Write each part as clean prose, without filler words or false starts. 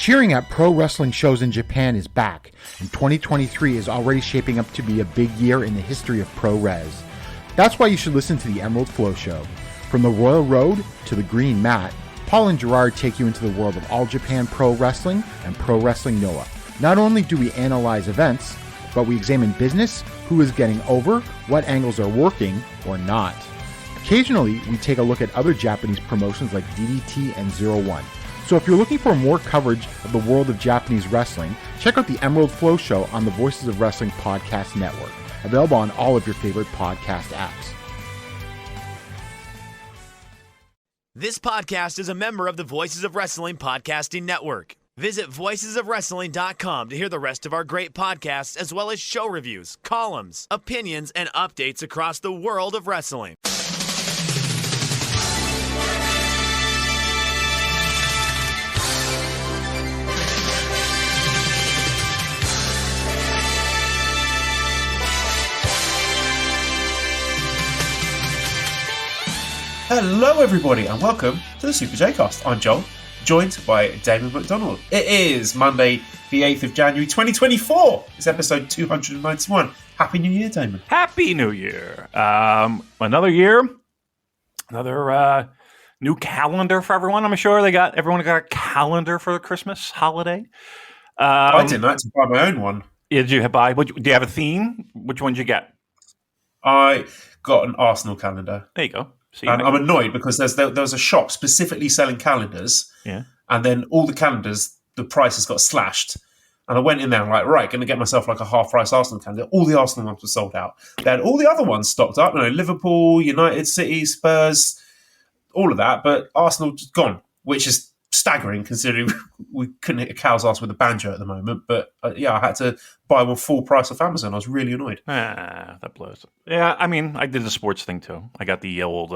Cheering at pro wrestling shows in Japan is back, and 2023 is already shaping up to be a big year in the history of pro res. That's why you should listen to the Emerald Flow Show. From the Royal Road to the Green Mat, Paul and Gerard take you into the world of All Japan Pro Wrestling and Pro Wrestling Noah. Not only do we analyze events, but we examine business, who is getting over, what angles are working or not. Occasionally, we take a look at other Japanese promotions like DDT and Zero One. So if you're looking for more coverage of the world of Japanese wrestling, check out the Emerald Flow Show on the Voices of Wrestling Podcast Network, available on all of your favorite podcast apps. This podcast is a member of the Voices of Wrestling Podcasting Network. Visit voicesofwrestling.com to hear the rest of our great podcasts, as well as show reviews, columns, opinions, and updates across the world of wrestling. Hello everybody and welcome to the Super J-Cast. I'm Joel, joined by Damon McDonald. It is Monday the 8th of January 2024. It's episode 291. Happy New Year, Damon. Happy New Year. Another year, another new calendar for everyone. I'm sure everyone got a calendar for the Christmas holiday. I didn't. I had to buy my own one. Did you buy? Do you have a theme? Which one did you get? I got an Arsenal calendar. There you go. And I'm annoyed because there was a shop specifically selling calendars. Yeah. And then all the calendars, the prices got slashed. And I went in there and going to get myself like a half-price Arsenal calendar. All the Arsenal ones were sold out. They had all the other ones stocked up. Liverpool, United, City, Spurs, all of that. But Arsenal just gone, which is staggering considering we couldn't hit a cow's ass with a banjo at the moment. But I had to buy one full price off Amazon. I was really annoyed. That blows. Yeah, I mean, I did the sports thing too. I got the old.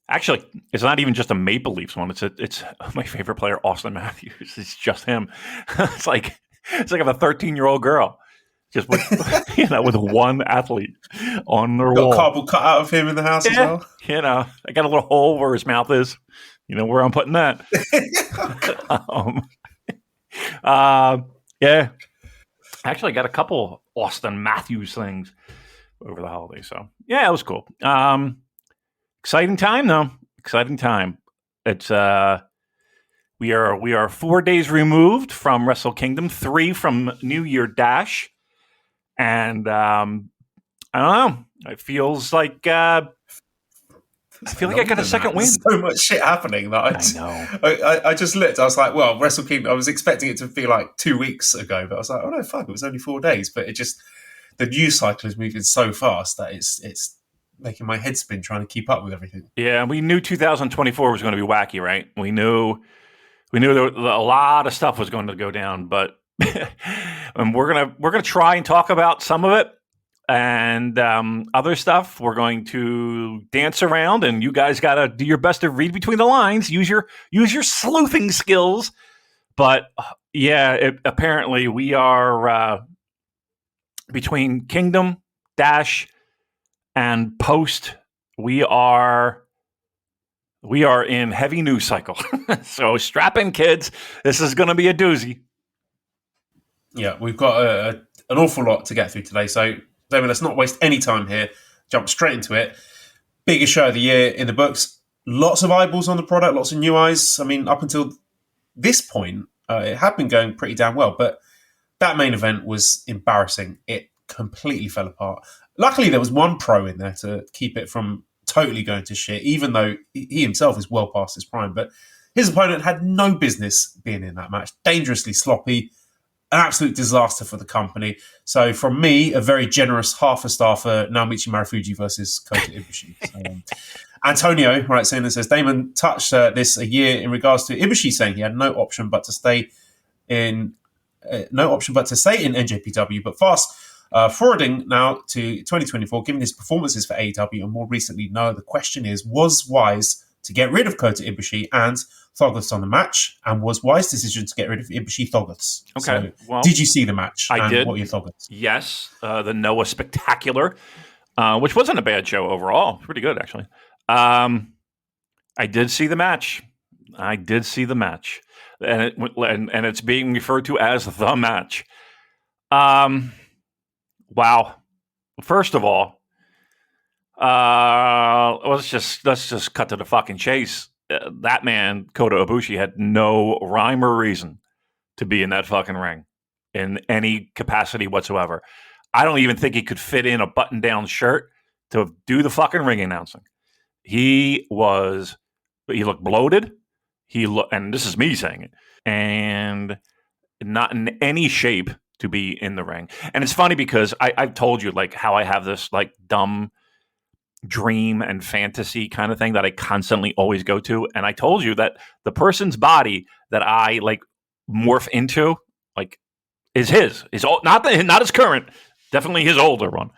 Actually, it's not even just a Maple Leafs one. It's my favorite player, Austin Matthews. It's just him. It's like I'm a 13-year-old girl, just with with one athlete on their wall. Got a cardboard cut out of him in the house as well. I got a little hole where his mouth is. You know where I'm putting that. Yeah. Actually, I got a couple Austin Matthews things over the holiday. So, yeah, it was cool. Exciting time, though. Exciting time. It's we are 4 days removed from Wrestle Kingdom, 3 from New Year Dash. And I don't know. It feels like I feel like I got a second win. So much shit happening that I know. I just looked. I was like, well, Wrestle Kingdom. I was expecting it to be like 2 weeks ago, but I was like, oh no, fuck, it was only 4 days. But the news cycle is moving so fast that it's making my head spin trying to keep up with everything. Yeah, we knew 2024 was going to be wacky, right? We knew there was a lot of stuff was going to go down, but and we're gonna try and talk about some of it. And other stuff, we're going to dance around, and you guys got to do your best to read between the lines. Use your sleuthing skills. But apparently we are between Kingdom, Dash, and Post. We are in heavy news cycle. So strap in, kids. This is going to be a doozy. Yeah, we've got an awful lot to get through today. So, David, let's not waste any time here. Jump straight into it. Biggest show of the year in the books. Lots of eyeballs on the product, lots of new eyes. I mean, up until this point, it had been going pretty damn well, but that main event was embarrassing. It completely fell apart. Luckily, there was one pro in there to keep it from totally going to shit, even though he himself is well past his prime. But his opponent had no business being in that match. Dangerously sloppy. An absolute disaster for the company. So from me, a very generous half a star for Naomichi Marufuji versus Kota Ibushi. So, Antonio writes in and says, Damon touched this a year in regards to Ibushi saying he had no option but to stay in NJPW, but fast forwarding now to 2024, given his performances for AEW and more recently, no, the question is, was Wise to get rid of Kota Ibushi and Thogoths on the match, and was Wise's decision to get rid of Ibushi Thogoths? Okay. So, did you see the match? I did. What are your Thogoths? Yes. The Noah Spectacular, which wasn't a bad show overall. Pretty good, actually. I did see the match. I did see the match, and it's being referred to as the match. Wow. First of all, let's just cut to the fucking chase. That man, Kota Ibushi, had no rhyme or reason to be in that fucking ring in any capacity whatsoever. I don't even think he could fit in a button-down shirt to do the fucking ring announcing. He looked bloated. And this is me saying it, and not in any shape to be in the ring. And it's funny because I've told you like how I have this like dumb dream and fantasy kind of thing that I constantly always go to. And I told you that the person's body that I like morph into like is his. Not his current, definitely his older one.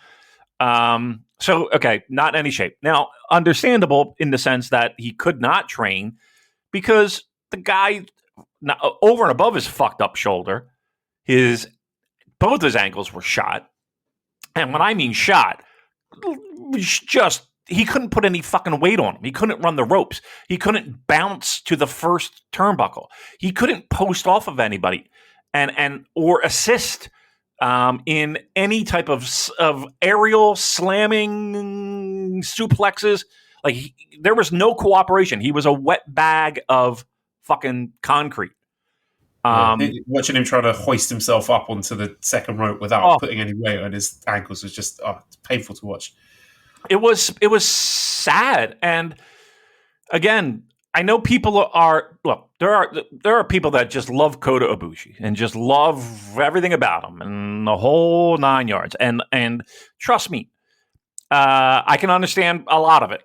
So okay, not in any shape. Now, understandable in the sense that he could not train because the guy over and above his fucked up shoulder, both his ankles were shot. And when I mean shot, just he couldn't put any fucking weight on him. He couldn't run the ropes. He couldn't bounce to the first turnbuckle. He couldn't post off of anybody and or assist in any type of aerial slamming suplexes. Like there was no cooperation. He was a wet bag of fucking concrete. Watching him trying to hoist himself up onto the second rope without putting any weight on his ankles was just it's painful to watch. It was sad. And again, I know people there are people that just love Kota Ibushi and just love everything about him and the whole 9 yards. And trust me, I can understand a lot of it.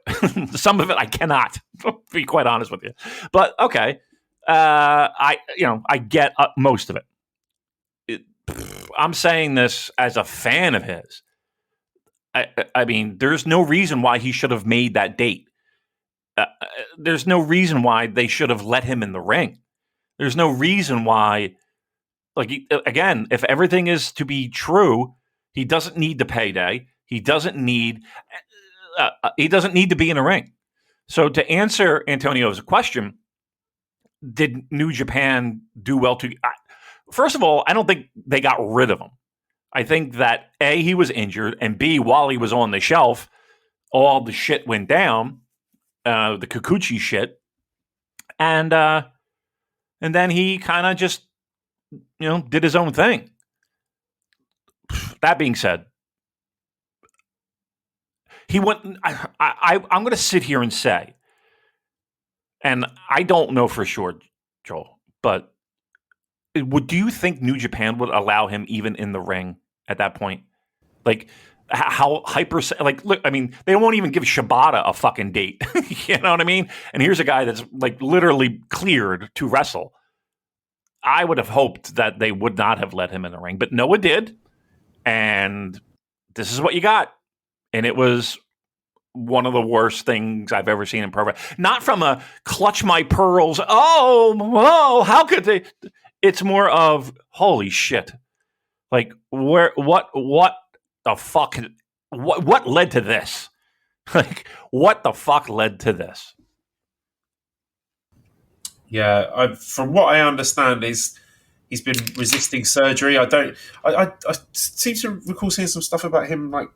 Some of it I cannot, to be quite honest with you. But okay, I get most of it. I'm saying this as a fan of his. I mean, there's no reason why he should have made that date. There's no reason why they should have let him in the ring. There's no reason why. Like again, if everything is to be true, he doesn't need the payday. He doesn't need to be in a ring. So to answer Antonio's question, did New Japan do well to? First of all, I don't think they got rid of him. I think that A, he was injured, and B, while he was on the shelf, all the shit went down, the Kikuchi shit, and then he kind of just did his own thing. That being said, he went. I'm going to sit here and say, and I don't know for sure, Joel, but do you think New Japan would allow him even in the ring at that point? Like how like look, I mean, they won't even give Shibata a fucking date. You know what I mean? And here's a guy that's like literally cleared to wrestle. I would have hoped that they would not have let him in the ring, but Noah did. And this is what you got. And it was one of the worst things I've ever seen in pro wrestling. Not from a clutch my pearls. Oh, how could they? It's more of holy shit. Like what the fuck? What led to this? Like what the fuck led to this? Yeah, from what I understand, he's been resisting surgery. I seem to recall seeing some stuff about him like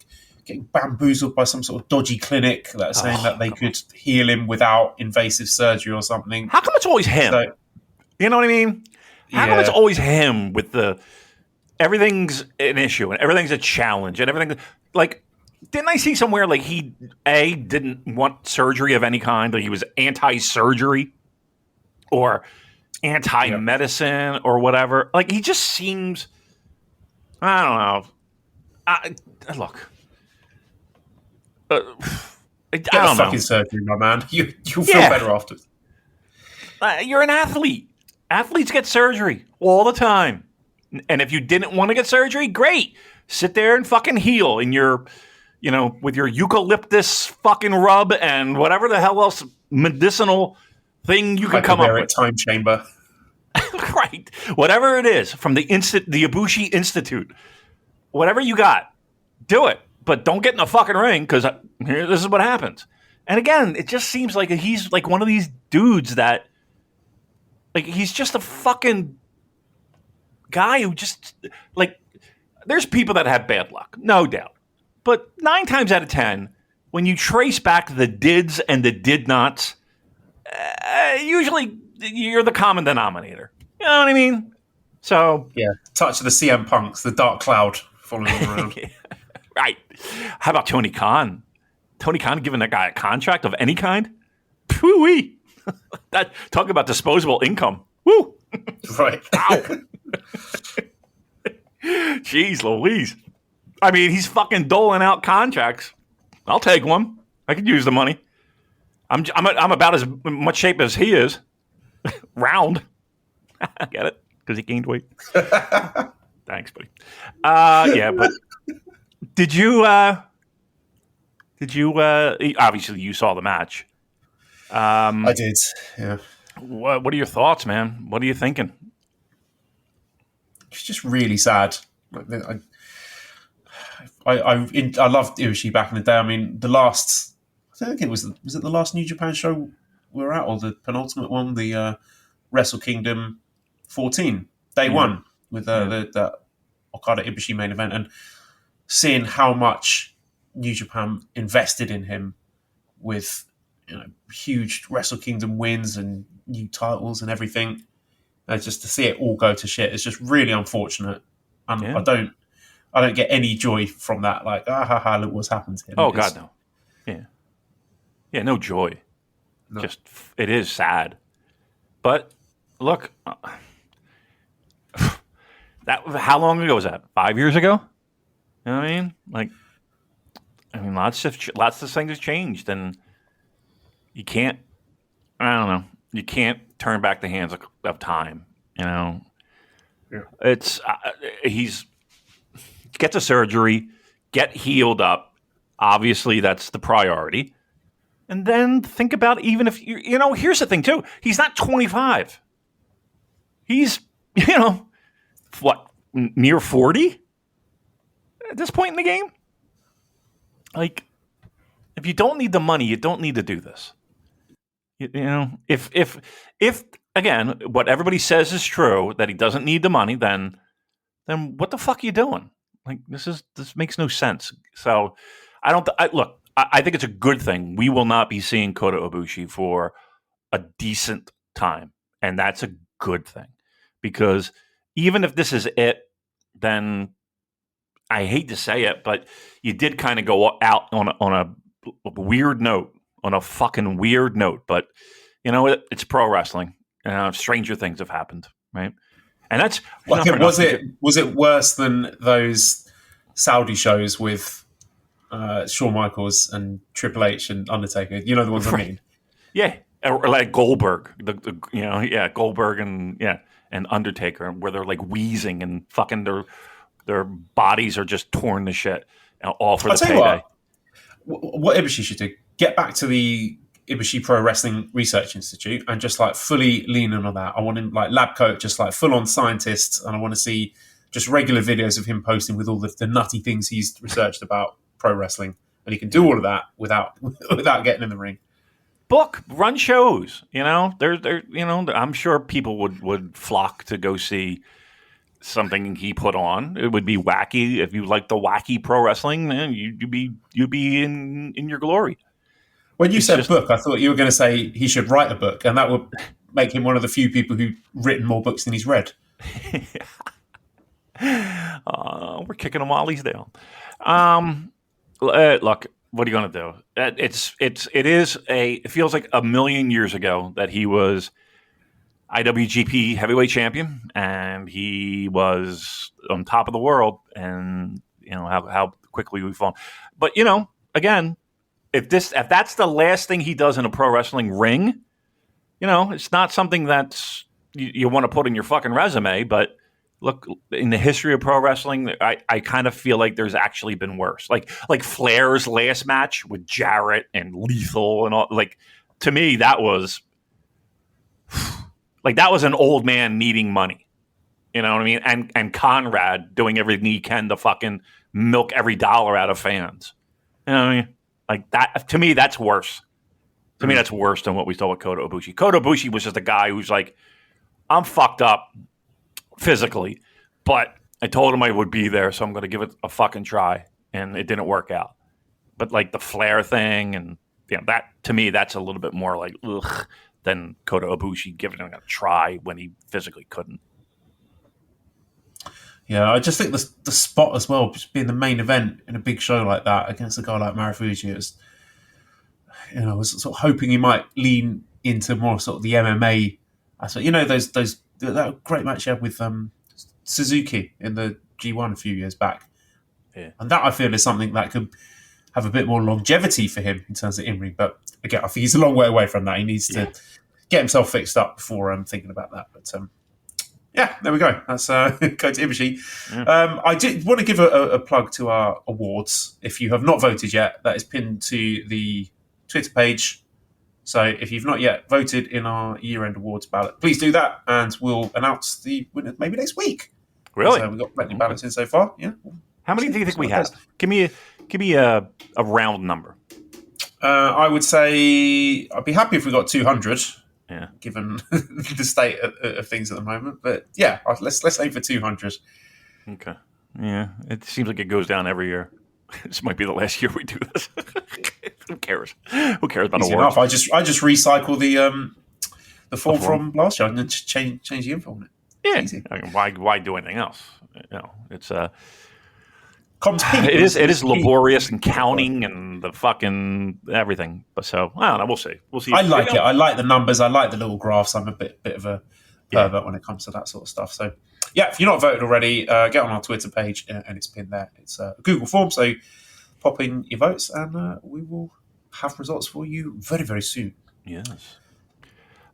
getting bamboozled by some sort of dodgy clinic that are saying that they could heal him without invasive surgery or something. How come it's always him? So, you know what I mean? How come it's always him with everything's an issue and everything's a challenge and everything? Like, didn't I see somewhere like he didn't want surgery of any kind? Like he was anti-surgery or anti-medicine or whatever. Like he just seems, I don't know. Look. I don't know. Fucking surgery, my man. You'll feel better after. You're an athlete. Athletes get surgery all the time. And if you didn't want to get surgery, great. Sit there and fucking heal in your, with your eucalyptus fucking rub and whatever the hell else medicinal thing you can come up with. Time chamber. Right. Whatever it is from the Ibushi Institute. Whatever you got, do it. But don't get in the fucking ring because this is what happens. And again, it just seems like he's like one of these dudes that Like, he's just a fucking guy who just, like, there's people that have bad luck, no doubt. But 9 times out of 10, when you trace back the dids and the did nots, usually you're the common denominator. You know what I mean? So Yeah, touch of the CM Punks, the dark cloud following him around. Right. How about Tony Khan? Tony Khan giving that guy a contract of any kind? Pooh-wee. That, talk about disposable income. Woo! Right. Ow. Jeez Louise. I mean, he's fucking doling out contracts. I'll take one. I could use the money. I'm about as much shape as he is. Round. Get it? Because he gained weight. Thanks, buddy. Yeah, but did you obviously you saw the match. I did, yeah. What are your thoughts, man? What are you thinking? It's just really sad. I loved Ibushi back in the day. I mean, I think it was it the last New Japan show we were at, or the penultimate one, the Wrestle Kingdom 14, day one, with the Okada Ibushi main event, and seeing how much New Japan invested in him with huge Wrestle Kingdom wins and new titles and everything. Just to see it all go to shit, it's just really unfortunate, and I don't get any joy from that. Like, look what's happened to him. Oh God, no. Yeah, no joy. No. Just it is sad, but look, that how long ago was that? 5 years ago. You know what I mean? Like, lots of things have changed, and you can't. I don't know. You can't turn back the hands of time. You know, it's he's get the surgery, get healed up. Obviously, that's the priority. And then think about even if here's the thing too. He's not 25. He's what, near 40 at this point in the game. Like, if you don't need the money, you don't need to do this. If again, what everybody says is true, that he doesn't need the money, then what the fuck are you doing? Like, this makes no sense. So I think it's a good thing. We will not be seeing Kota Ibushi for a decent time, and that's a good thing, because even if this is it, then I hate to say it, but you did kind of go out on a weird note, on a fucking weird note. But it's pro wrestling. Stranger things have happened, right? And that's was it worse than those Saudi shows with Shawn Michaels and Triple H and Undertaker? You know the ones I mean? Yeah, or like Goldberg, Goldberg and Undertaker, where they're like wheezing and fucking their bodies are just torn to shit, all for the payday. What Ibushi should do: get back to the Ibushi Pro Wrestling Research Institute and just like fully lean in on that. I want him like lab coat, just like full on scientist, and I want to see just regular videos of him posting with all the nutty things he's researched about pro wrestling, and he can do all of that without getting in the ring. Run shows. I'm sure people would flock to go see something he put on. It would be wacky. If you like the wacky pro wrestling, man, you'd be in your glory. When you said book, I thought you were going to say he should write a book, and that would make him one of the few people who've written more books than he's read. We're kicking him while he's down. Look, what are you going to do? It feels like a million years ago that he was IWGP heavyweight champion, and he was on top of the world, and how quickly we've fallen. But again, if that's the last thing he does in a pro wrestling ring, it's not something that you want to put in your fucking resume. But look, in the history of pro wrestling, I kind of feel like there's actually been worse. Like Flair's last match with Jarrett and Lethal and all. Like, to me, that was an old man needing money. You know what I mean? And Conrad doing everything he can to fucking milk every dollar out of fans. You know what I mean? Like that, to me, that's worse. To me, that's worse than what we saw with Kota Ibushi. Kota Ibushi was just a guy who's like I'm fucked up physically, but I told him I would be there, so I'm going to give it a fucking try, and it didn't work out. But like the Flair thing, and that to me, that's a little bit more like ugh than Kota Ibushi giving it a try when he physically couldn't. Yeah, I just think the spot as well, just being the main event in a big show like that against a guy like Marufuji, I was sort of hoping he might lean into more sort of the MMA aspect. That great match he had with Suzuki in the G1 a few years back. Yeah. And that I feel is something that could have a bit more longevity for him in terms of in-ring. But again, I think he's a long way away from that. He needs to get himself fixed up before thinking about that. But there we go. That's Kota Ibushi. Yeah. I did want to give a plug to our awards. If you have not voted yet, that is pinned to the Twitter page. So if you've not yet voted in our year-end awards ballot, please do that, and we'll announce the winner maybe next week. Really? So we've got plenty of ballots in so far. Yeah. How many do you think we have? Give me a round number. I would say I'd be happy if we got 200. Yeah. Given the state of things at the moment, but yeah, let's aim for 200. Okay. Yeah, it seems like it goes down every year. This might be the last year we do this. Who cares? Who cares about Easy awards? enough. I just recycle the form from last year and then change the info on it. Yeah. Easy. I mean, why do anything else? It's it is laborious and counting and the fucking everything. But so I don't know. We'll see. We'll see. I like it. I like the numbers. I like the little graphs. I'm a bit of a pervert when it comes to that sort of stuff. So yeah, if you're not voted already, get on our Twitter page and it's pinned there. It's a Google form, so pop in your votes and we will have results for you very, very soon. Yes.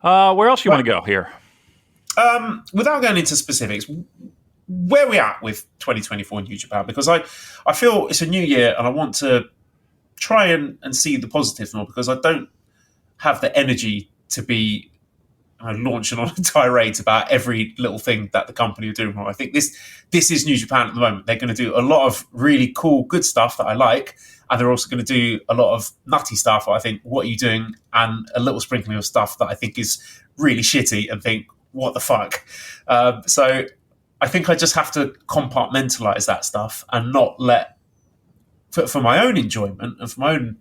Where else you want to go here? Without going into specifics, where are we at with 2024 in New Japan? Because I feel it's a new year and I want to try and see the positive more, because I don't have the energy to be launching on a tirade about every little thing that the company are doing wrong. I think this is New Japan at the moment. They're going to do a lot of really cool, good stuff that I like, and they're also going to do a lot of nutty stuff that I think, what are you doing? And a little sprinkling of stuff that I think is really shitty and think, what the fuck? So I think I just have to compartmentalize that stuff and not let, for my own enjoyment and for my own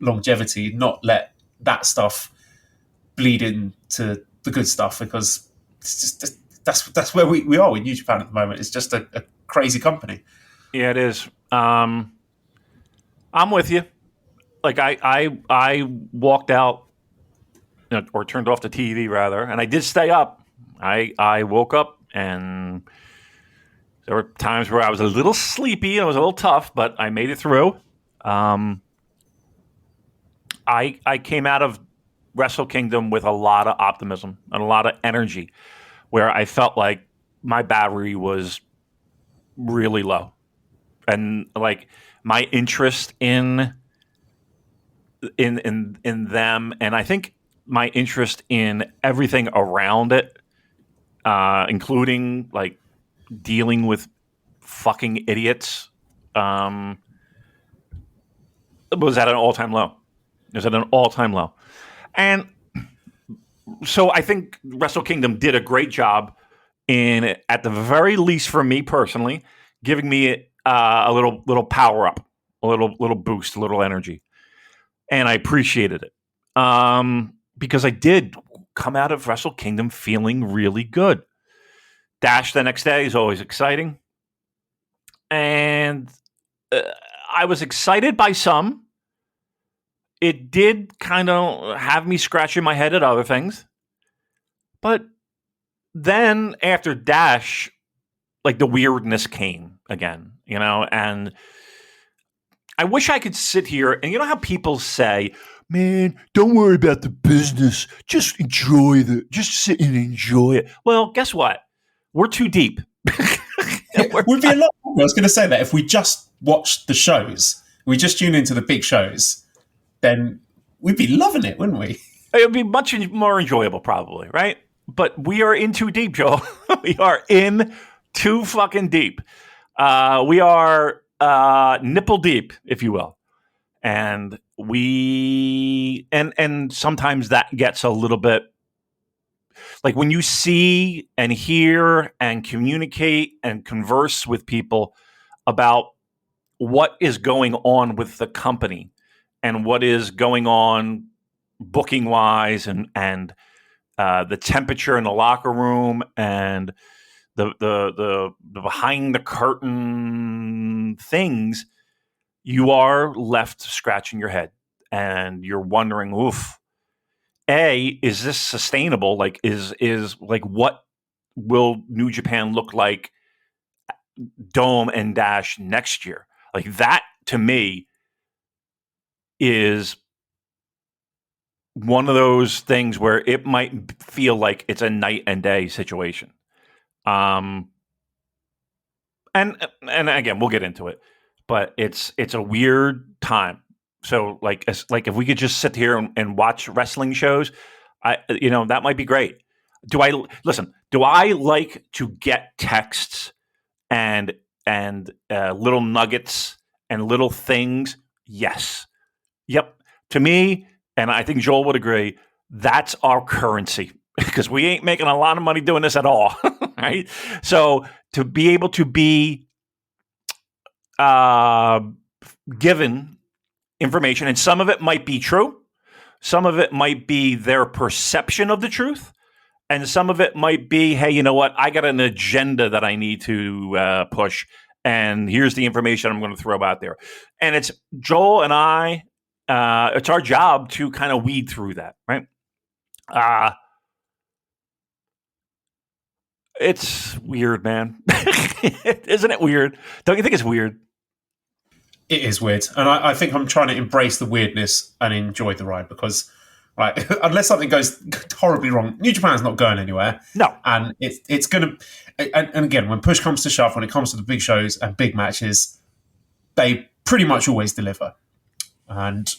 longevity, not let that stuff bleed into the good stuff, because it's just, that's where we are with New Japan at the moment. It's just a crazy company. Yeah, it is. I'm with you. Like I walked out, or turned off the TV rather, and I did stay up. I woke up and there were times where I was a little sleepy and it was a little tough, but I made it through. I came out of Wrestle Kingdom with a lot of optimism and a lot of energy, where I felt like my battery was really low, and like my interest in them, and I think my interest in everything around it, including like dealing with fucking idiots, was at an all-time low. It was at an all-time low. And so I think Wrestle Kingdom did a great job in, at the very least for me personally, giving me a little power up, a little boost, a little energy. And I appreciated it. Because I did come out of Wrestle Kingdom feeling really good. Dash the next day is always exciting. And I was excited by some. It did kind of have me scratching my head at other things. But then after Dash, like the weirdness came again, and I wish I could sit here and you know how people say, man, don't worry about the business. Just just sit and enjoy it. Well, guess what? We're too deep. It would be a lot. I was going to say that if we just watched the shows, we just tune into the big shows, then we'd be loving it, wouldn't we? It would be much more enjoyable, probably, right? But we are in too deep, Joel. We are in too fucking deep. We are nipple deep, if you will. And and sometimes that gets a little bit like when you see and hear and communicate and converse with people about what is going on with the company and what is going on booking wise and the temperature in the locker room and the behind the curtain things, you are left scratching your head and you're wondering, oof, is this sustainable? Like, is like, what will New Japan look like Dome and Dash next year? Like, that to me is one of those things where it might feel like it's a night and day situation. And again, we'll get into it, but it's a weird time. So like if we could just sit here and watch wrestling shows, that might be great. Do I like to get texts and little nuggets and little things? Yes. Yep. To me, and I think Joel would agree, that's our currency because we ain't making a lot of money doing this at all. Right? So to be able to be given information, and some of it might be true, some of it might be their perception of the truth, and some of it might be, hey, you know what? I got an agenda that I need to push, and here's the information I'm going to throw out there. And it's Joel and I, it's our job to kind of weed through that, right? It's weird, man. Isn't it weird? Don't you think it's weird? It is weird. And I think I'm trying to embrace the weirdness and enjoy the ride because, right, unless something goes horribly wrong, New Japan's not going anywhere. No. And it's going to... And again, when push comes to shove, when it comes to the big shows and big matches, they pretty much always deliver. And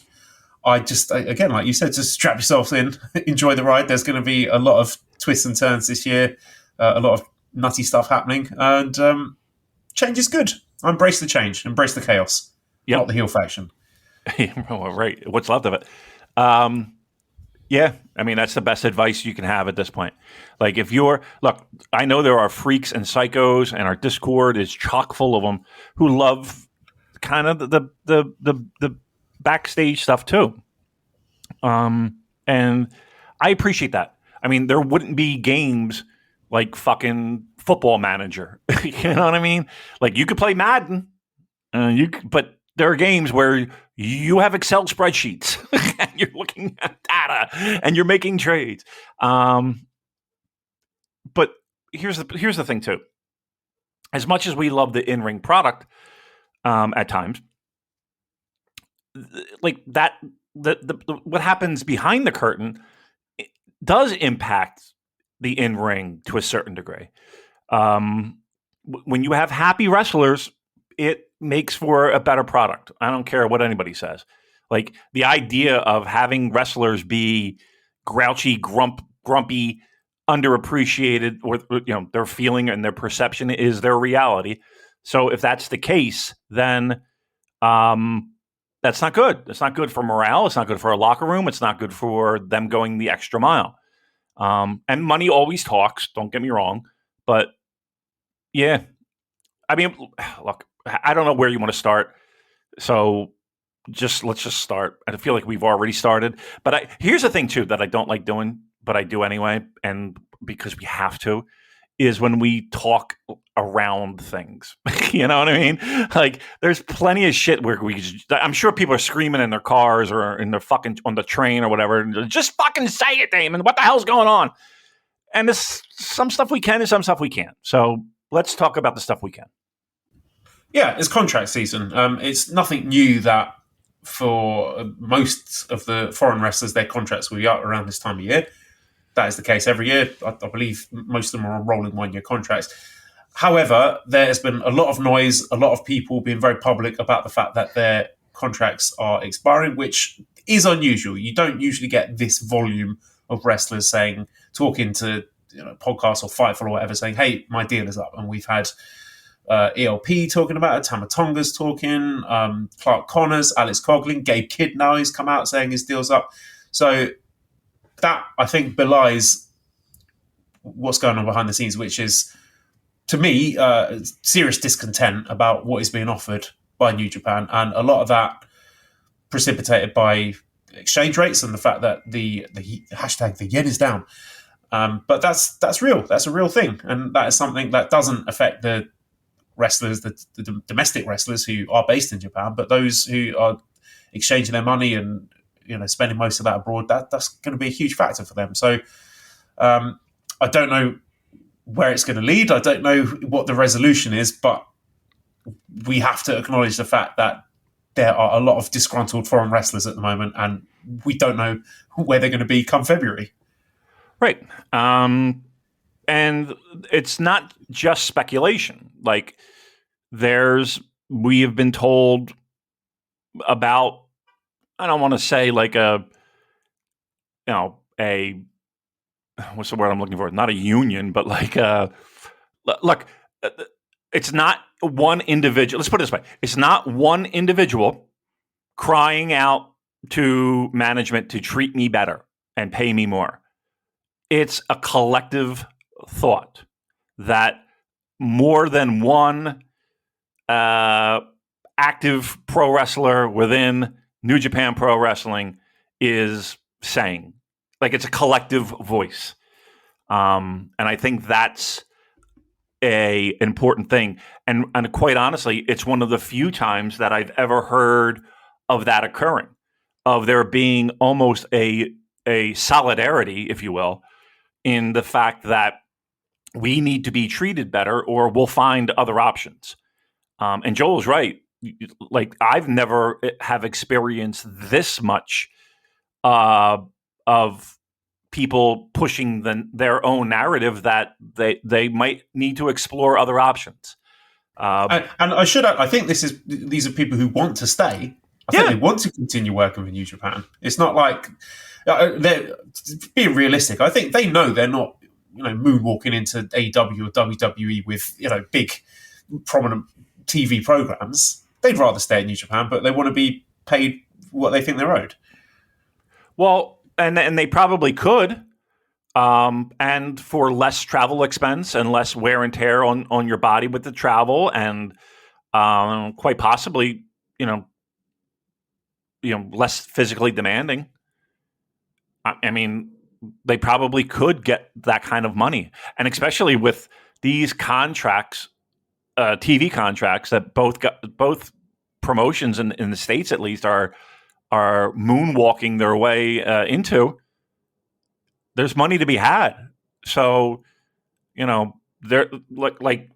I just, again, like you said, just strap yourself in, enjoy the ride. There's going to be a lot of twists and turns this year, a lot of nutty stuff happening, and change is good. I embrace the change, embrace the chaos, not the heel faction. Well, right. What's left of it? Yeah, I mean, that's the best advice you can have at this point. Like, look, I know there are freaks and psychos, and our Discord is chock full of them who love kind of the backstage stuff too. And I appreciate that. I mean, there wouldn't be games like fucking Football Manager. You know what I mean? Like, you could play Madden, but there are games where you have Excel spreadsheets and you're looking at data and you're making trades. But here's the thing too. As much as we love the in-ring product, at times, like that, what happens behind the curtain does impact the in-ring to a certain degree. When you have happy wrestlers, it makes for a better product. I don't care what anybody says. Like, the idea of having wrestlers be grouchy, grumpy, underappreciated, or their feeling and their perception is their reality. So if that's the case, then that's not good. It's not good for morale. It's not good for a locker room. It's not good for them going the extra mile. And money always talks. Don't get me wrong, but yeah, I mean, look, I don't know where you want to start. So let's just start. I feel like we've already started, but here's the thing too, that I don't like doing, but I do anyway. And because we have to, is when we talk around things. You know what I mean? Like, there's plenty of shit where I'm sure people are screaming in their cars or in their fucking on the train or whatever. Just fucking say it, Damon. What the hell's going on? And there's some stuff we can and some stuff we can't. So let's talk about the stuff we can. Yeah, it's contract season. It's nothing new that for most of the foreign wrestlers, their contracts will be up around this time of year. That is the case every year. I believe most of them are on rolling 1-year contracts. However, there has been a lot of noise, a lot of people being very public about the fact that their contracts are expiring, which is unusual. You don't usually get this volume of wrestlers talking to podcasts or Fightful or whatever, saying, hey, my deal is up. And we've had ELP talking about it, Tamatonga's talking, Clark Connors, Alex Coughlin, Gabe Kidd now he's come out saying his deal's up. So that, I think, belies what's going on behind the scenes, which is, to me, serious discontent about what is being offered by New Japan, and a lot of that precipitated by exchange rates and the fact that the hashtag the yen is down. But that's real. That's a real thing, and that is something that doesn't affect the wrestlers, the domestic wrestlers who are based in Japan, but those who are exchanging their money and spending most of that abroad. That's going to be a huge factor for them. So I don't know where it's going to lead. I don't know what the resolution is, but we have to acknowledge the fact that there are a lot of disgruntled foreign wrestlers at the moment, and we don't know where they're going to be come February. Right. And it's not just speculation. Like, we have been told about, I don't want to say like what's the word I'm looking for? Not a union, but like, look, it's not one individual. Let's put it this way. It's not one individual crying out to management to treat me better and pay me more. It's a collective thought that more than one active pro wrestler within New Japan Pro Wrestling is saying. Like, it's a collective voice. And I think that's an important thing. And quite honestly, it's one of the few times that I've ever heard of that occurring, of there being almost a solidarity, if you will, in the fact that we need to be treated better or we'll find other options. And Joel's right. Like, I've never have experienced this much of people pushing their own narrative that they might need to explore other options. And I think these are people who want to stay. I think they want to continue working with New Japan. It's not like they're being realistic. I think they know they're not, moonwalking into AEW or WWE with, big prominent TV programs. They'd rather stay at New Japan, but they want to be paid what they think they're owed. Well, and they probably could, and for less travel expense and less wear and tear on your body with the travel, and quite possibly, less physically demanding. I mean, they probably could get that kind of money, and especially with these contracts, TV contracts that both promotions in the States at least are moonwalking their way into. There's money to be had. So, they're like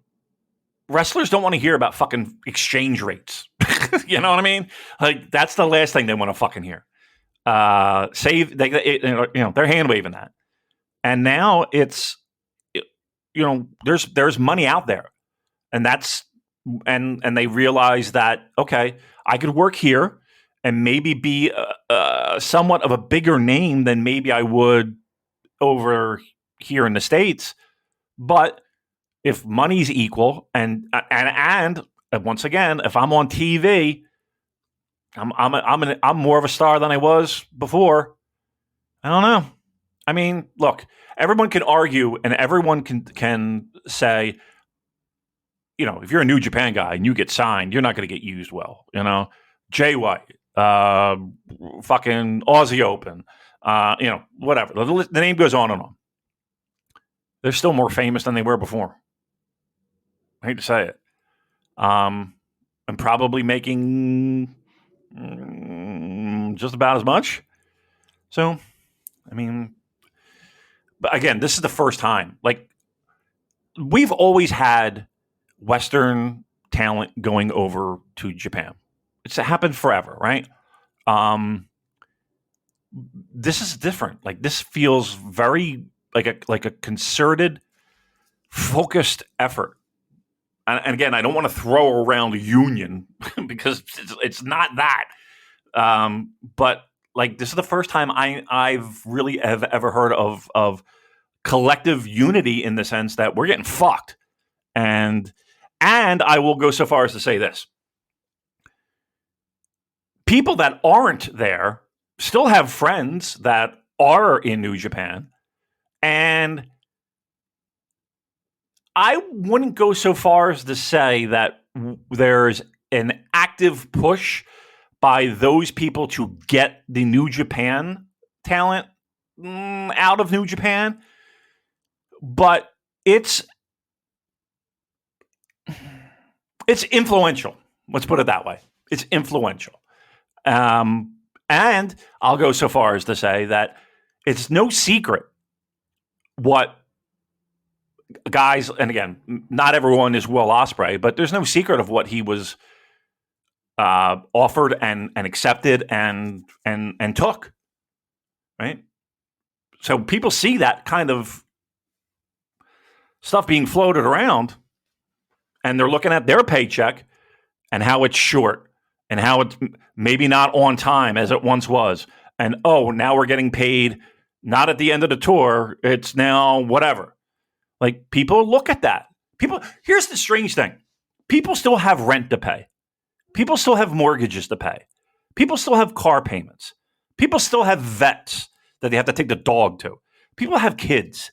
wrestlers don't want to hear about fucking exchange rates. You know what I mean? Like, that's the last thing they want to fucking hear. They're hand waving that. And now it's, there's money out there, and and they realize that, okay, I could work here and maybe be somewhat of a bigger name than maybe I would over here in the States. But if money's equal, and once again, if I'm on TV, I'm more of a star than I was before. I don't know. I mean, look, everyone can argue, and everyone can say, if you're a New Japan guy and you get signed, you're not going to get used well. Jay White, fucking Aussie Open, whatever. The name goes on and on. They're still more famous than they were before. I hate to say it. And probably making just about as much. So, I mean, but again, this is the first time. Like, we've always had Western talent going over to Japan. It's happened forever, right? This is different. Like, this feels very like a concerted, focused effort. And again, I don't want to throw around union because it's not that. But like, this is the first time I've really have ever heard of collective unity in the sense that we're getting fucked. And I will go so far as to say this. People that aren't there still have friends that are in New Japan, and I wouldn't go so far as to say that there's an active push by those people to get the New Japan talent out of New Japan, but it's influential. Let's put it that way. It's influential. And I'll go so far as to say that it's no secret what guys, and again, not everyone is Will Ospreay, but there's no secret of what he was offered and accepted and took, right? So people see that kind of stuff being floated around, and they're looking at their paycheck and how it's short and how it's maybe not on time as it once was. And, now we're getting paid not at the end of the tour. It's now whatever. Like, people look at that. Here's the strange thing. People still have rent to pay. People still have mortgages to pay. People still have car payments. People still have vets that they have to take the dog to. People have kids.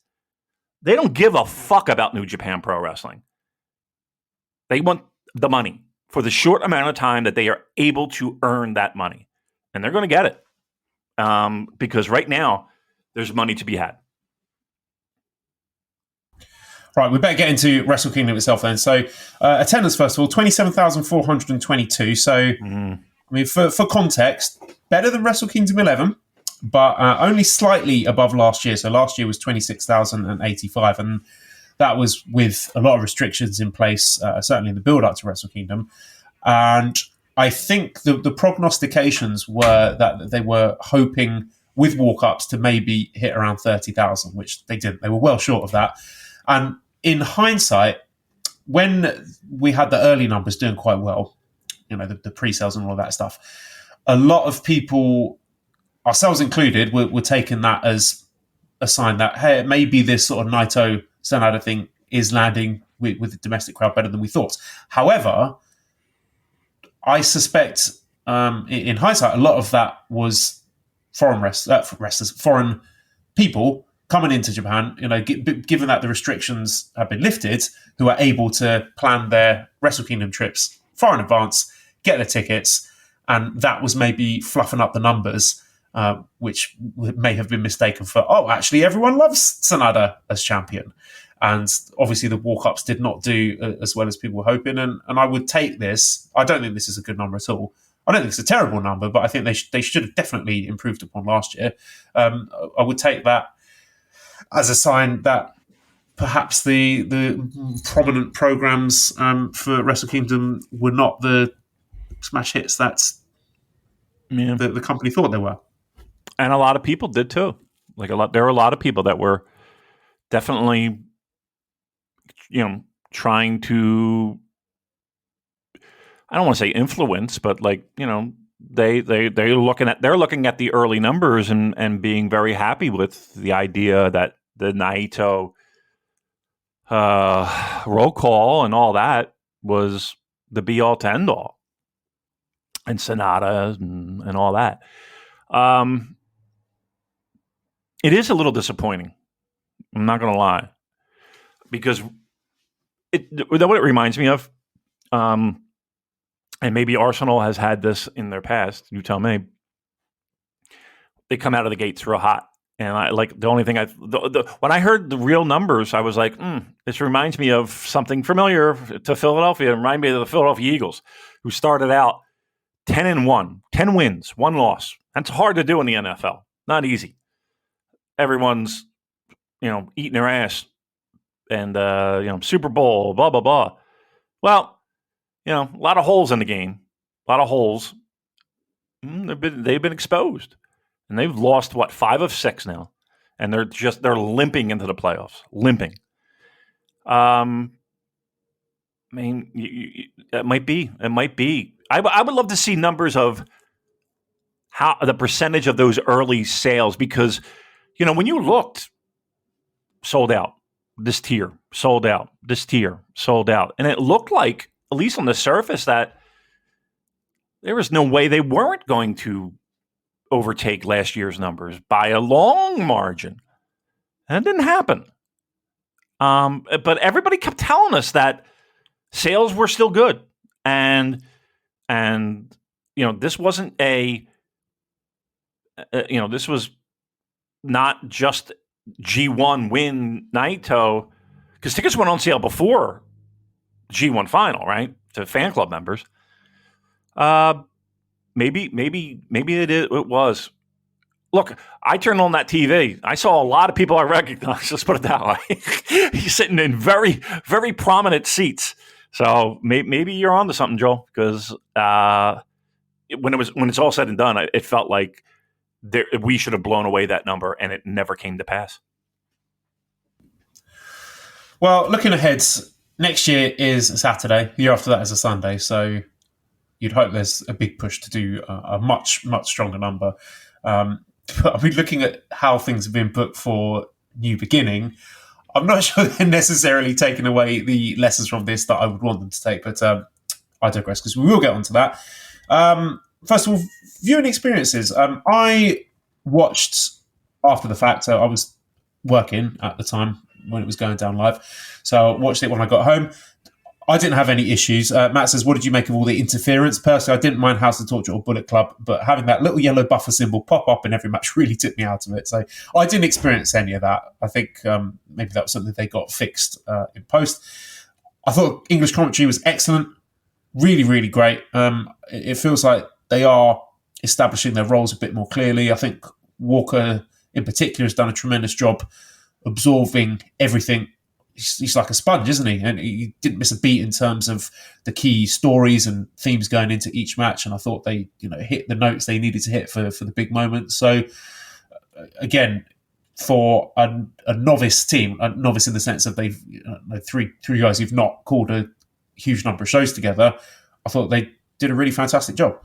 They don't give a fuck about New Japan Pro Wrestling. They want the money for the short amount of time that they are able to earn that money. And they're going to get it. Because right now, there's money to be had. Right, we better get into Wrestle Kingdom itself then. So, attendance, first of all, 27,422. So, I mean, for context, better than Wrestle Kingdom 11, but only slightly above last year. So, last year was 26,085, and that was with a lot of restrictions in place, certainly in the build-up to Wrestle Kingdom. And I think the prognostications were that they were hoping with walk-ups to maybe hit around 30,000, which they didn't. They were well short of that. And in hindsight, when we had the early numbers doing quite well, the pre-sales and all of that stuff, a lot of people, ourselves included, were taking that as a sign that, hey, maybe this sort of Naito Sanada thing is landing with the domestic crowd better than we thought. However, I suspect in hindsight, a lot of that was foreign wrestlers, foreign people coming into Japan, given that the restrictions have been lifted, who are able to plan their Wrestle Kingdom trips far in advance, get their tickets, and that was maybe fluffing up the numbers, which may have been mistaken for, actually everyone loves Sanada as champion. And obviously the walk-ups did not do as well as people were hoping, and I would take this. I don't think this is a good number at all. I don't think it's a terrible number, but I think they should have definitely improved upon last year. I would take that as a sign that perhaps the prominent programs for Wrestle Kingdom were not the smash hits that the company thought they were. And a lot of people did too. There were a lot of people that were definitely, trying to, I don't want to say influence, but they're looking at the early numbers and being very happy with the idea that the Naito roll call and all that was the be all to end all, and Sanada and all that. It is a little disappointing. I'm not going to lie, because what it reminds me of, and maybe Arsenal has had this in their past. You tell me. They come out of the gates real hot. And the only thing when I heard the real numbers, I was like, this reminds me of something familiar to Philadelphia. It reminded me of the Philadelphia Eagles, who started out 10-1, 10 wins, 1 loss. That's hard to do in the NFL. Not easy. Everyone's, eating their ass and, Super Bowl, blah, blah, blah. Well, a lot of holes in the game, a lot of holes. They've been exposed. And they've lost, 5 of 6 now. And they're limping into the playoffs. Limping. I mean, it might be. It might be. I would love to see numbers of how the percentage of those early sales, because, when you looked, sold out, this tier, sold out, this tier, sold out. And it looked like, at least on the surface, that there was no way they weren't going to overtake last year's numbers by a long margin. And it didn't happen. But everybody kept telling us that sales were still good, and this wasn't this was not just G1 win Naito, because tickets went on sale before G1 final, right, to fan club members. Maybe it was. Look, I turned on that TV. I saw a lot of people I recognized. Let's put it that way. He's sitting in very, very prominent seats. So maybe you're onto something, Joel. Because when it's all said and done, it felt like we should have blown away that number, and it never came to pass. Well, looking ahead, next year is a Saturday. The year after that is a Sunday. So you'd hope there's a big push to do a much, much stronger number. But I mean, looking at how things have been booked for New Beginning, I'm not sure they're necessarily taking away the lessons from this that I would want them to take. But I digress, because we will get onto that. First of all, viewing experiences. I watched after the fact. So I was working at the time when it was going down live. So I watched it when I got home. I didn't have any issues. Matt says, what did you make of all the interference? Personally, I didn't mind House of Torture or Bullet Club, but having that little yellow buffer symbol pop up in every match really took me out of it. So I didn't experience any of that. I think maybe that was something they got fixed in post. I thought English commentary was excellent. Really, really great. It feels like they are establishing their roles a bit more clearly. I think Walker in particular has done a tremendous job absorbing everything. He's like a sponge, isn't he? And he didn't miss a beat in terms of the key stories and themes going into each match. And I thought they, hit the notes they needed to hit for the big moments. So again, for a novice team, a novice in the sense that they've three guys who've not called a huge number of shows together, I thought they did a really fantastic job.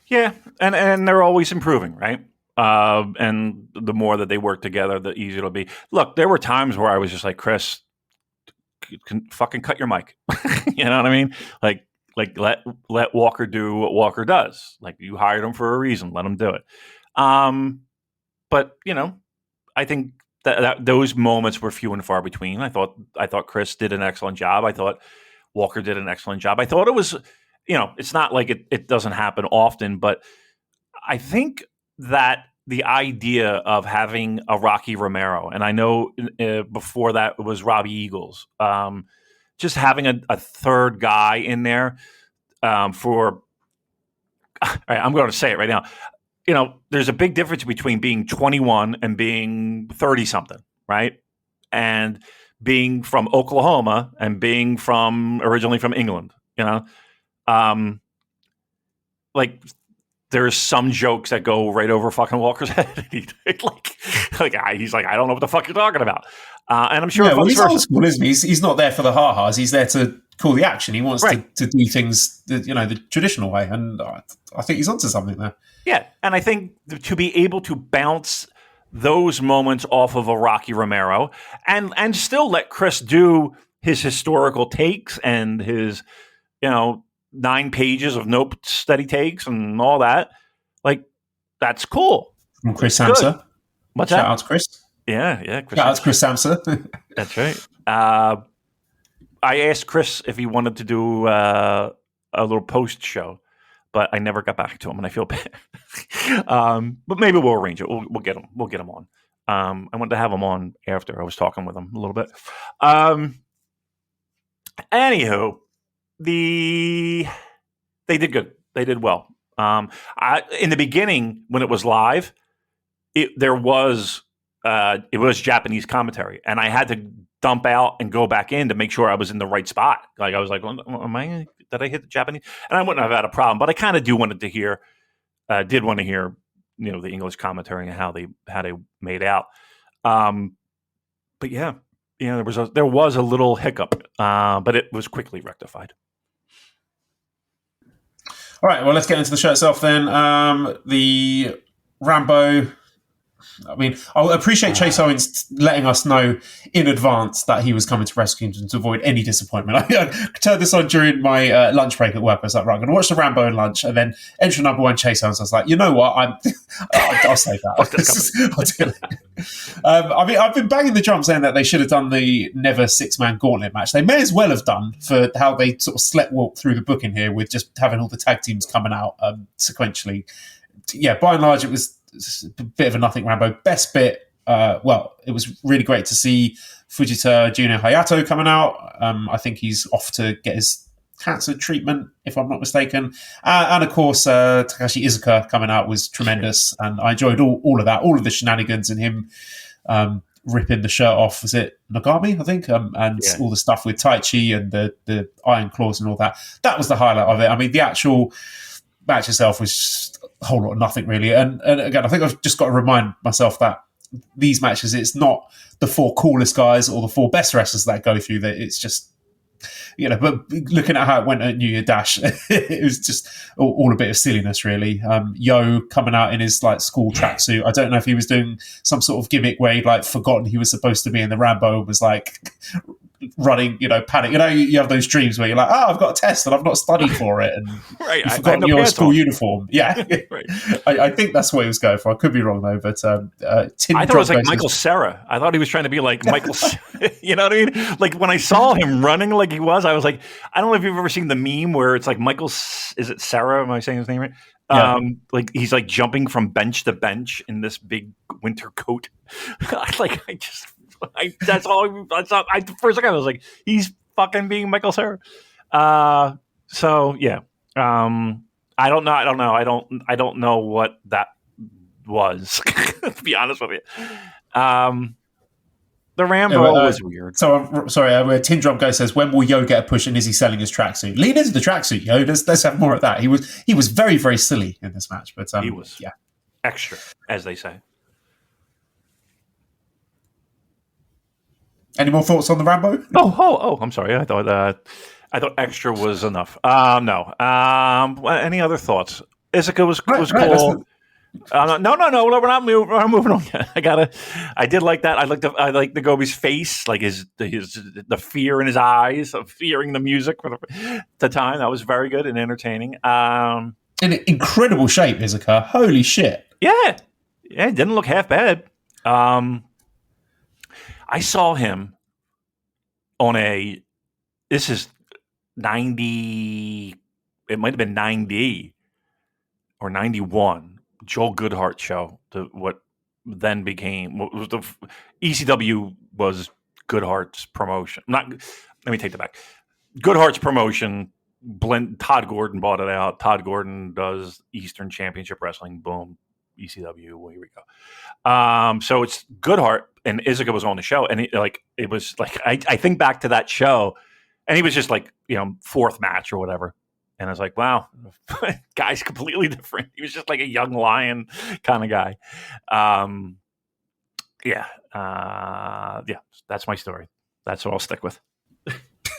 Yeah, and they're always improving, right? And the more that they work together, the easier it'll be. Look, there were times where I was just like, Chris, can fucking cut your mic. You know what I mean? Like let Walker do what Walker does. Like, you hired him for a reason. Let him do it. But I think that those moments were few and far between. I thought Chris did an excellent job. I thought Walker did an excellent job. I thought it was, it's not like it doesn't happen often, but I think that the idea of having a Rocky Romero, and I know before that it was Robbie Eagles, just having a third guy in there for, all right, I'm going to say it right now. There's a big difference between being 21 and being 30-something, right? And being from Oklahoma and being originally from England, like, there's some jokes that go right over fucking Walker's head. He's like, I don't know what the fuck you're talking about. And I'm sure he's old school, isn't he? He's not there for the ha-has. He's there to call the action. He wants to do things the traditional way. And I think he's onto something there. Yeah. And I think to be able to bounce those moments off of a Rocky Romero and still let Chris do his historical takes and his, 9 pages of no steady takes and all that. Like, that's cool. From Chris Samsa. What's Shout that? out to Chris. Yeah. Shout out to Chris Samsa. That's right. I asked Chris if he wanted to do a little post show, but I never got back to him, and I feel bad. But maybe we'll arrange it. We'll get him. We'll get him on. I wanted to have him on after I was talking with him a little bit. Anywho. They did good. They did well. In the beginning, when it was live, it was Japanese commentary, and I had to dump out and go back in to make sure I was in the right spot. Like, I was like, did I hit the Japanese? And I wouldn't have had a problem, but I kind of did want to hear, the English commentary and how they made out. But yeah, there was a little hiccup, but it was quickly rectified. All right, well, let's get into the show itself then. The Rambo I mean, I appreciate Chase Owens letting us know in advance that he was coming to Wrestle Kingdom to avoid any disappointment. I turned this on during my lunch break at work. I was like, right, I'm going to watch the Rambo and lunch, and then entry number 1, Chase Owens. I was like, you know what? I'll say that. I'll do it. I mean, I've been banging the drum saying that they should have done the Never 6-man gauntlet match. They may as well have done for how they sort of sleptwalked through the book in here with just having all the tag teams coming out sequentially. Yeah, by and large, it was a bit of a nothing Rambo. Best bit, it was really great to see Fujita Junior Hayato coming out. I think he's off to get his cancer treatment, if I'm not mistaken. And of course, Takashi Iizuka coming out was tremendous. And I enjoyed all of that, all of the shenanigans and him ripping the shirt off. Was it Nagami, I think? All the stuff with Taichi and the iron claws and all that. That was the highlight of it. I mean, the actual match itself was just a whole lot of nothing, really. And again, I think I've just got to remind myself that these matches, it's not the 4 coolest guys or the 4 best wrestlers that go through that. It's just, but looking at how it went at New Year Dash, it was just all a bit of silliness, really. Yo coming out in his like school tracksuit. I don't know if he was doing some sort of gimmick where he'd like forgotten he was supposed to be in the Rambo and was like running, panic. You have those dreams where you're like, I've got a test and I've not studied for it, and right, you've forgotten your school uniform. Yeah, right. I think that's what he was going for. I could be wrong though, but I thought it was like Michael Cera. I thought he was trying to be like Michael. You know what I mean? Like when I saw him running like he was, I was like, I don't know if you've ever seen the meme where it's like Michael. Is it Cera? Am I saying his name right? Yeah. Like he's like jumping from bench to bench in this big winter coat. That's all. First thing I was like, he's fucking being Michael Cera. So yeah. I don't know. I don't know what that was. To be honest with you. The Rambo was weird. So I'm sorry. Tin Drum Guy says, "When will Yo get a push? And is he selling his tracksuit? Lean into the tracksuit, Yo. Let's have more of that." He was very, very silly in this match, but he was extra, as they say. Any more thoughts on the Rambo? Oh! I'm sorry. I thought extra was enough. No. Any other thoughts? Iizuka was cool. No. We're not moving on yet. I did like that. I like the Gobi's face, like the fear in his eyes of fearing the music for the time. That was very good and entertaining. In incredible shape, Iizuka. Holy shit! Yeah. It didn't look half bad. I saw him on this is 90, it might have been 90 or 91, Joel Goodhart show, what then became, what was the ECW was Goodhart's promotion. Let me take that back. Goodhart's promotion, Todd Gordon bought it out. Todd Gordon does Eastern Championship Wrestling, boom, ECW, well, here we go. So it's Goodhart, and Iizuka was on the show, and it was like I think back to that show, and he was just like 4th match or whatever, and I was like, wow, guy's completely different. He was just like a young lion kind of guy. That's my story. That's what I'll stick with.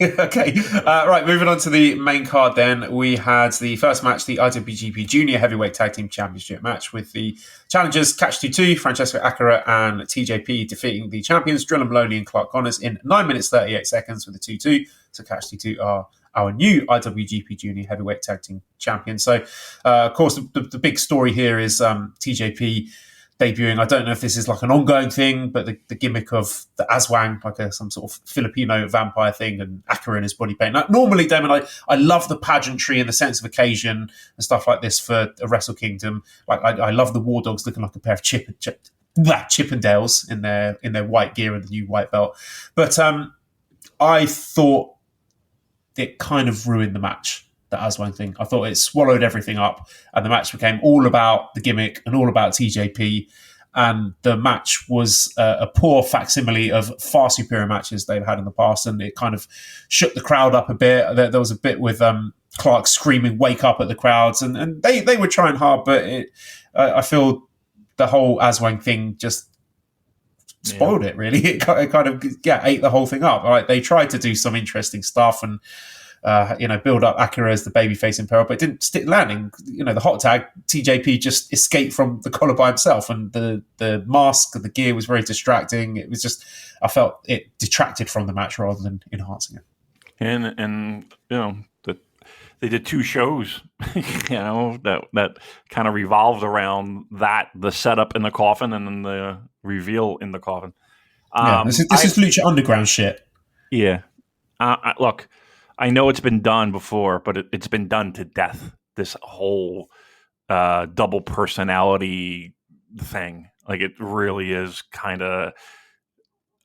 Okay. Right, moving on to the main card then. We had the first match, the IWGP Junior Heavyweight Tag Team Championship match with the challengers Catch 22, Francesco Akira and TJP defeating the champions Drilla Maloney and Clark Connors in 9 minutes 38 seconds with a 2-2. So Catch 22 are our new IWGP Junior Heavyweight Tag Team Champions. So, of course, the big story here is TJP debuting. I don't know if this is like an ongoing thing, but the gimmick of the Aswang, like some sort of Filipino vampire thing, and Akira in his body paint. Now, normally, Damon, I love the pageantry and the sense of occasion and stuff like this for a Wrestle Kingdom. Like I love the War Dogs looking like a pair of Chippendales in their white gear and the new white belt. But I thought it kind of ruined the match. The Aswang thing. I thought it swallowed everything up, and the match became all about the gimmick and all about TJP. And the match was a poor facsimile of far superior matches they've had in the past, and it kind of shook the crowd up a bit. There was a bit with Clark screaming "Wake up" at the crowds, and they were trying hard, but I feel the whole Aswang thing just spoiled it. Really, it kind of ate the whole thing up. Right? They tried to do some interesting stuff and build up Akira as the babyface in peril, but it didn't stick landing. The hot tag, TJP just escaped from the collar by himself, and the mask, the gear was very distracting. It was just, I felt it detracted from the match rather than enhancing it. And they did 2 shows, that kind of revolved around that, the setup in the coffin and then the reveal in the coffin. This is Lucha Underground shit. Yeah. Look, I know it's been done before, but it's been done to death. This whole double personality thing, like it really is kind of.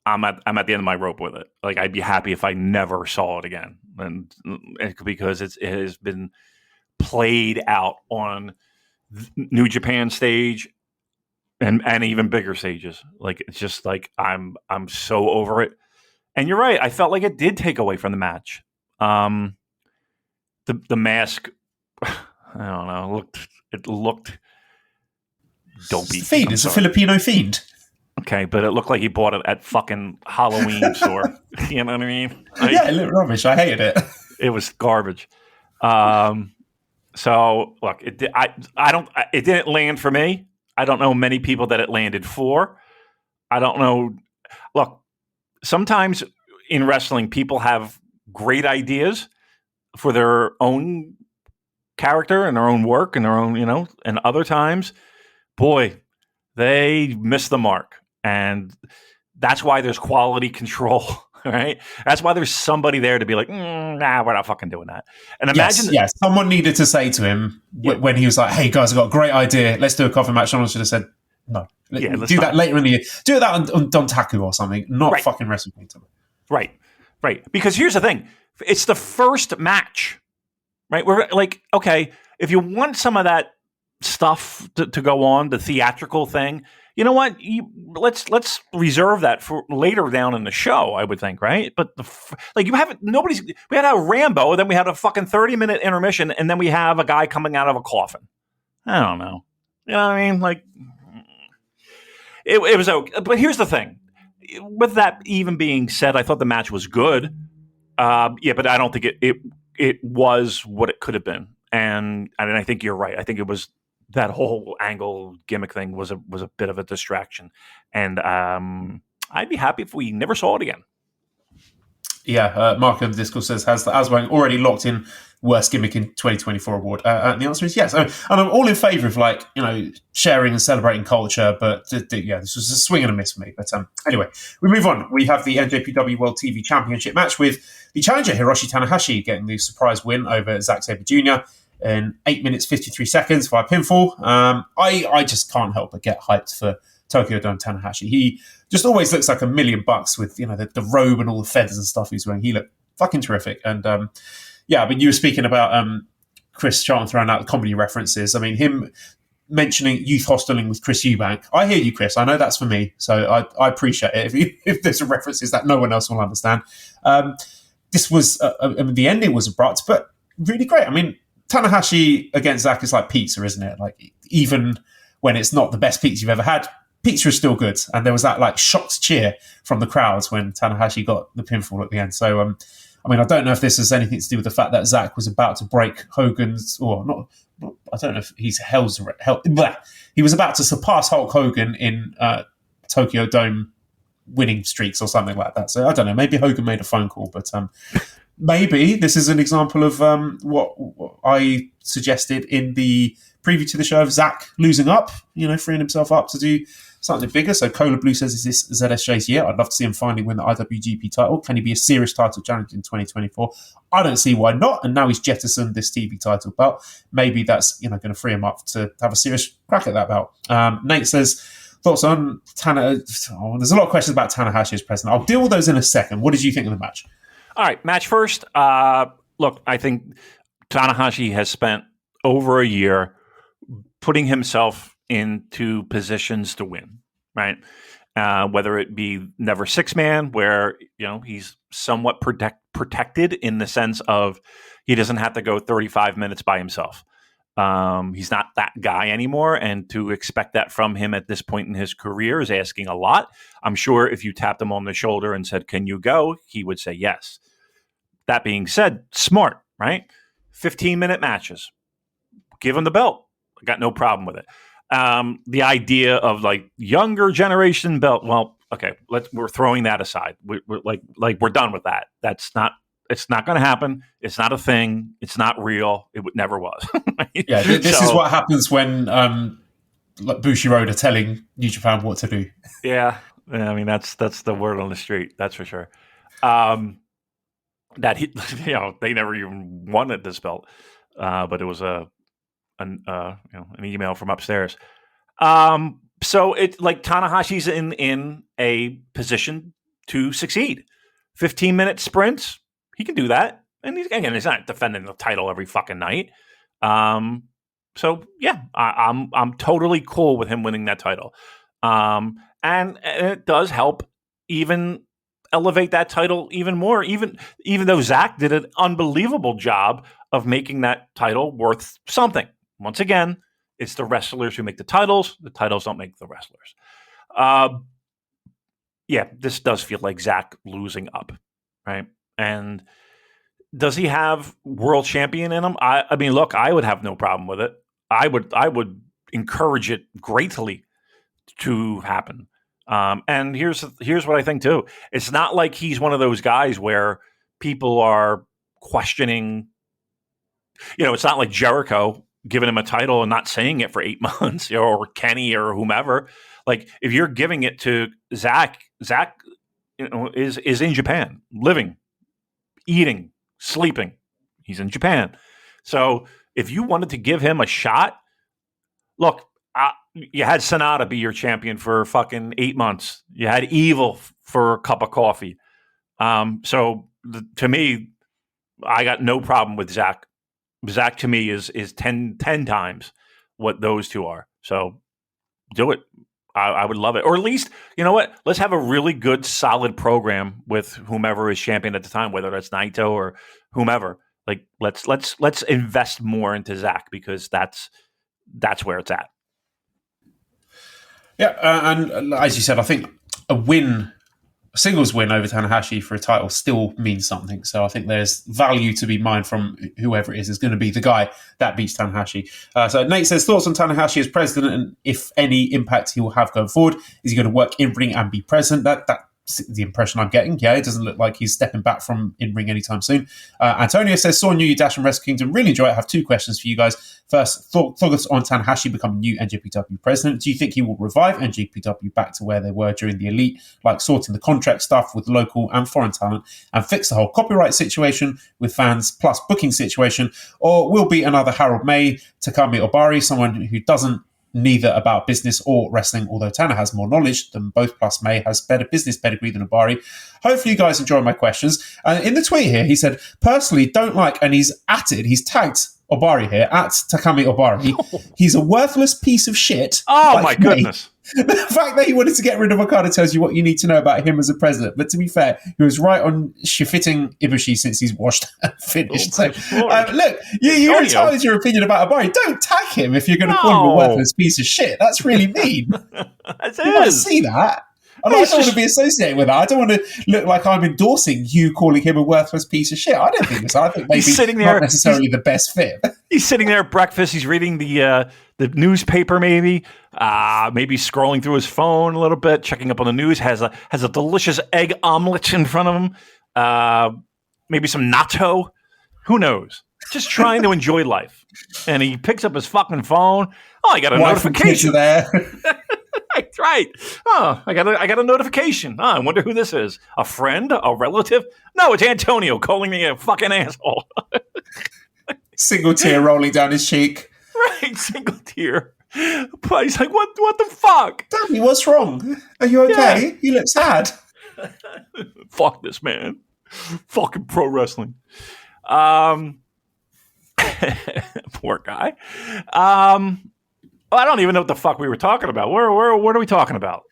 I'm at the end of my rope with it. Like I'd be happy if I never saw it again, and because it has been played out on New Japan stage and even bigger stages. Like it's just like I'm so over it. And you're right. I felt like it did take away from the match. The mask, I don't know. It looked dopey. It's the fiend. It's a Filipino fiend. Okay, but it looked like he bought it at fucking Halloween store. You know what I mean? Like, yeah, it looked rubbish. I hated it. It was garbage. So look, it didn't land for me. I don't know many people that it landed for. I don't know. Look, sometimes in wrestling, people have great ideas for their own character and their own work and their own, and other times, boy, they miss the mark. And that's why there's quality control, right? That's why there's somebody there to be like, nah, we're not fucking doing that. And imagine... Yes, someone needed to say to him when he was like, hey, guys, I've got a great idea. Let's do a coffin match. Someone should have said, no. Do that later in the year. Do that on Dontaku or something, not fucking Wrestle Kingdom. Right. Because here's the thing. It's the first match, right? We're like, okay, if you want some of that stuff to go on, the theatrical thing, you know what? Let's reserve that for later down in the show, I would think, right? But we had a Rambo, then we had a fucking 30-minute intermission, and then we have a guy coming out of a coffin. I don't know. You know what I mean? Like, it was okay. But here's the thing. With that even being said, I thought the match was good. But I don't think it was what it could have been. And I think you're right. I think it was that whole angle gimmick thing was a bit of a distraction. And I'd be happy if we never saw it again. Yeah, Mark in the Discord says, has the Aswang already locked in worst gimmick in 2024 award? And the answer is yes. And I'm all in favour of sharing and celebrating culture, but this was a swing and a miss for me. But anyway, we move on. We have the NJPW World TV Championship match with the challenger Hiroshi Tanahashi getting the surprise win over Zack Sabre Jr. in 8 minutes 53 seconds via pinfall. I just can't help but get hyped for Tokyo Dome Tanahashi. He just always looks like $1 million with the robe and all the feathers and stuff he's wearing. He looked fucking terrific. And you were speaking about Chris Charlton throwing out the comedy references. I mean, him mentioning youth hosteling with Chris Eubank. I hear you, Chris. I know that's for me, so I appreciate it. If there's references that no one else will understand. This was the ending was abrupt, but really great. I mean, Tanahashi against Zack is like pizza, isn't it? Like, even when it's not the best pizza you've ever had, pizza is still good. And there was that shocked cheer from the crowds when Tanahashi got the pinfall at the end. So, I don't know if this has anything to do with the fact that Zack was about to break Hogan's, or not I don't know if he's he was about to surpass Hulk Hogan in Tokyo Dome winning streaks or something like that. So I don't know, maybe Hogan made a phone call, but maybe this is an example of what I suggested in the preview to the show of Zack losing up, freeing himself up to do something bigger. So Cola Blue says, is this ZSJ's year? I'd love to see him finally win the IWGP title. Can he be a serious title challenger in 2024? I don't see why not. And now he's jettisoned this TV title belt. Maybe that's going to free him up to have a serious crack at that belt. Nate says, thoughts on Tanahashi? There's a lot of questions about Tanahashi as president. I'll deal with those in a second. What did you think of the match? All right, match first. Look, I think Tanahashi has spent over a year putting himself into positions to win, right? Whether it be never six-man, where he's somewhat protected in the sense of he doesn't have to go 35 minutes by himself. He's not that guy anymore, and to expect that from him at this point in his career is asking a lot. I'm sure if you tapped him on the shoulder and said, "Can you go?" he would say yes. That being said, smart, right? 15-minute matches. Give him the belt. I got no problem with it. The idea of like younger generation belt. Well, okay, we're throwing that aside. We're done with that. It's not going to happen. It's not a thing. It's not real. It never was. Right? Yeah, this is what happens when Bushiroad are telling New Japan what to do. Yeah, I mean that's the word on the street. That's for sure. That they never even wanted this belt, but it was an email from upstairs. So it's like Tanahashi's in a position to succeed. 15-minute sprints, he can do that, and he's not defending the title every fucking night. So yeah, I'm totally cool with him winning that title, and it does help even elevate that title even more. Even though Zach did an unbelievable job of making that title worth something. Once again, it's the wrestlers who make the titles. The titles don't make the wrestlers. Yeah, this does feel like Zach losing up, right? And does he have world champion in him? I mean, look, I would have no problem with it. I would encourage it greatly to happen. And here's what I think too. It's not like he's one of those guys where people are questioning. It's not like Jericho giving him a title and not saying it for 8 months, or Kenny or whomever. Like if you're giving it to Zach is in Japan, living, eating, sleeping. He's in Japan. So if you wanted to give him a shot, look, you had Sonata be your champion for fucking 8 months. You had Evil for a cup of coffee. To me, I got no problem with Zach. Zach to me is 10 times what those two are. So do it. I would love it. Or at least, you know what? Let's have a really good, solid program with whomever is champion at the time, whether that's Naito or whomever. Like let's invest more into Zach, because that's where it's at. Yeah, and as you said, I think a singles win over Tanahashi for a title still means something. So I think there's value to be mined from whoever it is going to be the guy that beats Tanahashi. So Nate says, thoughts on Tanahashi as president, and if any impact he will have going forward. Is he going to work in ring and be present? That's the impression I'm getting. Yeah, it doesn't look like he's stepping back from in-ring anytime soon. Antonio says, saw New Dash and Wrestle Kingdom. Really enjoy it. I have two questions for you guys. First, thoughts on Tanahashi becoming new NJPW president. Do you think he will revive NJPW back to where they were during the Elite, like sorting the contract stuff with local and foreign talent, and fix the whole copyright situation with fans plus booking situation? Or will be another Harold May, Takami Obari, someone who doesn't neither about business or wrestling, although Tana has more knowledge than both, plus May has better business pedigree than Obari. Hopefully you guys enjoy my questions. In the tweet here, he said, personally don't like, and he's tagged Obari here, at Takami Obari. He's a worthless piece of shit. Oh like my goodness. The fact that he wanted to get rid of Okada tells you what you need to know about him as a president. But to be fair, he was right on shifting Ibushi since he's washed and finished. So, look, you're entitled to your opinion about Obari. Don't tag him if you're going to call him a worthless piece of shit. That's really mean. You might see that. And I don't want to be associated with that. I don't want to look like I'm endorsing you calling him a worthless piece of shit. I don't think so. I think maybe not necessarily the best fit. He's sitting there at breakfast. He's reading the newspaper, maybe scrolling through his phone a little bit, checking up on the news. Has a delicious egg omelet in front of him. Maybe some natto. Who knows? Just trying to enjoy life. And he picks up his fucking phone. Oh, I got a notification there. Right. Oh, I got a notification. Oh, I wonder who this is. A friend? A relative? No, it's Antonio calling me a fucking asshole. Single tear rolling down his cheek. Right, single tear. But he's like, what the fuck? Daddy, what's wrong? Are you okay? Yeah. You look sad. Fuck this, man. Fucking pro wrestling. Poor guy. I don't even know what the fuck we were talking about. What are we talking about?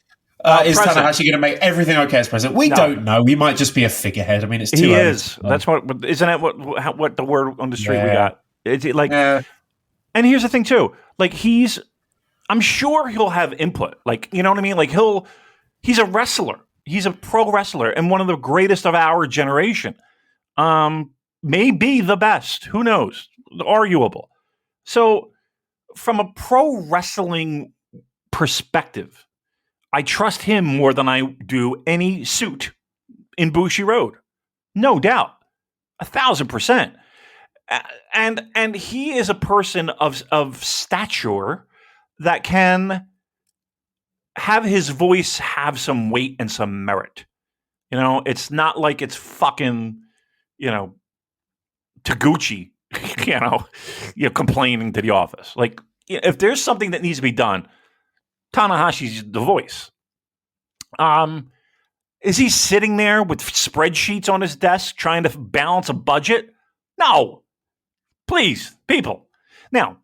Is Tanahashi going to make everything okay as president? We don't know. He might just be a figurehead. I mean, it's too early. He is. That's what. Isn't that what the word on the street we got? It's like. And here's the thing too. Like I'm sure he'll have input. Like, you know what I mean? Like he's a wrestler. He's a pro wrestler and one of the greatest of our generation. may be the best. Who knows? Arguable. So, from a pro wrestling perspective, I trust him more than I do any suit in Bushi Road. No doubt. 1,000%. And he is a person of stature that can have his voice have some weight and some merit. You know, it's not like it's fucking, Taguchi, complaining to the office. Like, if there's something that needs to be done, Tanahashi's the voice. Is he sitting there with spreadsheets on his desk trying to balance a budget? No. Please, people. Now,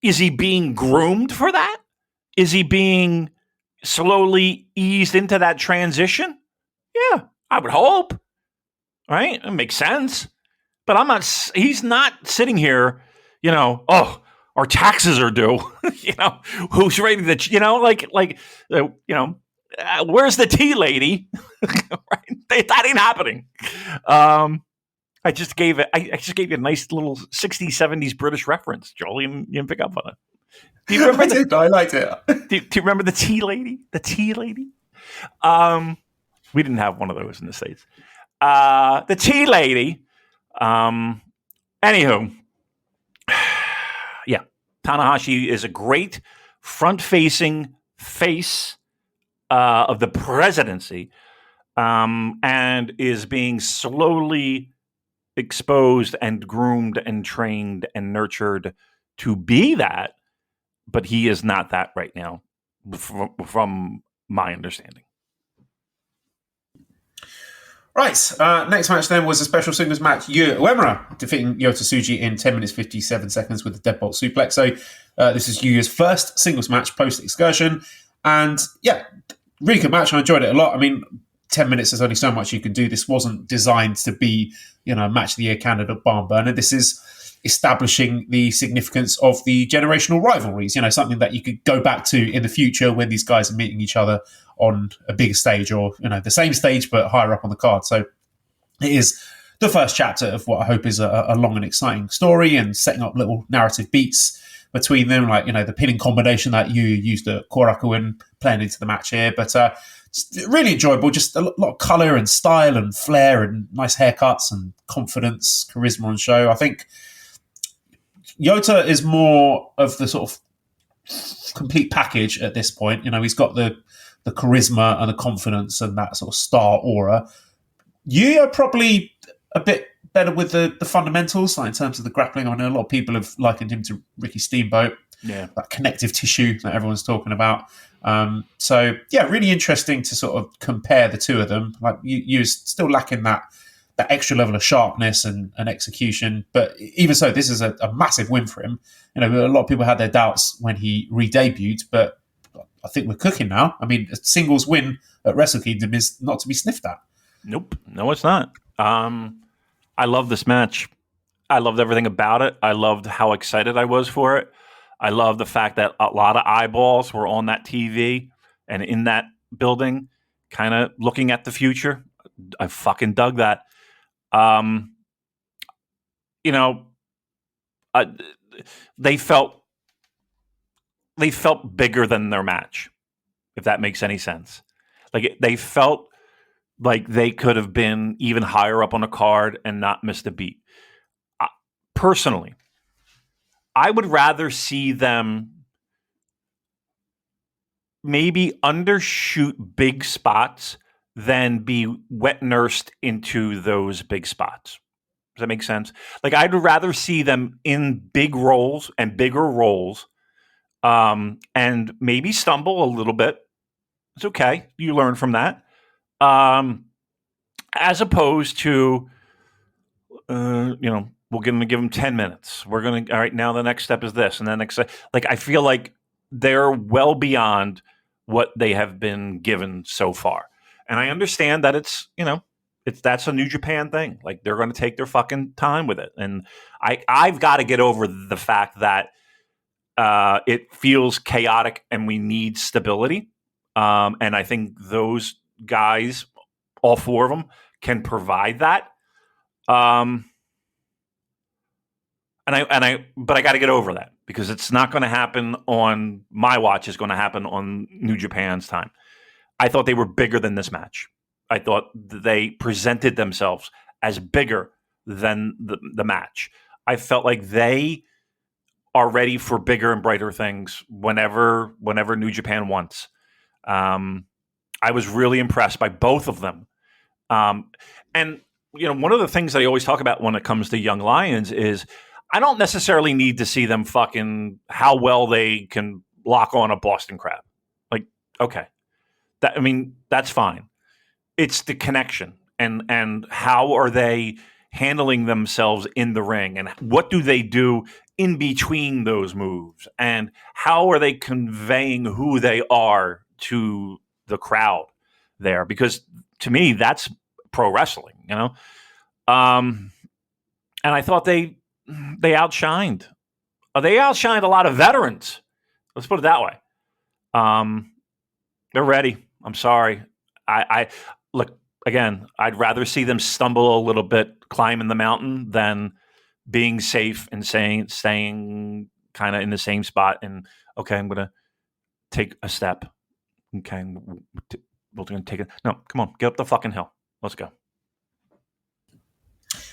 is he being groomed for that? Is he being slowly eased into that transition? Yeah, I would hope. Right? It makes sense. But he's not sitting here, our taxes are due. Who's ready to, where's the tea lady? Right? That ain't happening. I just gave you a nice little 60s, 70s British reference, Joel. You didn't pick up on it. Do you remember I liked it. Do you remember the tea lady? The tea lady? We didn't have one of those in the States. The tea lady. Anywho, yeah, Tanahashi is a great front-facing face of the presidency, and is being slowly exposed and groomed and trained and nurtured to be that, but he is not that right now, from my understanding. Right, next match then was a special singles match. Yu Uemura defeating Yota Tsuji in 10 minutes 57 seconds with a deadbolt suplex. So this is Yu's first singles match post-excursion. And yeah, really good match. I enjoyed it a lot. I mean, 10 minutes, there's only so much you can do. This wasn't designed to be, match of the year candidate barn burner. This is establishing the significance of the generational rivalries, something that you could go back to in the future when these guys are meeting each other on a bigger stage, or, the same stage but higher up on the card. So it is the first chapter of what I hope is a long and exciting story, and setting up little narrative beats between them, like, the pinning combination that you used at Korakuen playing into the match here. But really enjoyable, just a lot of colour and style and flair and nice haircuts and confidence, charisma on show. I think Yota is more of the sort of complete package at this point. He's got the charisma and the confidence and that sort of star aura. You are probably a bit better with the fundamentals, like in terms of the grappling. I know a lot of people have likened him to Ricky Steamboat. Yeah, that connective tissue that everyone's talking about. So yeah, really interesting to sort of compare the two of them. Like you're still lacking that extra level of sharpness and execution, but even so, this is a massive win for him. A lot of people had their doubts when he re-debuted, but I think we're cooking now. I mean, a singles win at Wrestle Kingdom is not to be sniffed at. Nope, no, it's not. I love this match. I loved everything about it. I loved how excited I was for it. I love the fact that a lot of eyeballs were on that TV and in that building, kind of looking at the future. I fucking dug that. They felt bigger than their match, if that makes any sense. Like, they felt like they could have been even higher up on a card and not missed a beat. Personally, I would rather see them maybe undershoot big spots than be wet nursed into those big spots. Does that make sense? Like, I'd rather see them in big roles and bigger roles, and maybe stumble a little bit. It's okay. You learn from that. As opposed to, we're going to give them 10 minutes. We're going to, all right, now the next step is this. And then next, like, I feel like they're well beyond what they have been given so far. And I understand that that's a New Japan thing. Like, they're going to take their fucking time with it. And I've got to get over the fact that it feels chaotic and we need stability. And I think those guys, all four of them, can provide that. But I got to get over that because it's not going to happen on my watch. It's going to happen on New Japan's time. I thought they were bigger than this match. I thought they presented themselves as bigger than the match. I felt like they are ready for bigger and brighter things whenever New Japan wants. I was really impressed by both of them. And one of the things that I always talk about when it comes to Young Lions is I don't necessarily need to see them fucking how well they can lock on a Boston Crab. Like, okay, that's fine. It's the connection and how are they handling themselves in the ring and what do they do in between those moves and how are they conveying who they are to the crowd there? Because to me, that's pro wrestling, And I thought they outshined. They outshined a lot of veterans. Let's put it that way. They're ready. I'm sorry. I look again. I'd rather see them stumble a little bit, climbing the mountain, than being safe and staying kind of in the same spot. And okay, I'm gonna take a step. Okay, we're gonna take it. No, come on, get up the fucking hill. Let's go.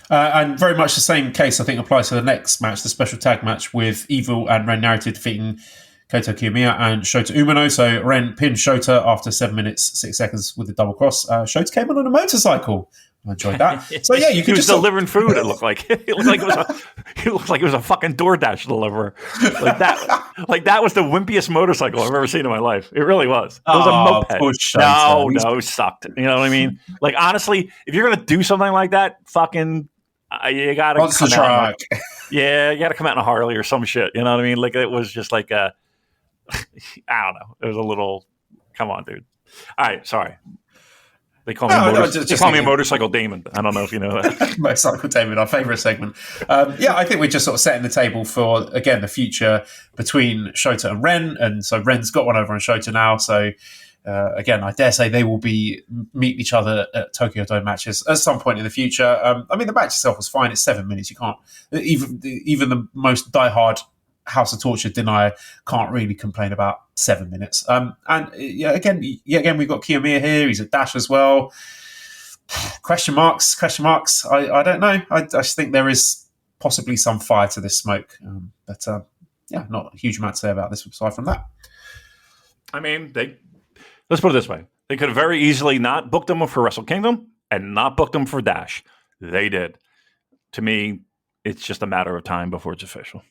And very much the same case, I think, applies to the next match, the special tag match with Evil and Ren Narita defeating Kota Kiyomiya and Shota Umino. So Ren pinned Shota after 7 minutes, 6 seconds with the double cross. Shota came on a motorcycle. I enjoyed that. So yeah, you could just delivering food. It looked like it looked like it was a fucking DoorDash deliverer. Like that was the wimpiest motorcycle I've ever seen in my life. It really was. It was a moped. No, it sucked. You know what I mean? Like honestly, if you're gonna do something like that, fucking you gotta come out. You gotta come out in a Harley or some shit. You know what I mean? Like it was just like I don't know. It was a little. Come on, dude. All right, sorry. They call me a motorcycle Damon. I don't know if you know that. Motorcycle Damon, our favourite segment. I think we're just sort of setting the table for, again, the future between Shota and Ren. And so Ren's got one over on Shota now. So, again, I dare say they will be meeting each other at Tokyo Dome matches at some point in the future. The match itself was fine. It's 7 minutes. You can't, even the most diehard House of Torture denier can't really complain about 7 minutes. Again, we've got Kiyomiya here. He's a dash as well. Question marks. I don't know. I just think there is possibly some fire to this smoke. But not a huge amount to say about this aside from that. I mean, let's put it this way. They could have very easily not booked them for Wrestle Kingdom and not booked them for Dash. They did. To me, it's just a matter of time before it's official.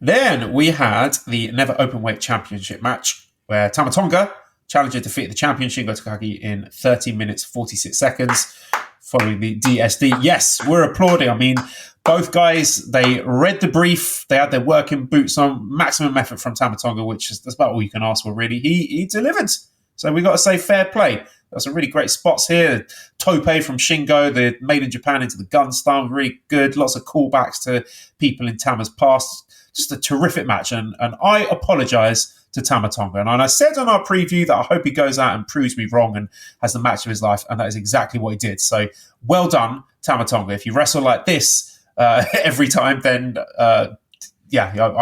Then we had the Never Openweight Championship match where Tama Tonga, challenger, defeated the champion Shingo Takagi in 30 minutes, 46 seconds following the DSD. Yes, we're applauding. I mean, both guys, they read the brief. They had their working boots on. Maximum effort from Tama Tonga, that's about all you can ask for, really. He delivered. So we got to say fair play. There's some really great spots here. Tope from Shingo, the Made in Japan into the gun style, really good. Lots of callbacks to people in Tama's past. Just a terrific match. And I apologise to Tama Tonga. And I said on our preview that I hope he goes out and proves me wrong and has the match of his life. And that is exactly what he did. So well done, Tama Tonga. If you wrestle like this every time, then I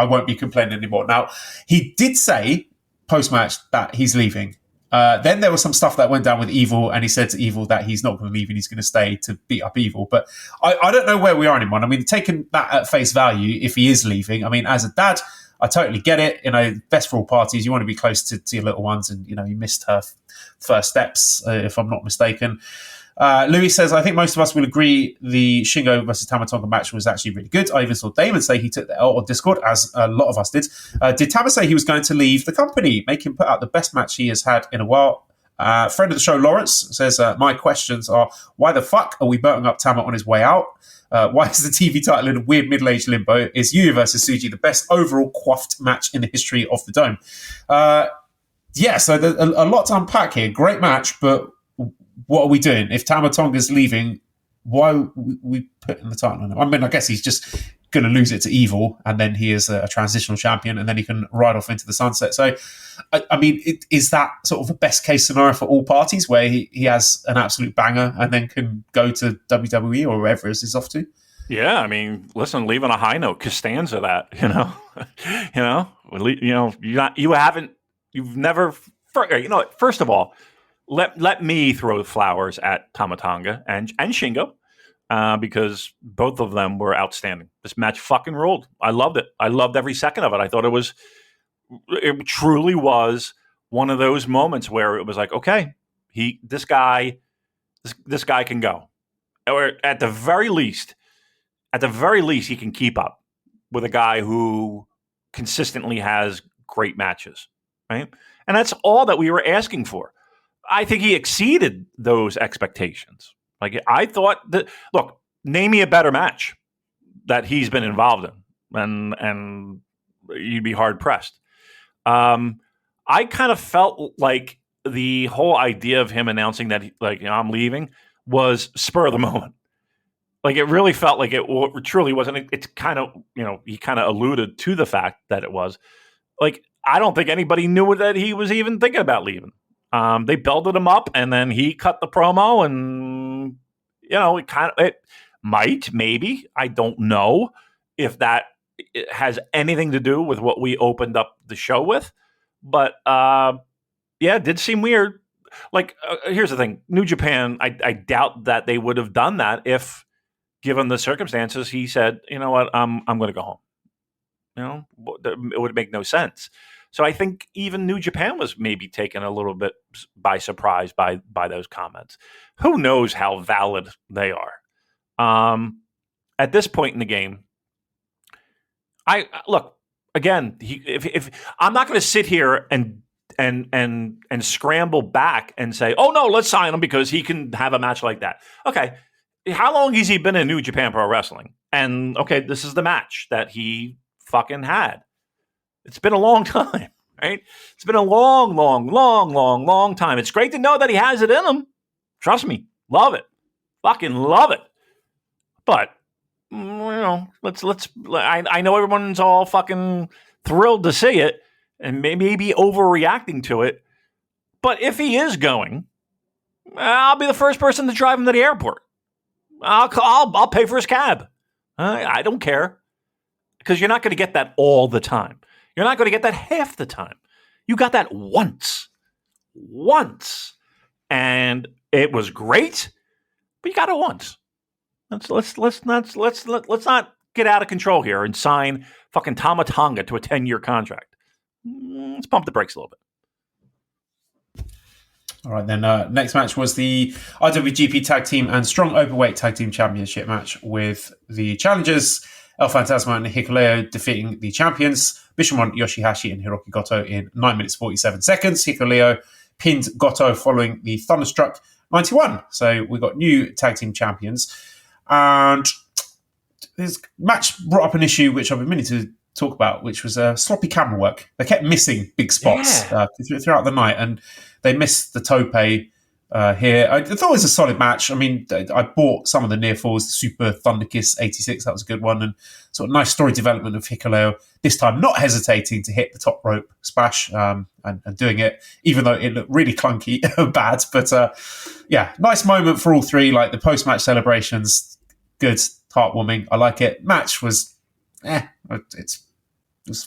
won't be complaining anymore. Now, he did say post-match that he's leaving. Then there was some stuff that went down with Evil, and he said to Evil that he's not going to leave and he's going to stay to beat up Evil. But I don't know where we are anymore. I mean, taking that at face value, if he is leaving, I mean, as a dad, I totally get it. Best for all parties. You want to be close to your little ones, and he missed her first steps, if I'm not mistaken. Louis says, I think most of us will agree the Shingo versus Tama Tonga match was actually really good. I even saw Damon say he took the L on Discord, as a lot of us did. Did Tama say he was going to leave the company? Make him put out the best match he has had in a while. Friend of the show, Lawrence, says, my questions are, why the fuck are we burning up Tama on his way out? Why is the TV title in a weird middle-aged limbo? Is Yu versus Tsuji the best overall quaffed match in the history of the Dome? So there's a lot to unpack here. Great match, but what are we doing? If Tama Tonga's leaving, why are we putting the title on him? I mean, I guess he's just going to lose it to Evil, and then he is a transitional champion, and then he can ride off into the sunset. So, I mean, is that sort of the best case scenario for all parties, where he has an absolute banger and then can go to WWE or wherever he's off to? Yeah, I mean, listen, leave on a high note. Costanza that, you've never. First of all, let me throw flowers at Tama Tonga and Shingo. Because both of them were outstanding. This match fucking ruled. I loved it. I loved every second of it. I thought it truly was one of those moments where it was like, okay, this guy can go. Or at the very least, he can keep up with a guy who consistently has great matches, right? And that's all that we were asking for. I think he exceeded those expectations. Like, I thought that, look, name me a better match that he's been involved in, and you'd be hard pressed. I kind of felt like the whole idea of him announcing that, I'm leaving, was spur of the moment. Like, it really felt like it truly wasn't. It's kind of, he kind of alluded to the fact that it was. Like, I don't think anybody knew that he was even thinking about leaving. They builded him up, and then he cut the promo, and it might, maybe, I don't know if that has anything to do with what we opened up the show with, but it did seem weird. Like, here's the thing: New Japan, I doubt that they would have done that if, given the circumstances, he said, "You know what, I'm going to go home." It would make no sense. So I think even New Japan was maybe taken a little bit by surprise by those comments. Who knows how valid they are? At this point in the game, I look again. If I'm not going to sit here and scramble back and say, "Oh no, let's sign him because he can have a match like that." Okay, how long has he been in New Japan Pro Wrestling? And okay, this is the match that he fucking had. It's been a long time, right? It's been a long, long, long, long, long time. It's great to know that he has it in him. Trust me. Love it. Fucking love it. But, I know everyone's all fucking thrilled to see it and maybe overreacting to it. But if he is going, I'll be the first person to drive him to the airport. I'll pay for his cab. I don't care. Because you're not going to get that all the time. You're not going to get that half the time. You got that once. And it was great, but you got it once. Let's not get out of control here and sign fucking Tama Tonga to a 10-year contract. Let's pump the brakes a little bit. All right, then next match was the IWGP Tag Team and Strong Openweight Tag Team Championship match with the challengers El Fantasma and Hikuleo defeating the champions Bishamon, Yoshihashi and Hiroki Goto in 9 minutes 47 seconds. Hikuleo pinned Goto following the Thunderstruck 91. So we got new tag team champions. And this match brought up an issue which I've been meaning to talk about, which was sloppy camera work. They kept missing big spots throughout the night, and they missed the tope here. I thought it was a solid match. I mean, I bought some of the near falls, the Super Thunder Kiss 86, that was a good one, and sort of nice story development of Hikuleo, this time not hesitating to hit the top rope splash and doing it, even though it looked really clunky and bad. But nice moment for all three, like the post-match celebrations, good, heartwarming. I like it. Match was, it's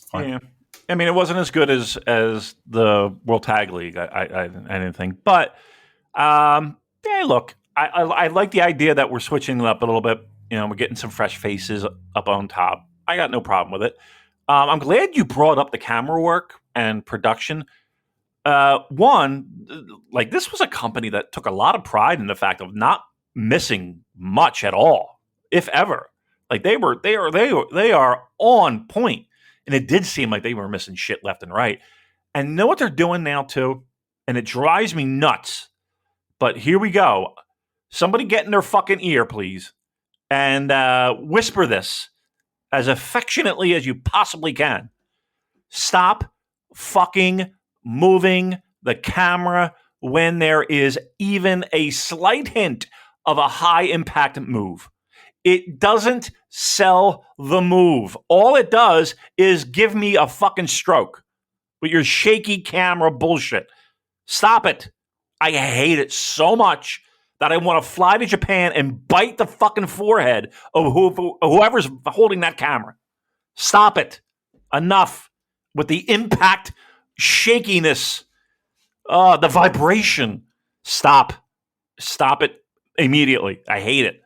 fine. Yeah. I mean, it wasn't as good as the World Tag League, I didn't think, but look, I like the idea that we're switching it up a little bit. We're getting some fresh faces up on top. I got no problem with it. I'm glad you brought up the camera work and production. One, like, this was a company that took a lot of pride in the fact of not missing much at all, if ever. Like, they are on point, and it did seem like they were missing shit left and right. And you know what they're doing now too, and it drives me nuts. But here we go. Somebody get in their fucking ear, please, and whisper this as affectionately as you possibly can. Stop fucking moving the camera when there is even a slight hint of a high impact move. It doesn't sell the move. All it does is give me a fucking stroke with your shaky camera bullshit. Stop it. I hate it so much that I want to fly to Japan and bite the fucking forehead of whoever's holding that camera. Stop it. Enough with the impact, shakiness, the vibration. Stop it immediately. I hate it.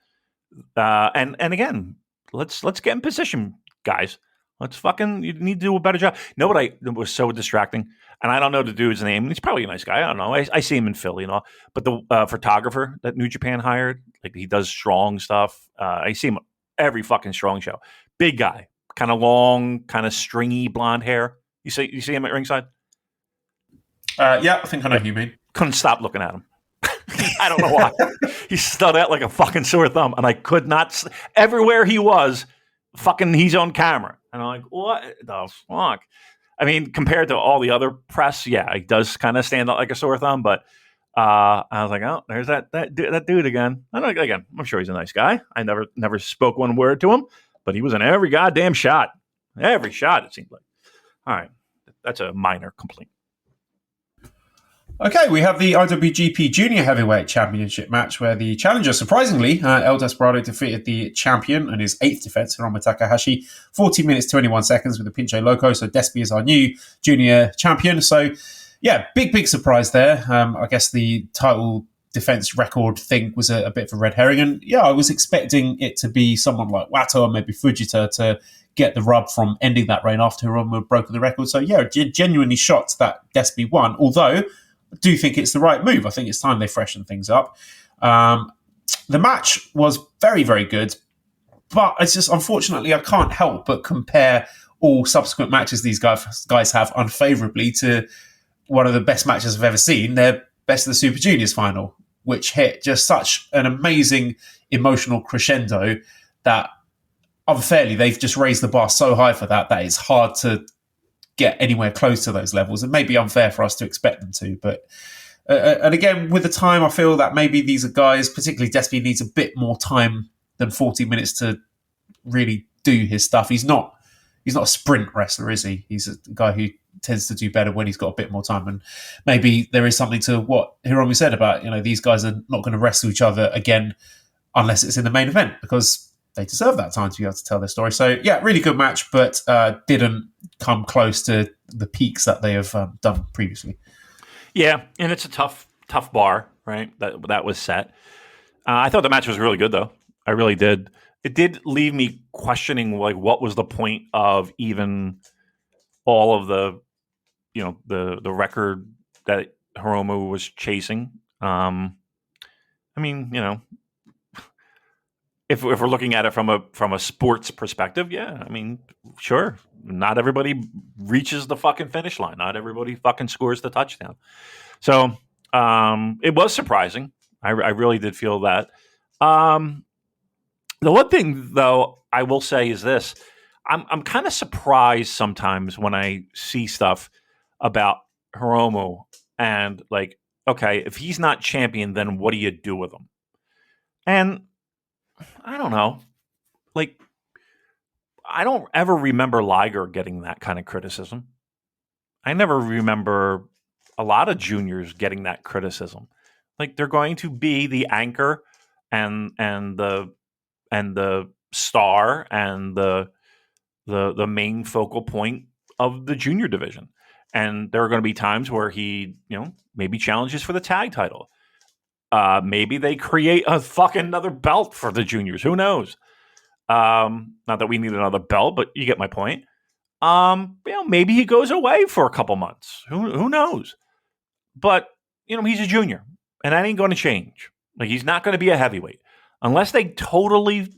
And again, let's get in position, guys. You need to do a better job. You know what was so distracting? And I don't know the dude's name. He's probably a nice guy. I don't know. I see him in Philly and all. But the photographer that New Japan hired, like he does strong stuff. I see him every fucking strong show. Big guy, kind of long, kind of stringy blonde hair. You see him at ringside? Yeah, I think I know who you mean. Couldn't stop looking at him. I don't know why. He stood out like a fucking sore thumb, and I could not. Everywhere he was, fucking, he's on camera, and I'm like, what the fuck? I mean, compared to all the other press, yeah, he does kind of stand out like a sore thumb. But I was like, oh, there's that dude again. I know, again, I'm sure he's a nice guy. I never spoke one word to him, but he was in every goddamn shot. Every shot, it seemed like. All right, that's a minor complaint. Okay, we have the IWGP Junior Heavyweight Championship match where the challenger, surprisingly, El Desperado defeated the champion and his 8th defense, Hiromu Takahashi, 40 minutes, 21 seconds with a Pinche Loco. So Despy is our new junior champion. So, yeah, big surprise there. I guess the title defense record thing was a bit of a red herring. And, yeah, I was expecting it to be someone like Wato or maybe Fujita to get the rub from ending that reign after Hiromu had broken the record. So, yeah, genuinely shocked that Despy won, although I do think it's the right move. I think it's time they freshen things up. The match was very, very good, but it's just, unfortunately, I can't help but compare all subsequent matches these guys have unfavorably to one of the best matches I've ever seen, their Best of the Super Juniors final, which hit just such an amazing emotional crescendo that unfairly they've just raised the bar so high for that it's hard to get anywhere close to those levels. It may be unfair for us to expect them to, but and again, with the time, I feel that maybe these are guys, particularly Despy, needs a bit more time than 40 minutes to really do his stuff. He's not a sprint wrestler, is he? He's a guy who tends to do better when he's got a bit more time. And maybe there is something to what Hiromu said about, these guys are not going to wrestle each other again unless it's in the main event, because they deserve that time to be able to tell their story. So, yeah, really good match, but didn't come close to the peaks that they have done previously. Yeah, and it's a tough bar, right? That was set. I thought the match was really good, though. I really did. It did leave me questioning, like, what was the point of even all of the, the record that Hiromu was chasing. I mean, if we're looking at it from a sports perspective, yeah, I mean, sure, not everybody reaches the fucking finish line. Not everybody fucking scores the touchdown. So it was surprising. I really did feel that. The one thing, though, I will say is this: I'm kind of surprised sometimes when I see stuff about Hiromu and, like, okay, if he's not champion, then what do you do with him? And I don't know. Like, I don't ever remember Liger getting that kind of criticism. I never remember a lot of juniors getting that criticism. Like, they're going to be the anchor and the star and the main focal point of the junior division. And there are going to be times where he, maybe challenges for the tag title. Maybe they create a fucking another belt for the juniors. Who knows? Not that we need another belt, but you get my point. Maybe he goes away for a couple months. Who knows? But, he's a junior, and that ain't going to change. Like, he's not going to be a heavyweight unless they totally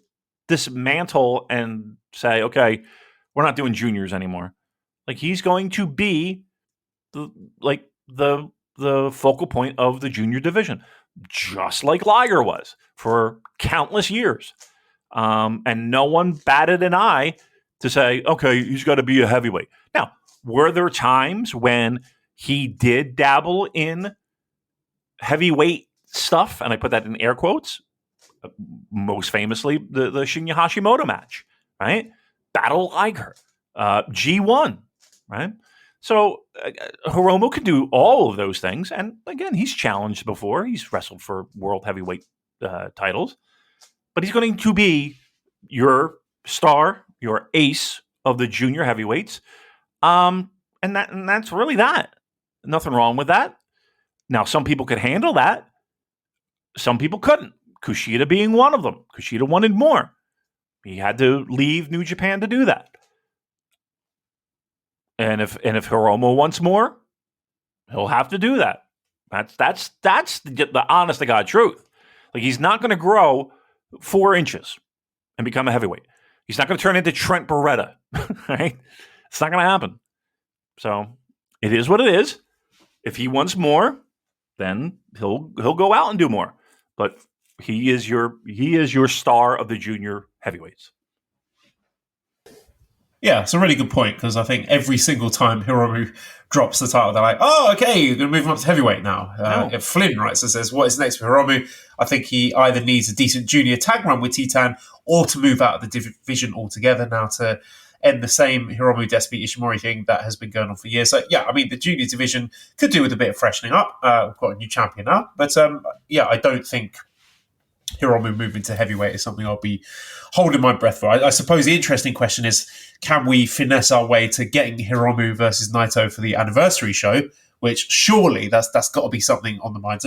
dismantle and say, okay, we're not doing juniors anymore. Like, he's going to be the focal point of the junior division, just like Liger was for countless years. And no one batted an eye to say, okay, he's got to be a heavyweight. Now, were there times when he did dabble in heavyweight stuff, and I put that in air quotes? Most famously, the Shinya Hashimoto match, right? Battle Liger, G1, right? So Hiromu can do all of those things. And again, he's challenged before. He's wrestled for world heavyweight titles. But he's going to be your star, your ace of the junior heavyweights. And that's really that. Nothing wrong with that. Now, some people could handle that. Some people couldn't. Kushida being one of them. Kushida wanted more. He had to leave New Japan to do that. And if Hiromu wants more, he'll have to do that. That's the honest to God truth. Like, he's not going to grow 4 inches and become a heavyweight. He's not going to turn into Trent Beretta, right? It's not going to happen. So it is what it is. If he wants more, then he'll go out and do more. But he is your star of the junior heavyweights. Yeah, it's a really good point, because I think every single time Hiromu drops the title, they're like, oh, okay, you're going to move him up to heavyweight now. If Flynn writes and says, what is next for Hiromu? I think he either needs a decent junior tag run with Titan or to move out of the division altogether now to end the same Hiromu Despy Ishimori thing that has been going on for years. So, yeah, I mean, the junior division could do with a bit of freshening up. We've got a new champion now. But, I don't think Hiromu moving to heavyweight is something I'll be holding my breath for. I suppose the interesting question is, can we finesse our way to getting Hiromu versus Naito for the anniversary show? Which surely that's got to be something on the minds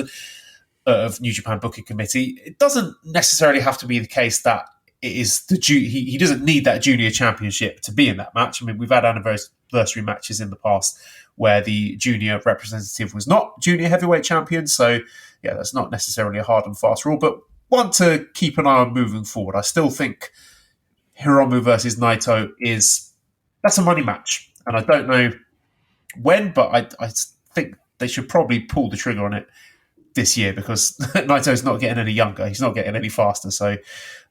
of New Japan Booking Committee. It doesn't necessarily have to be the case that it is he doesn't need that junior championship to be in that match. I mean, we've had anniversary matches in the past where the junior representative was not junior heavyweight champion. So yeah, that's not necessarily a hard and fast rule, but want to keep an eye on moving forward. I still think Hiromu versus Naito that's a money match, and I don't know when, but I think they should probably pull the trigger on it this year, because Naito's not getting any younger, he's not getting any faster. So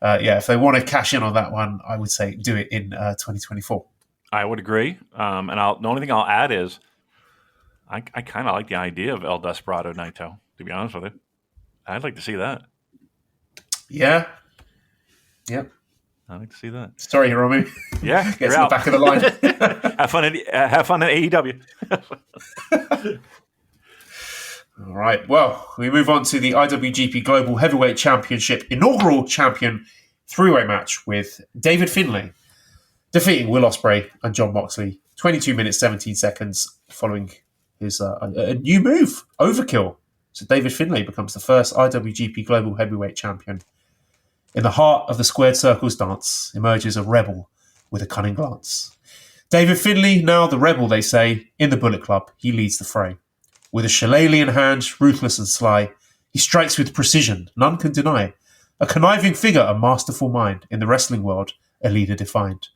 if they want to cash in on that one, I would say do it in 2024. I would agree, and the only thing I'll add is I kind of like the idea of El Desperado Naito, to be honest with you. I'd like to see that. Yeah. Yep. I'd like to see that. Sorry, Hiromu. Yeah, get to the back of the line. have fun at AEW. All right. Well, we move on to the IWGP Global Heavyweight Championship inaugural champion 3-way match with David Finlay defeating Will Ospreay and Jon Moxley 22 minutes 17 seconds following his a new move, Overkill. So David Finlay becomes the first IWGP Global Heavyweight Champion. In the heart of the squared circles dance emerges a rebel with a cunning glance. David Finlay, now the rebel, they say, in the Bullet Club, he leads the fray. With a shillelagh in hand, ruthless and sly, he strikes with precision, none can deny. A conniving figure, a masterful mind, in the wrestling world, a leader defined.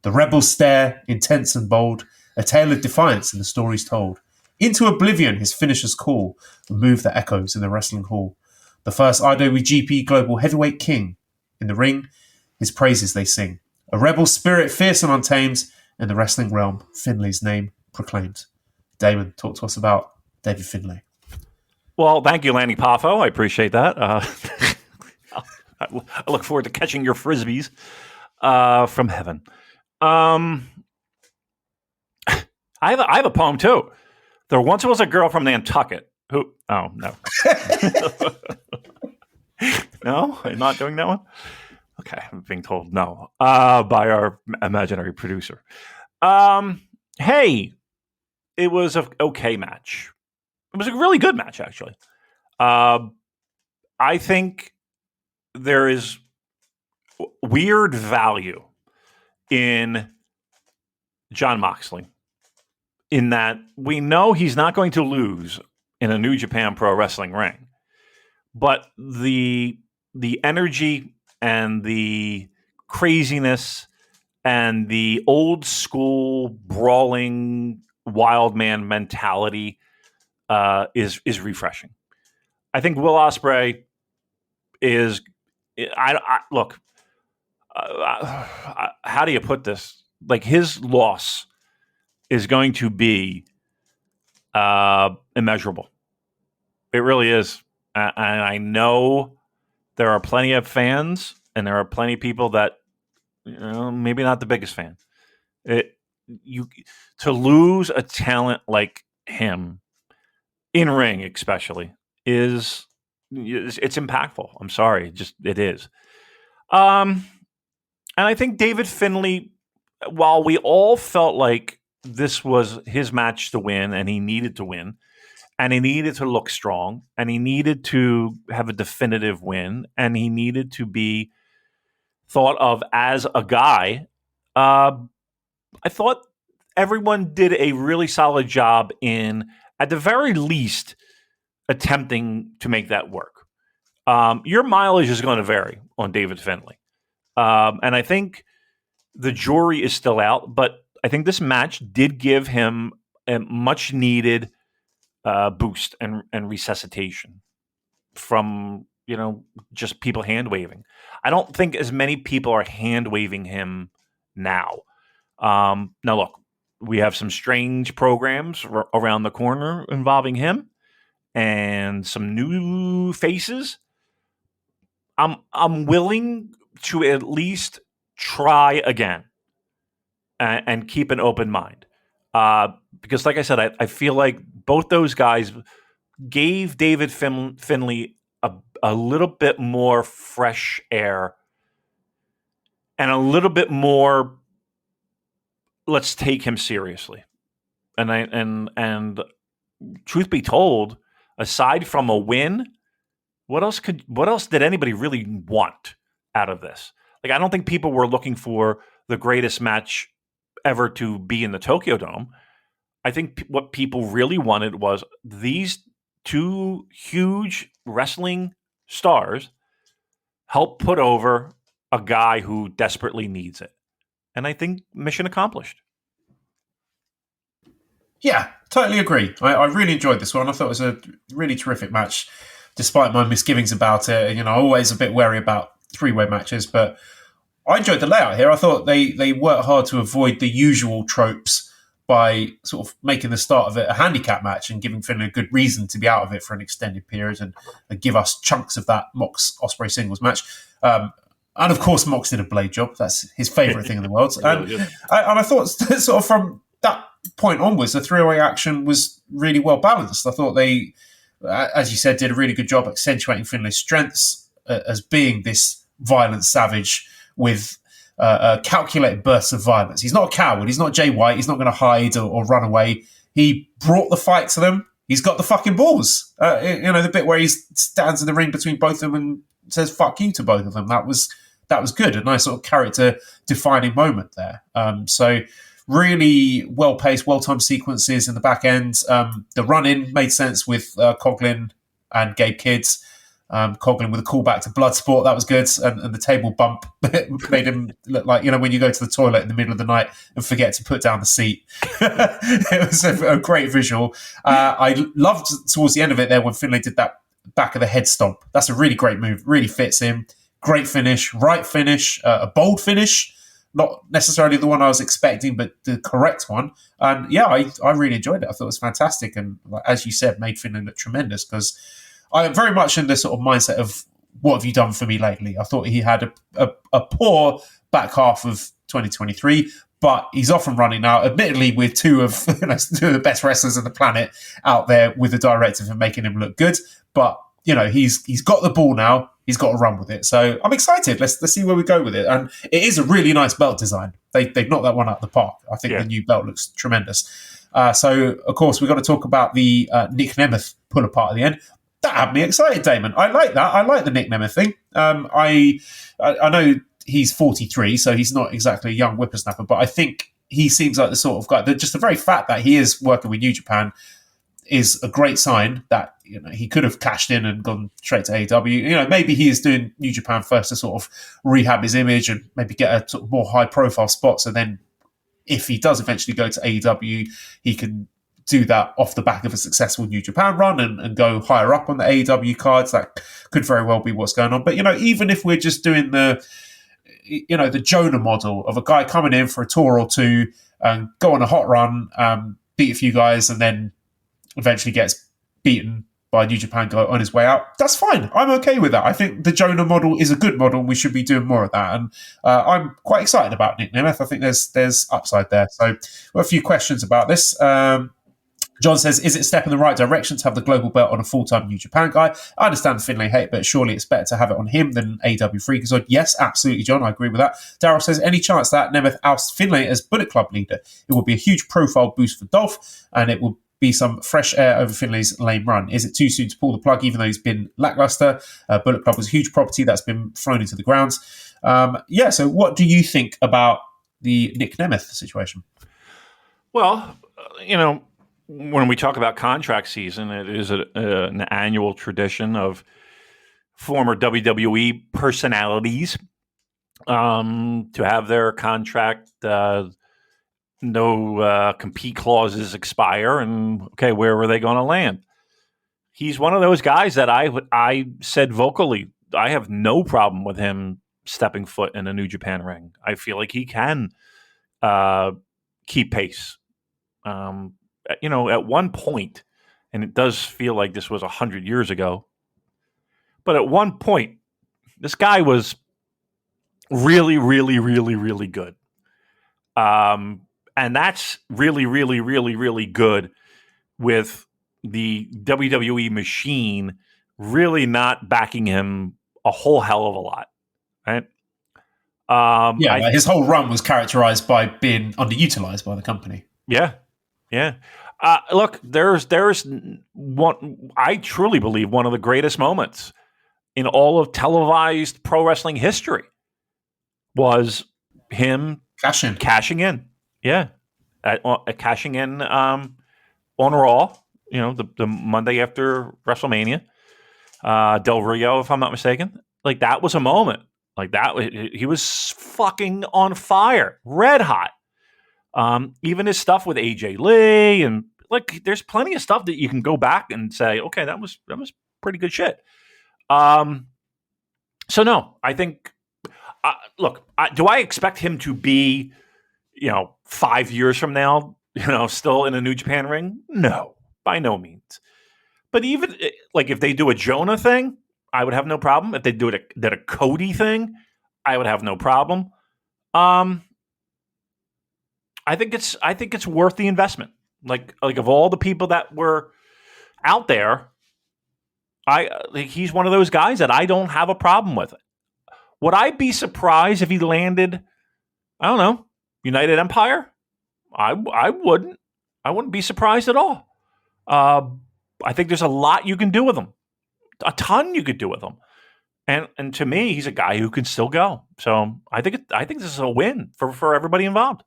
The rebels stare, intense and bold, a tale of defiance in the stories told. Into oblivion his finishers call, a move that echoes in the wrestling hall. The first IWGP Global Heavyweight King. In the ring, his praises they sing. A rebel spirit fierce and untamed, in the wrestling realm, Finlay's name proclaimed. Damon, talk to us about David Finlay. Well, thank you, Lanny Poffo. I appreciate that. I look forward to catching your frisbees from heaven. I have a poem too. There once was a girl from Nantucket who. Oh no, no, I'm not doing that one. Okay, I'm being told no by our imaginary producer. Hey, it was an okay match. It was a really good match, actually. I think there is weird value in Jon Moxley in that we know he's not going to lose in a New Japan Pro Wrestling ring, but the energy and the craziness and the old school brawling wild man mentality is refreshing. I think Will Ospreay is. Look. How do you put this? Like, his loss is going to be immeasurable. It really is. And I know there are plenty of fans, and there are plenty of people that maybe not the biggest fan. To lose a talent like him in ring, especially, it's impactful. I'm sorry, it is. And I think David Finlay, while we all felt like this was his match to win, and he needed to win, and he needed to look strong, and he needed to have a definitive win, and he needed to be thought of as a guy, I thought everyone did a really solid job in, at the very least, attempting to make that work. Your mileage is going to vary on David Finlay. And I think the jury is still out, but I think this match did give him a much needed boost and resuscitation from, just people hand waving. I don't think as many people are hand waving him now. Now, look, we have some strange programs around the corner involving him and some new faces. I'm willing to at least try again and keep an open mind. Because like I said, I feel like both those guys gave David Finlay a little bit more fresh air and a little bit more, let's take him seriously. And truth be told, aside from a win, what else did anybody really want out of this? Like, I don't think people were looking for the greatest match ever to be in the Tokyo Dome. I think what people really wanted was these two huge wrestling stars help put over a guy who desperately needs it. And I think mission accomplished. Yeah, totally agree. I really enjoyed this one. I thought it was a really terrific match, despite my misgivings about it. I'm always a bit wary about three-way matches, but I enjoyed the layout here. I thought they worked hard to avoid the usual tropes by sort of making the start of it a handicap match and giving Finlay a good reason to be out of it for an extended period and give us chunks of that Mox Ospreay singles match. And of course, Mox did a blade job. That's his favourite thing in the world. And I thought sort of from that point onwards, the three-way action was really well balanced. I thought they, as you said, did a really good job accentuating Finlay's strengths as being this violent savage with calculated bursts of violence. He's not a coward. He's not Jay White. He's not going to hide or run away. He brought the fight to them. He's got the fucking balls. The bit where he stands in the ring between both of them and says "fuck you" to both of them. That was good. A nice sort of character-defining moment there. So really well-paced, well-timed sequences in the back end. The run-in made sense with Coughlin and Gabe Kidd. Coughlin with a callback to Bloodsport, that was good, and the table bump made him look like, when you go to the toilet in the middle of the night and forget to put down the seat. It was a great visual. I loved towards the end of it there when Finlay did that back of the head stomp. That's a really great move, really fits him. Great finish, right finish, a bold finish, not necessarily the one I was expecting, but the correct one. And yeah, I really enjoyed it. I thought it was fantastic, and as you said, made Finlay look tremendous, because I am very much in the sort of mindset of what have you done for me lately? I thought he had a poor back half of 2023, but he's off and running now, admittedly with two of the best wrestlers on the planet out there with the directive and making him look good. But, he's got the ball now. He's got to run with it. So I'm excited. Let's see where we go with it. And it is a really nice belt design. They've knocked that one out of the park. I think The new belt looks tremendous. So, of course, we've got to talk about the Nick Nemeth pull apart at the end. That had me excited, Damon. I like that. I like the Nick Nemeth thing. I know he's 43, so he's not exactly a young whippersnapper, but I think he seems like the sort of guy that just the very fact that he is working with New Japan is a great sign that he could have cashed in and gone straight to AEW. Maybe he is doing New Japan first to sort of rehab his image and maybe get a sort of more high-profile spot. So then if he does eventually go to AEW, he can do that off the back of a successful New Japan run and go higher up on the AEW cards. That could very well be what's going on. But, even if we're just doing the Jonah model of a guy coming in for a tour or two and go on a hot run, beat a few guys and then eventually gets beaten by New Japan guy on his way out. That's fine. I'm okay with that. I think the Jonah model is a good model, and we should be doing more of that. And I'm quite excited about Nick Nemeth. I think there's upside there. So we've got a few questions about this. John says, is it a step in the right direction to have the global belt on a full-time New Japan guy? I understand the Finlay hate, but surely it's better to have it on him than AW Freakazoid. Yes, absolutely, John. I agree with that. Daryl says, any chance that Nemeth ousts Finlay as Bullet Club leader? It would be a huge profile boost for Dolph, and it would be some fresh air over Finlay's lame run. Is it too soon to pull the plug, even though he's been lackluster? Bullet Club was a huge property that's been thrown into the grounds. So what do you think about the Nick Nemeth situation? Well, when we talk about contract season, it is an annual tradition of former WWE personalities to have their contract no compete clauses expire, and okay, where were they going to land? He's one of those guys that I said vocally, I have no problem with him stepping foot in a New Japan ring. I feel like he can keep pace. At one point, and it does feel like this was 100 years ago, but at one point, this guy was really, really, really, really good. And that's really, really, really, really good with the WWE machine really not backing him a whole hell of a lot, right? His whole run was characterized by being underutilized by the company. Yeah. Look, there's one. I truly believe one of the greatest moments in all of televised pro wrestling history was him cashing in. Yeah, cashing in on Raw. The Monday after WrestleMania, Del Rio, if I'm not mistaken. Like that was a moment. Like that, he was fucking on fire, red hot. Even his stuff with AJ Lee, and like, there's plenty of stuff that you can go back and say, okay, that was pretty good shit. So no, I think. Look, do I expect him to be, 5 years from now, still in a New Japan ring? No, by no means. But even like if they do a Jonah thing, I would have no problem. If they do a Cody thing, I would have no problem. I think it's worth the investment. Like of all the people that were out there, he's one of those guys that I don't have a problem with. Would I be surprised if he landed, I don't know, United Empire? I wouldn't. I wouldn't be surprised at all. I think there's a lot you can do with him. A ton you could do with him. And to me, he's a guy who can still go. So I think this is a win for everybody involved.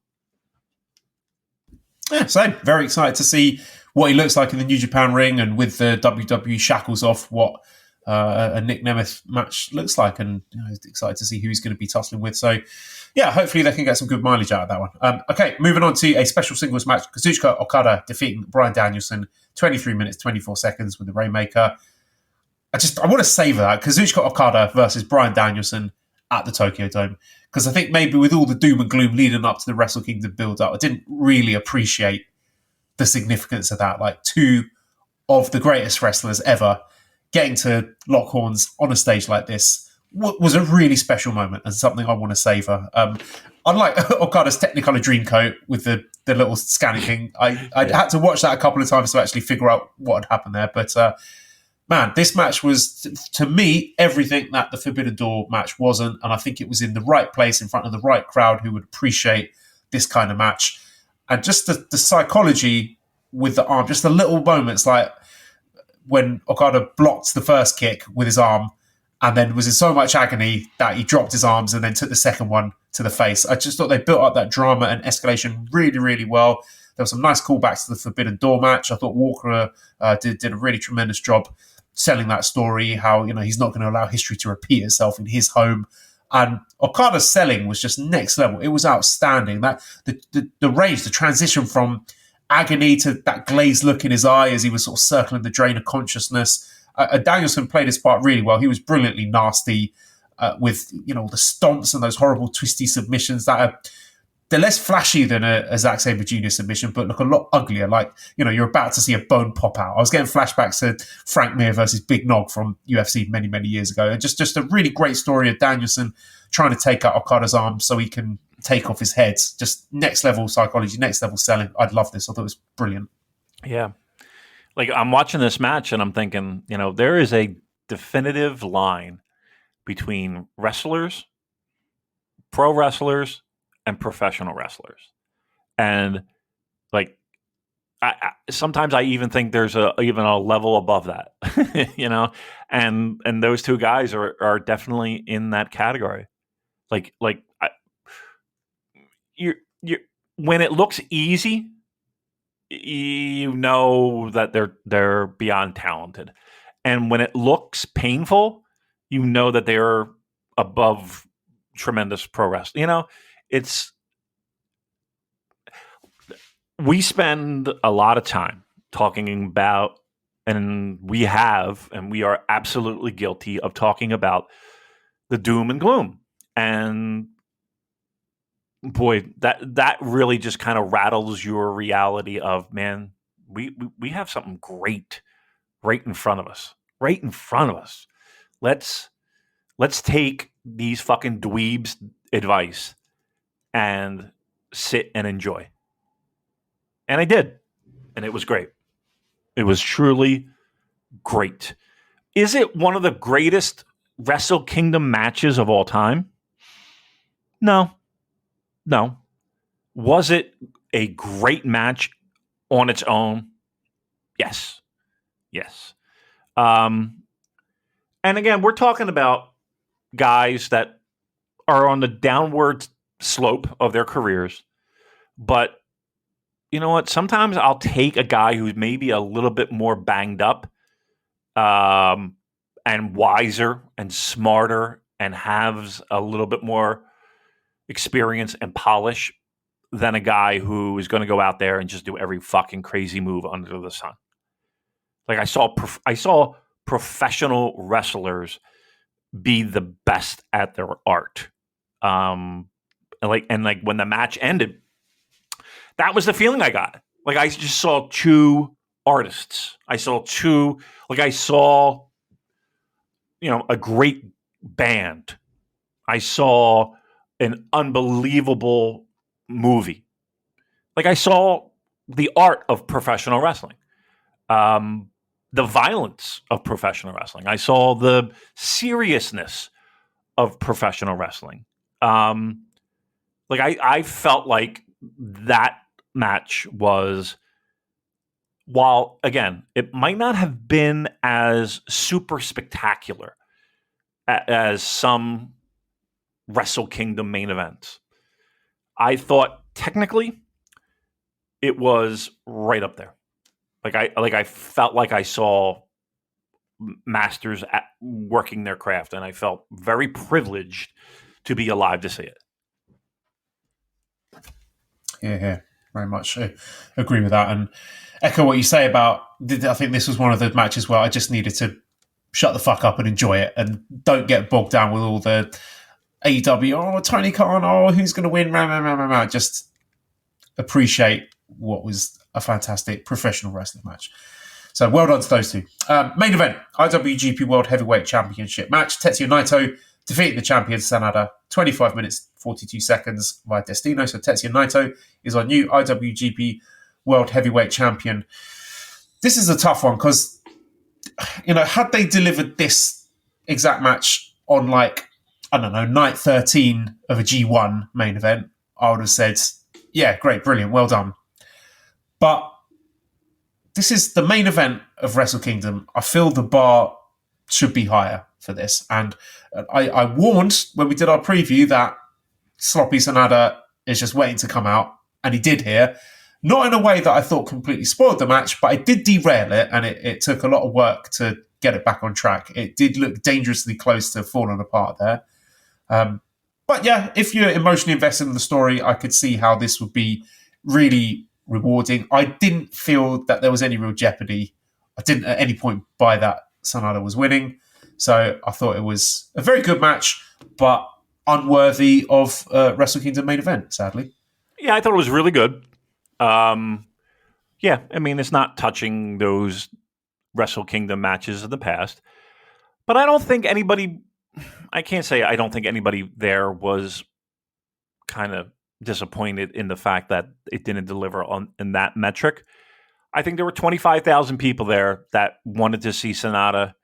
Yeah, same. Very excited to see what he looks like in the New Japan ring, and with the WWE shackles off, what a Nick Nemeth match looks like, and excited to see who he's going to be tussling with. So, yeah, hopefully they can get some good mileage out of that one. Okay, moving on to a special singles match. Kazuchika Okada defeating Bryan Danielson, 23 minutes, 24 seconds with the Rainmaker. I want to savour that. Kazuchika Okada versus Bryan Danielson at the Tokyo Dome, because I think maybe with all the doom and gloom leading up to the Wrestle Kingdom build-up, I didn't really appreciate the significance of that. Like, two of the greatest wrestlers ever getting to lock horns on a stage like this was a really special moment and something I want to savour. Unlike Okada's Technicolor Dreamcoat with the little scanning thing, I had to watch that a couple of times to actually figure out what had happened there. But man, this match was, to me, everything that the Forbidden Door match wasn't, and I think it was in the right place in front of the right crowd who would appreciate this kind of match. And just the psychology with the arm, just the little moments like when Okada blocked the first kick with his arm and then was in so much agony that he dropped his arms and then took the second one to the face. I just thought they built up that drama and escalation really, really well. There were some nice callbacks to the Forbidden Door match. I thought Walker did a really tremendous job selling that story, how he's not going to allow history to repeat itself in his home. And Okada's selling was just next level. It was outstanding. That the range, the transition from agony to that glazed look in his eye as he was sort of circling the drain of consciousness. Danielson played his part really well. He was brilliantly nasty with the stomps and those horrible twisty submissions that they're less flashy than a Zack Sabre Jr. submission, but look a lot uglier. Like, you're about to see a bone pop out. I was getting flashbacks to Frank Mir versus Big Nog from UFC many, many years ago. And just a really great story of Danielson trying to take out Okada's arm so he can take off his head. Just next level psychology, next level selling. I'd love this. I thought it was brilliant. Yeah. Like, I'm watching this match and I'm thinking, there is a definitive line between wrestlers, pro wrestlers, and professional wrestlers. And like, sometimes I even think there's even a level above that, and those two guys are definitely in that category. You when it looks easy, that they're beyond talented. And when it looks painful, that they're above tremendous pro wrestling. We spend a lot of time talking about, and we are absolutely guilty of talking about the doom and gloom. And boy, that really just kind of rattles your reality of, man, we have something great right in front of us. Right in front of us. Let's take these fucking dweebs' advice and sit and enjoy. And I did. And it was great. It was truly great. Is it one of the greatest Wrestle Kingdom matches of all time? No. Was it a great match on its own? Yes. And again, we're talking about guys that are on the downward slope of their careers. But you know what? Sometimes I'll take a guy who's maybe a little bit more banged up, and wiser and smarter and has a little bit more experience and polish than a guy who is going to go out there and just do every fucking crazy move under the sun. Like, I saw professional wrestlers be the best at their art. And when the match ended, that was the feeling I got. Like, I just saw two artists. I saw a great band. I saw an unbelievable movie. Like, I saw the art of professional wrestling. The violence of professional wrestling. I saw the seriousness of professional wrestling. I felt like that match was, while again, it might not have been as super spectacular as some Wrestle Kingdom main events, I thought technically it was right up there. I felt like I saw masters working their craft, and I felt very privileged to be alive to see it. Yeah, very much. I agree with that, and echo what you say about. I think this was one of the matches where I just needed to shut the fuck up and enjoy it, and don't get bogged down with all the AEW. Oh, Tony Khan. Oh, who's going to win? Just appreciate what was a fantastic professional wrestling match. So well done to those two. Main event, IWGP World Heavyweight Championship match. Tetsuya Naito defeating the champion Sanada, 25 minutes, 42 seconds via Destino. So Tetsuya Naito is our new IWGP World Heavyweight Champion. This is a tough one because, had they delivered this exact match on night 13 of a G1 main event, I would have said, yeah, great, brilliant, well done. But this is the main event of Wrestle Kingdom. I feel the bar should be higher for this. And I warned when we did our preview that Sloppy Sanada is just waiting to come out. And he did here. Not in a way that I thought completely spoiled the match, but it did derail it. And it took a lot of work to get it back on track. It did look dangerously close to falling apart there. But yeah, if you're emotionally invested in the story, I could see how this would be really rewarding. I didn't feel that there was any real jeopardy. I didn't at any point buy that Sanada was winning. So I thought it was a very good match, but unworthy of Wrestle Kingdom main event, sadly. Yeah, I thought it was really good. Yeah, I mean, it's not touching those Wrestle Kingdom matches of the past, but I don't think anybody. I can't say I don't think anybody there was kind of disappointed in the fact that it didn't deliver on in that metric. I think there were 25,000 people there that wanted to see Sonata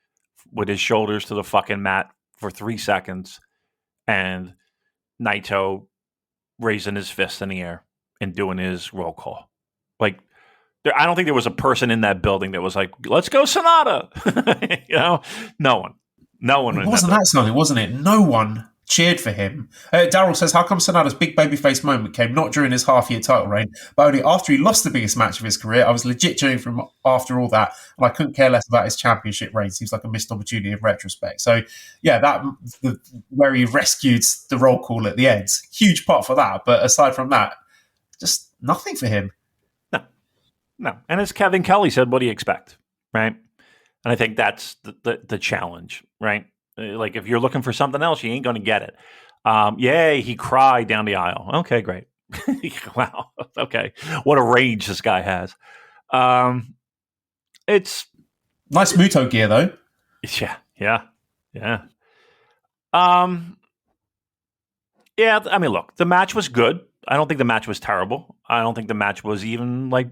with his shoulders to the fucking mat for 3 seconds and Naito raising his fist in the air and doing his roll call. Like, I don't think there was a person in that building that was like, let's go Sonata. No one. It wasn't that something, wasn't it? No one cheered for him. Daryl says, how come Sonata's big babyface moment came not during his half-year title reign, but only after he lost the biggest match of his career? I was legit cheering for him after all that, and I couldn't care less about his championship reign. Seems like a missed opportunity in retrospect. So, yeah, where he rescued the roll call at the end, huge part for that. But aside from that, just nothing for him. No. And as Kevin Kelly said, what do you expect, right? And I think that's the challenge, right? Like, if you're looking for something else, you ain't going to get it. Yay, he cried down the aisle. Okay, great. Wow. Okay. What a range this guy has. It's nice Muto gear, though. Yeah. Yeah, I mean, look, the match was good. I don't think the match was terrible. I don't think the match was even like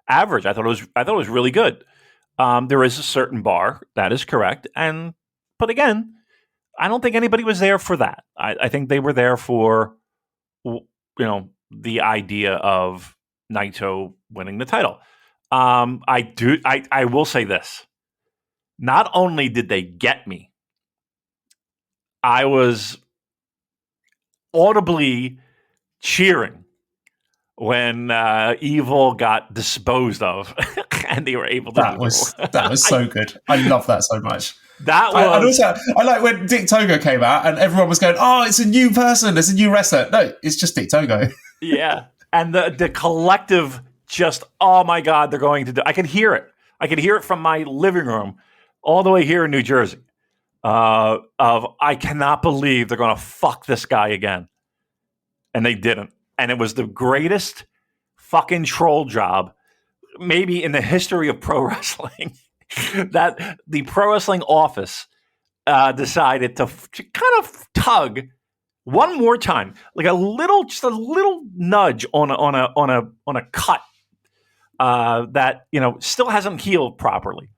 average. I thought it was really good. There is a certain bar, that is correct. But again, I don't think anybody was there for that. I think they were there for, the idea of Naito winning the title. I will say this. Not only did they get me, I was audibly cheering when Evil got disposed of and they were able to that was so good. I love that so much. I like when Dick Togo came out and everyone was going, oh, it's a new person, it's a new wrestler. No, it's just Dick Togo. Yeah. And the collective just, oh my God, they're going to do. I can hear it. I can hear it from my living room all the way here in New Jersey. I cannot believe they're going to fuck this guy again. And they didn't. And it was the greatest fucking troll job maybe in the history of pro wrestling that the pro wrestling office decided to kind of tug one more time, like just a little nudge on a cut that still hasn't healed properly.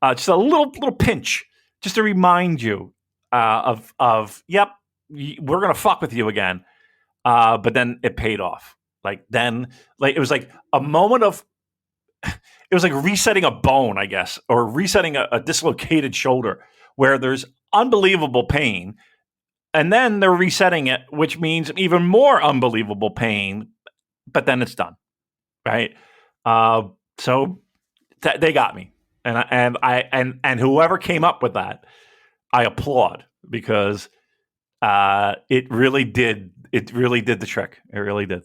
Just a little pinch, just to remind you of yep, we're gonna fuck with you again. But then it paid off. It was like a moment of, it was like resetting a bone, I guess, or resetting a dislocated shoulder where there's unbelievable pain. And then they're resetting it, which means even more unbelievable pain, but then it's done. Right. So they got me. And whoever came up with that, I applaud, because it really did the trick. It really did.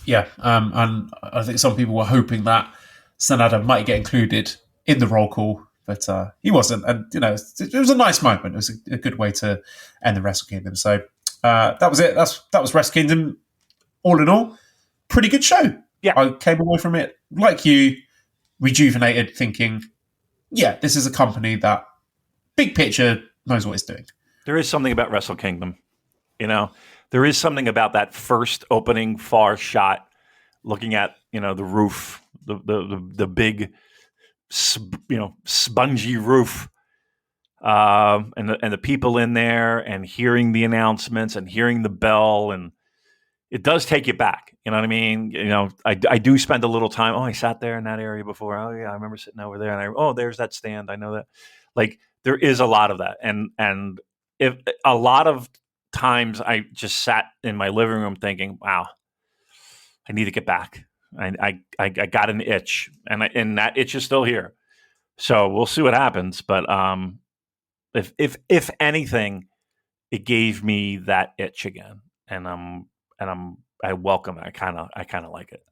Yeah, and I think some people were hoping that Sanada might get included in the roll call, but he wasn't. And it was a nice moment. It was a good way to end the Wrestle Kingdom. So that was it. That was Wrestle Kingdom. All in all, pretty good show. Yeah, I came away from it like you, rejuvenated, thinking, yeah, this is a company that, big picture, knows what it's doing. There is something about Wrestle Kingdom, There is something about that first opening far shot, looking at the roof, the big, spongy roof, and the people in there, and hearing the announcements and hearing the bell, and it does take you back. You know what I mean? I do spend a little time. Oh, I sat there in that area before. Oh yeah, I remember sitting over there, and there's that stand. I know that. Like, there is a lot of that, and if a lot of times I just sat in my living room thinking, wow, I need to get back. I got an itch, and that itch is still here. So we'll see what happens. But if anything, it gave me that itch again, and I welcome it. I kind of like it.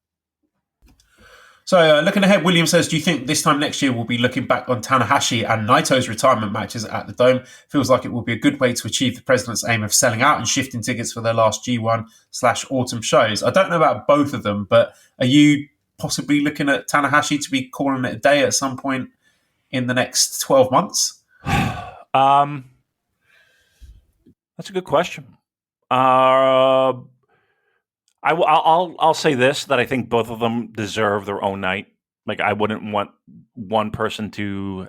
So looking ahead, William says, do you think this time next year we'll be looking back on Tanahashi and Naito's retirement matches at the Dome? Feels like it will be a good way to achieve the president's aim of selling out and shifting tickets for their last G1/autumn shows. I don't know about both of them, but are you possibly looking at Tanahashi to be calling it a day at some point in the next 12 months? That's a good question. I'll say this, that I think both of them deserve their own night. Like, I wouldn't want one person to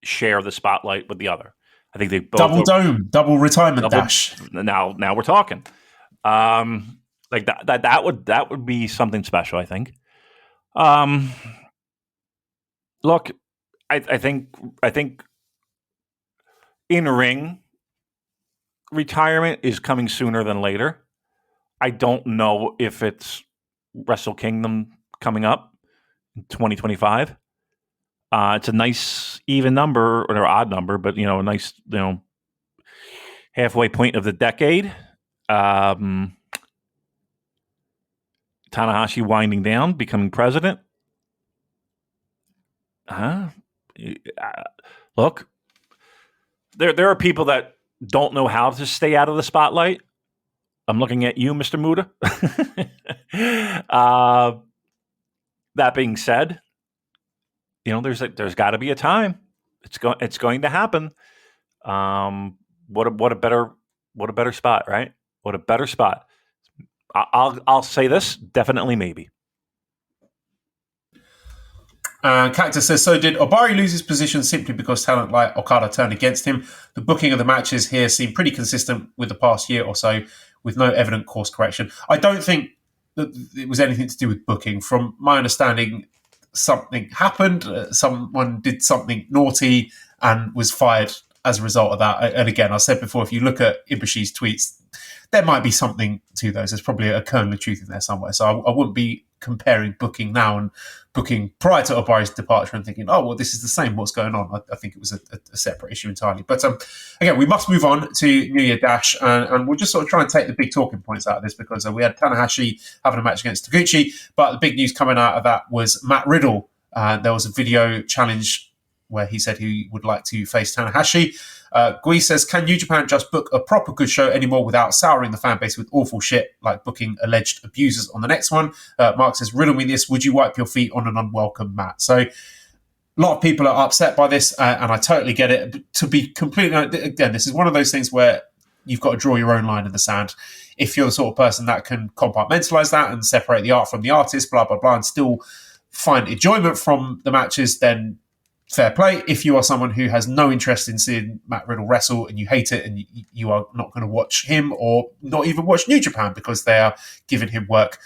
share the spotlight with the other. I think they both double retirement dash. Now we're talking. Like that would be something special, I think. Look, I think in ring retirement is coming sooner than later. I don't know if it's Wrestle Kingdom coming up in 2025. It's a nice even number, or odd number, but a nice halfway point of the decade. Tanahashi winding down, becoming president. Look, there are people that don't know how to stay out of the spotlight. I'm looking at you, Mr. Muda. That being said, there's got to be a time. It's going to happen. What a better spot, right? What a better spot. I'll say this, definitely, maybe. Cactus says, so did Obari lose his position simply because talent like Okada turned against him? The booking of the matches here seemed pretty consistent with the past year or so, with no evident course correction. I don't think that it was anything to do with booking. From my understanding, something happened. Someone did something naughty and was fired as a result of that. And again, I said before, if you look at Ibushi's tweets, there might be something to those. There's probably a kernel of truth in there somewhere. So I wouldn't be comparing booking now and booking prior to Obari's departure and thinking, oh, well, this is the same. What's going on? I think it was a separate issue entirely. But again, we must move on to New Year Dash, and we'll just sort of try and take the big talking points out of this, because we had Tanahashi having a match against Taguchi, but the big news coming out of that was Matt Riddle. There was a video challenge where he said he would like to face Tanahashi. Gui says, can New Japan just book a proper good show anymore without souring the fan base with awful shit like booking alleged abusers on the next one? Mark says, riddle me this, would you wipe your feet on an unwelcome mat? So a lot of people are upset by this, and I totally get it. But to be completely, again, this is one of those things where you've got to draw your own line in the sand. If you're the sort of person that can compartmentalize that and separate the art from the artist, blah, blah, blah, and still find enjoyment from the matches, then fair play. If you are someone who has no interest in seeing Matt Riddle wrestle and you hate it and you are not going to watch him or not even watch New Japan because they are giving him work,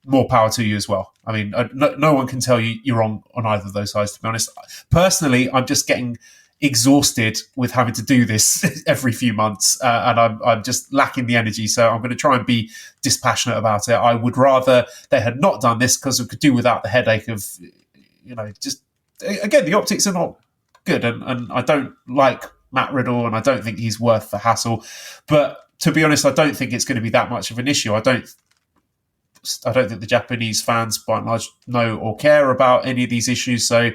more power to you as well. I mean, no one can tell you you're wrong on either of those sides, to be honest. Personally, I'm just getting exhausted with having to do this every few months, and I'm just lacking the energy. So I'm going to try and be dispassionate about it. I would rather they had not done this, because we could do without the headache of, just, again, the optics are not good, and I don't like Matt Riddle, and I don't think he's worth the hassle. But to be honest, I don't think it's going to be that much of an issue. I don't think the Japanese fans, by and large, know or care about any of these issues. So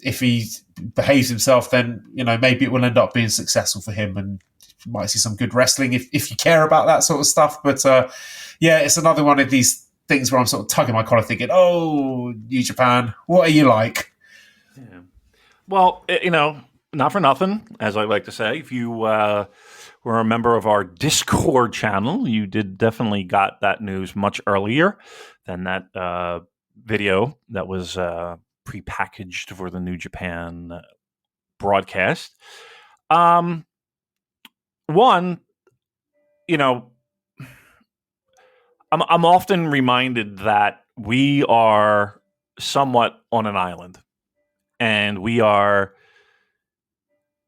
if he behaves himself, then maybe it will end up being successful for him, and you might see some good wrestling if you care about that sort of stuff. But it's another one of these things where I'm sort of tugging my collar, thinking, "Oh, New Japan, what are you like?" Yeah. Well, not for nothing, as I like to say. If you were a member of our Discord channel, you did definitely got that news much earlier than that video that was prepackaged for the New Japan broadcast. One, I'm often reminded that we are somewhat on an island. And we are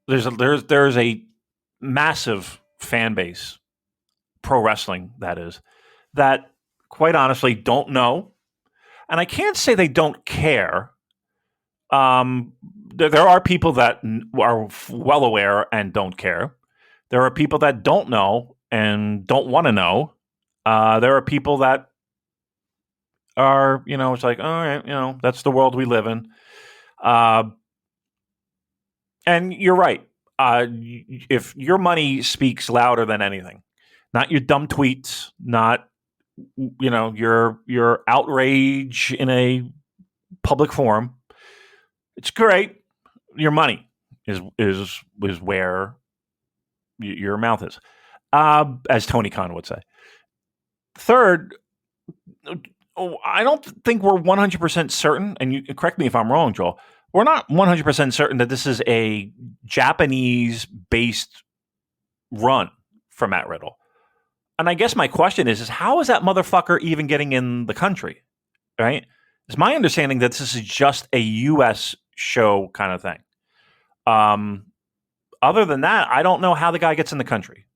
there's a massive fan base, pro wrestling that is, that quite honestly don't know, and I can't say they don't care. There are people that are well aware and don't care. There are people that don't know and don't want to know. There are people that are, it's like, all right, that's the world we live in. And you're right. If your money speaks louder than anything, not your dumb tweets, not your outrage in a public forum, it's great. Your money is where your mouth is, as Tony Khan would say. Third, I don't think we're 100% certain, and you correct me if I'm wrong, Joel. We're not 100% certain that this is a Japanese-based run for Matt Riddle. And I guess my question is how is that motherfucker even getting in the country, right? It's my understanding that this is just a U.S. show kind of thing. Other than that, I don't know how the guy gets in the country.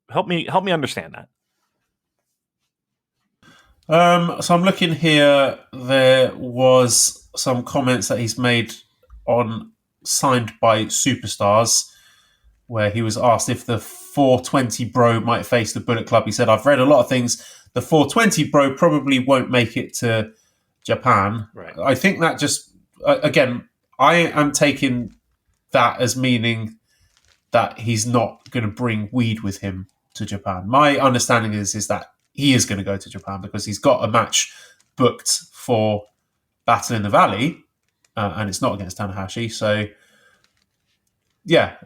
Help me understand that. So I'm looking here. There was some comments that he's made on Signed by Superstars, where he was asked if the 420 bro might face the Bullet Club. He said, I've read a lot of things. The 420 bro probably won't make it to Japan. Right. I think that just, again, I am taking that as meaning that he's not going to bring weed with him to Japan. My understanding is that he is going to go to Japan because he's got a match booked for Battle in the Valley, and it's not against Tanahashi. So, yeah,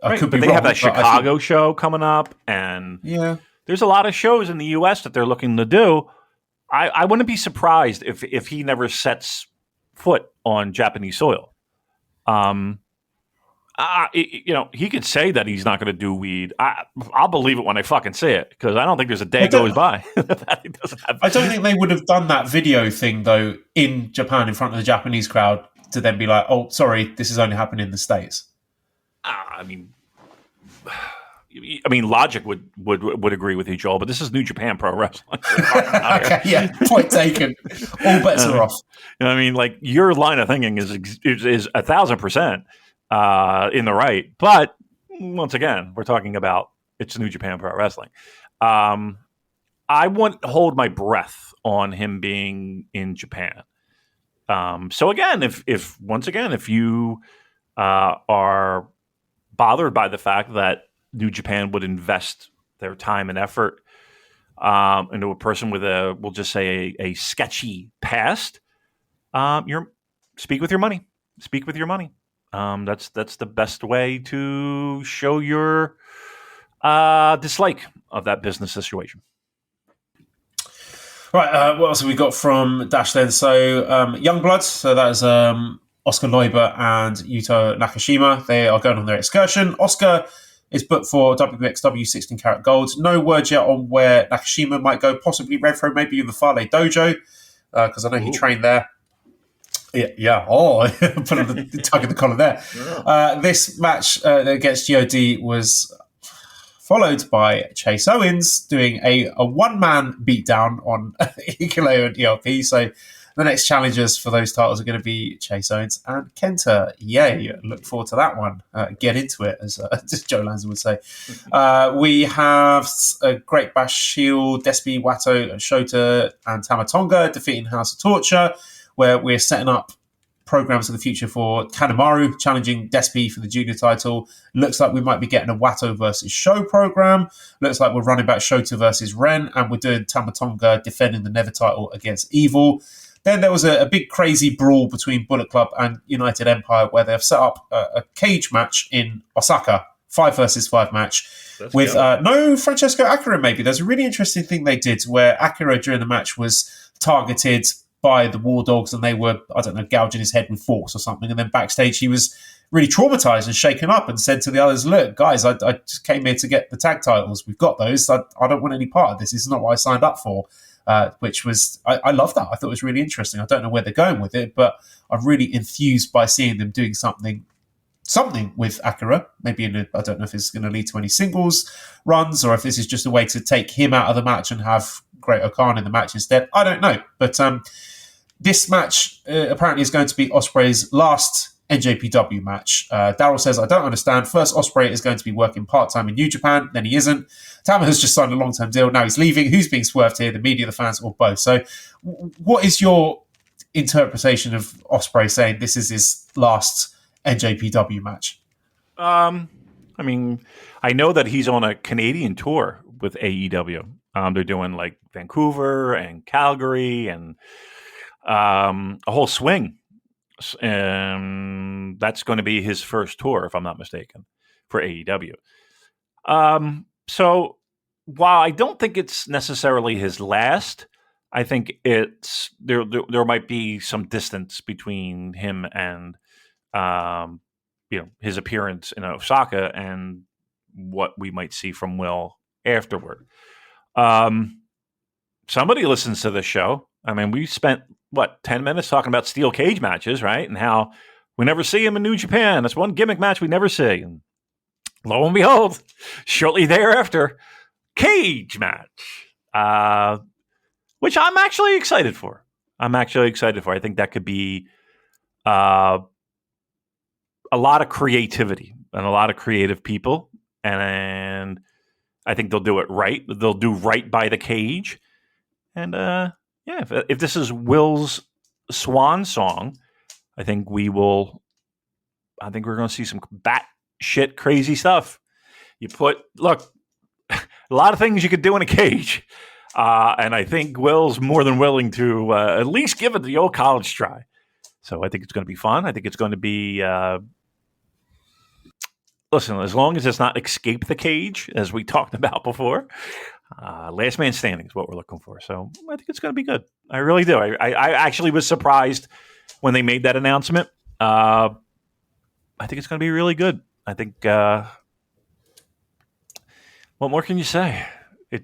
I could be but they wrong, have that Chicago show coming up, and there's a lot of shows in the U.S. that they're looking to do. I wouldn't be surprised if he never sets foot on Japanese soil. He could say that he's not going to do weed. I'll believe it when I fucking see it, because I don't think there's a day goes by that he doesn't have. I don't think they would have done that video thing though in Japan in front of the Japanese crowd to then be like, "Oh, sorry, this is only happening in the States." I mean, logic would agree with you, Joel, but this is New Japan Pro Wrestling. Okay, yeah, point taken. All bets are off. I mean, like, your line of thinking is 1,000%. In the right, but once again, we're talking about it's New Japan Pro Wrestling. I wouldn't hold my breath on him being in Japan. So again, if you are bothered by the fact that New Japan would invest their time and effort into a person with we'll just say a sketchy past, speak with your money. Speak with your money. That's the best way to show your dislike of that business situation. Right, what else have we got from Dash then? So, Youngblood, so that is Oscar Leuber and Yuto Nakashima. They are going on their excursion. Oscar is booked for WXW 16 Karat Gold. No word yet on where Nakashima might go, possibly Redfro, maybe the Fale Dojo, because I know he trained there. Yeah. Oh, put on the tug of the collar there. Yeah. This match against GOD was followed by Chase Owens doing a one-man beatdown on Hikuleo and ELP. So the next challengers for those titles are going to be Chase Owens and Kenta. Yay. Look forward to that one. Get into it, as Joe Lanza would say. We have a Great Bash Shield, Despi, Wato, Shota, and Tamatonga defeating House of Torture, where we're setting up programs for the future for Kanemaru challenging Despi for the junior title. Looks like we might be getting a Wato versus Sho program. Looks like we're running back Shota versus Ren, and we're doing Tamatonga defending the Never title against Evil. Then there was a big crazy brawl between Bullet Club and United Empire, where they've set up a cage match in Osaka, 5 versus 5 match. That's with no Francesco Akira maybe. There's a really interesting thing they did where Akira during the match was targeted by the War Dogs, and they were, I don't know, gouging his head with forks or something. And then backstage, he was really traumatized and shaken up and said to the others, look, guys, I just came here to get the tag titles. We've got those. I don't want any part of this. This is not what I signed up for, which was, I love that. I thought it was really interesting. I don't know where they're going with it, but I'm really enthused by seeing them doing something with Akira. Maybe I don't know if it's going to lead to any singles runs or if this is just a way to take him out of the match and have Great O'Khan in the match instead. I don't know. But this match apparently is going to be Ospreay's last NJPW match. Daryl says, I don't understand. First, Ospreay is going to be working part-time in New Japan, then he isn't. Tama has just signed a long-term deal. Now he's leaving. Who's being swerved here? The media, the fans, or both? So what is your interpretation of Ospreay saying this is his last NJPW match? I mean, I know that he's on a Canadian tour with AEW. They're doing like Vancouver and Calgary and a whole swing. That's going to be his first tour, if I'm not mistaken, for AEW. So while I don't think it's necessarily his last, I think it's there might be some distance between him and his appearance in Osaka and what we might see from Will afterward. Somebody listens to this show. I mean, we spent 10 minutes talking about steel cage matches, right? And how we never see him in New Japan. That's one gimmick match we never see. And lo and behold, shortly thereafter, cage match, which I'm actually excited for. I think that could be a lot of creativity and a lot of creative people. And I think they'll do it right. They'll do right by the cage. And if this is Will's swan song, I think we're going to see some batshit crazy stuff. Look, a lot of things you could do in a cage. And I think Will's more than willing to at least give it the old college try. So I think it's going to be fun. I think it's going to be, listen, as long as it's not escape the cage, as we talked about before, last man standing is what we're looking for. So I think it's going to be good. I really do. I actually was surprised when they made that announcement. I think it's going to be really good. I think, what more can you say? I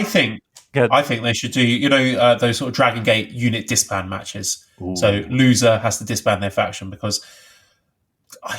think they should do, those sort of Dragon Gate unit disband matches. Ooh. So loser has to disband their faction, because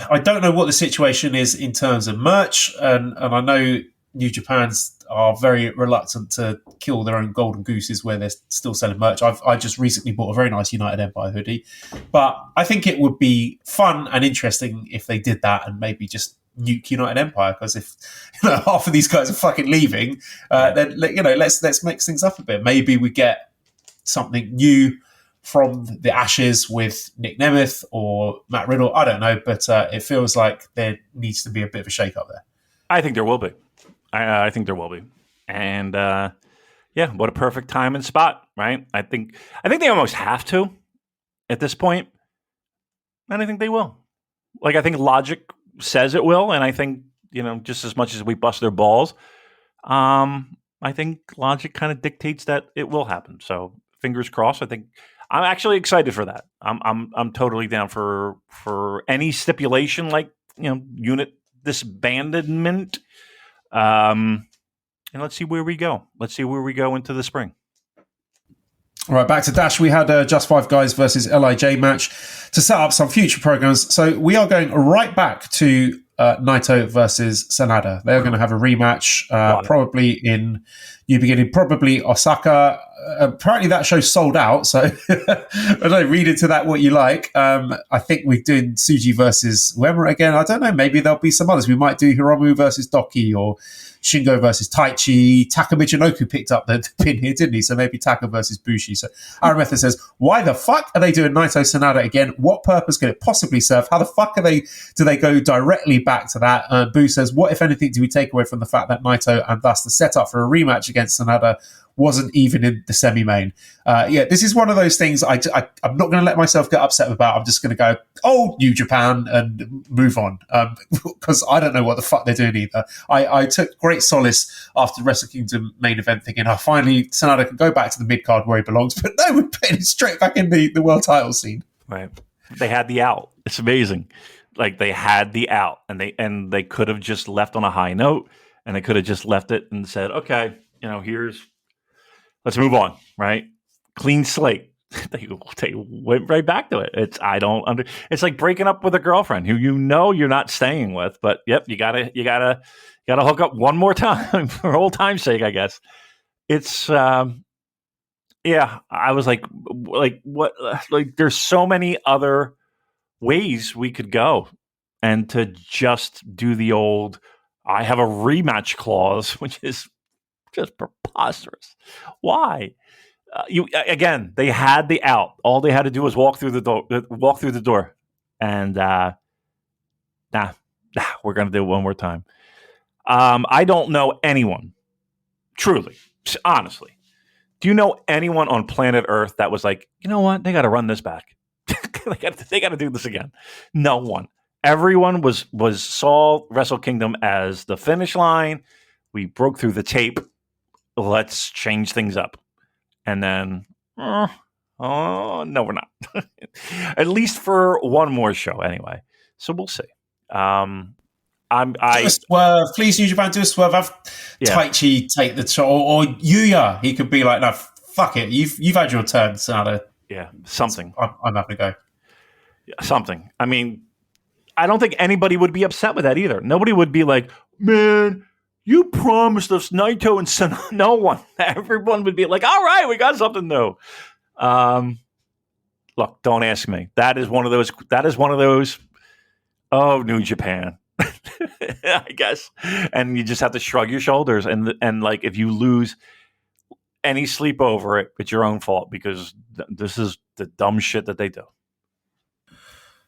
I don't know what the situation is in terms of merch, and I know New Japan's are very reluctant to kill their own golden gooses where they're still selling merch. I just recently bought a very nice United Empire hoodie, but I think it would be fun and interesting if they did that and maybe just nuke United Empire, because if half of these guys are fucking leaving, then let's mix things up a bit. Maybe we get something new from the Ashes with Nick Nemeth or Matt Riddle. I don't know, but it feels like there needs to be a bit of a shake-up there. I think there will be. I think there will be. And what a perfect time and spot, right? I think they almost have to at this point, and I think they will. Like, I think logic says it will, and I think, just as much as we bust their balls, I think logic kind of dictates that it will happen. So fingers crossed. I think I'm actually excited for that. I'm totally down for any stipulation like unit disbandment. And let's see where we go. Let's see where we go into the spring. All right, back to Dash. We had Just Five Guys versus LIJ match to set up some future programs. So we are going right back to Naito versus Sanada. They're going to have a rematch, probably in New Beginning, probably Osaka. Apparently that show sold out, so I don't know, read into that what you like. I think we're doing Tsuji versus Uemura again. I don't know, maybe there'll be some others. We might do Hiromu versus Doki or Shingo versus Taichi. Taka Michinoku picked up the pin here, didn't he? So maybe Taka versus Bushi. So Aaron Method says, why the fuck are they doing Naito Sanada again? What purpose could it possibly serve? How the fuck do they go directly back to that? Boo says, what, if anything, do we take away from the fact that Naito and thus the setup for a rematch against Sanada wasn't even in the semi-main? This is one of those things I'm not going to let myself get upset about. I'm just going to go, New Japan, and move on, because I don't know what the fuck they're doing either. I took great solace after Wrestle Kingdom main event thinking, finally Sanada can go back to the mid-card where he belongs, but no, we're putting him straight back in the world title scene. Right. They had the out. It's amazing. Like, they had the out, and they could have just left on a high note, and they could have just left it and said, okay, let's move on, right? Clean slate. They went right back to it. It's like breaking up with a girlfriend who you're not staying with, but yep, you gotta hook up one more time for old time's sake, I guess. It's I was like what? Like, there's so many other ways we could go, and to just do the old I have a rematch clause, which is just preposterous. Why? They had the out. All they had to do was walk through the door, and we're going to do it one more time. I don't know anyone, truly, honestly. Do you know anyone on planet Earth that was like, you know what? They got to run this back. they got to do this again. No one. Everyone saw Wrestle Kingdom as the finish line. We broke through the tape. Let's change things up. And then, no, we're not. At least for one more show, anyway. So we'll see. Do a swerve. Please, New Japan, do a swerve. Have Taichi take the shot, or Yuya. He could be like, no, fuck it. You've had your turn, Sonata. Yeah, something. I'm having to go. Yeah, something. I mean, I don't think anybody would be upset with that either. Nobody would be like, man, you promised us Naito and Sonata. No one. Everyone would be like, all right, we got something new. Look, don't ask me. That is one of those. Oh, New Japan. I guess. And you just have to shrug your shoulders. And like, if you lose any sleep over it, it's your own fault, because this is the dumb shit that they do.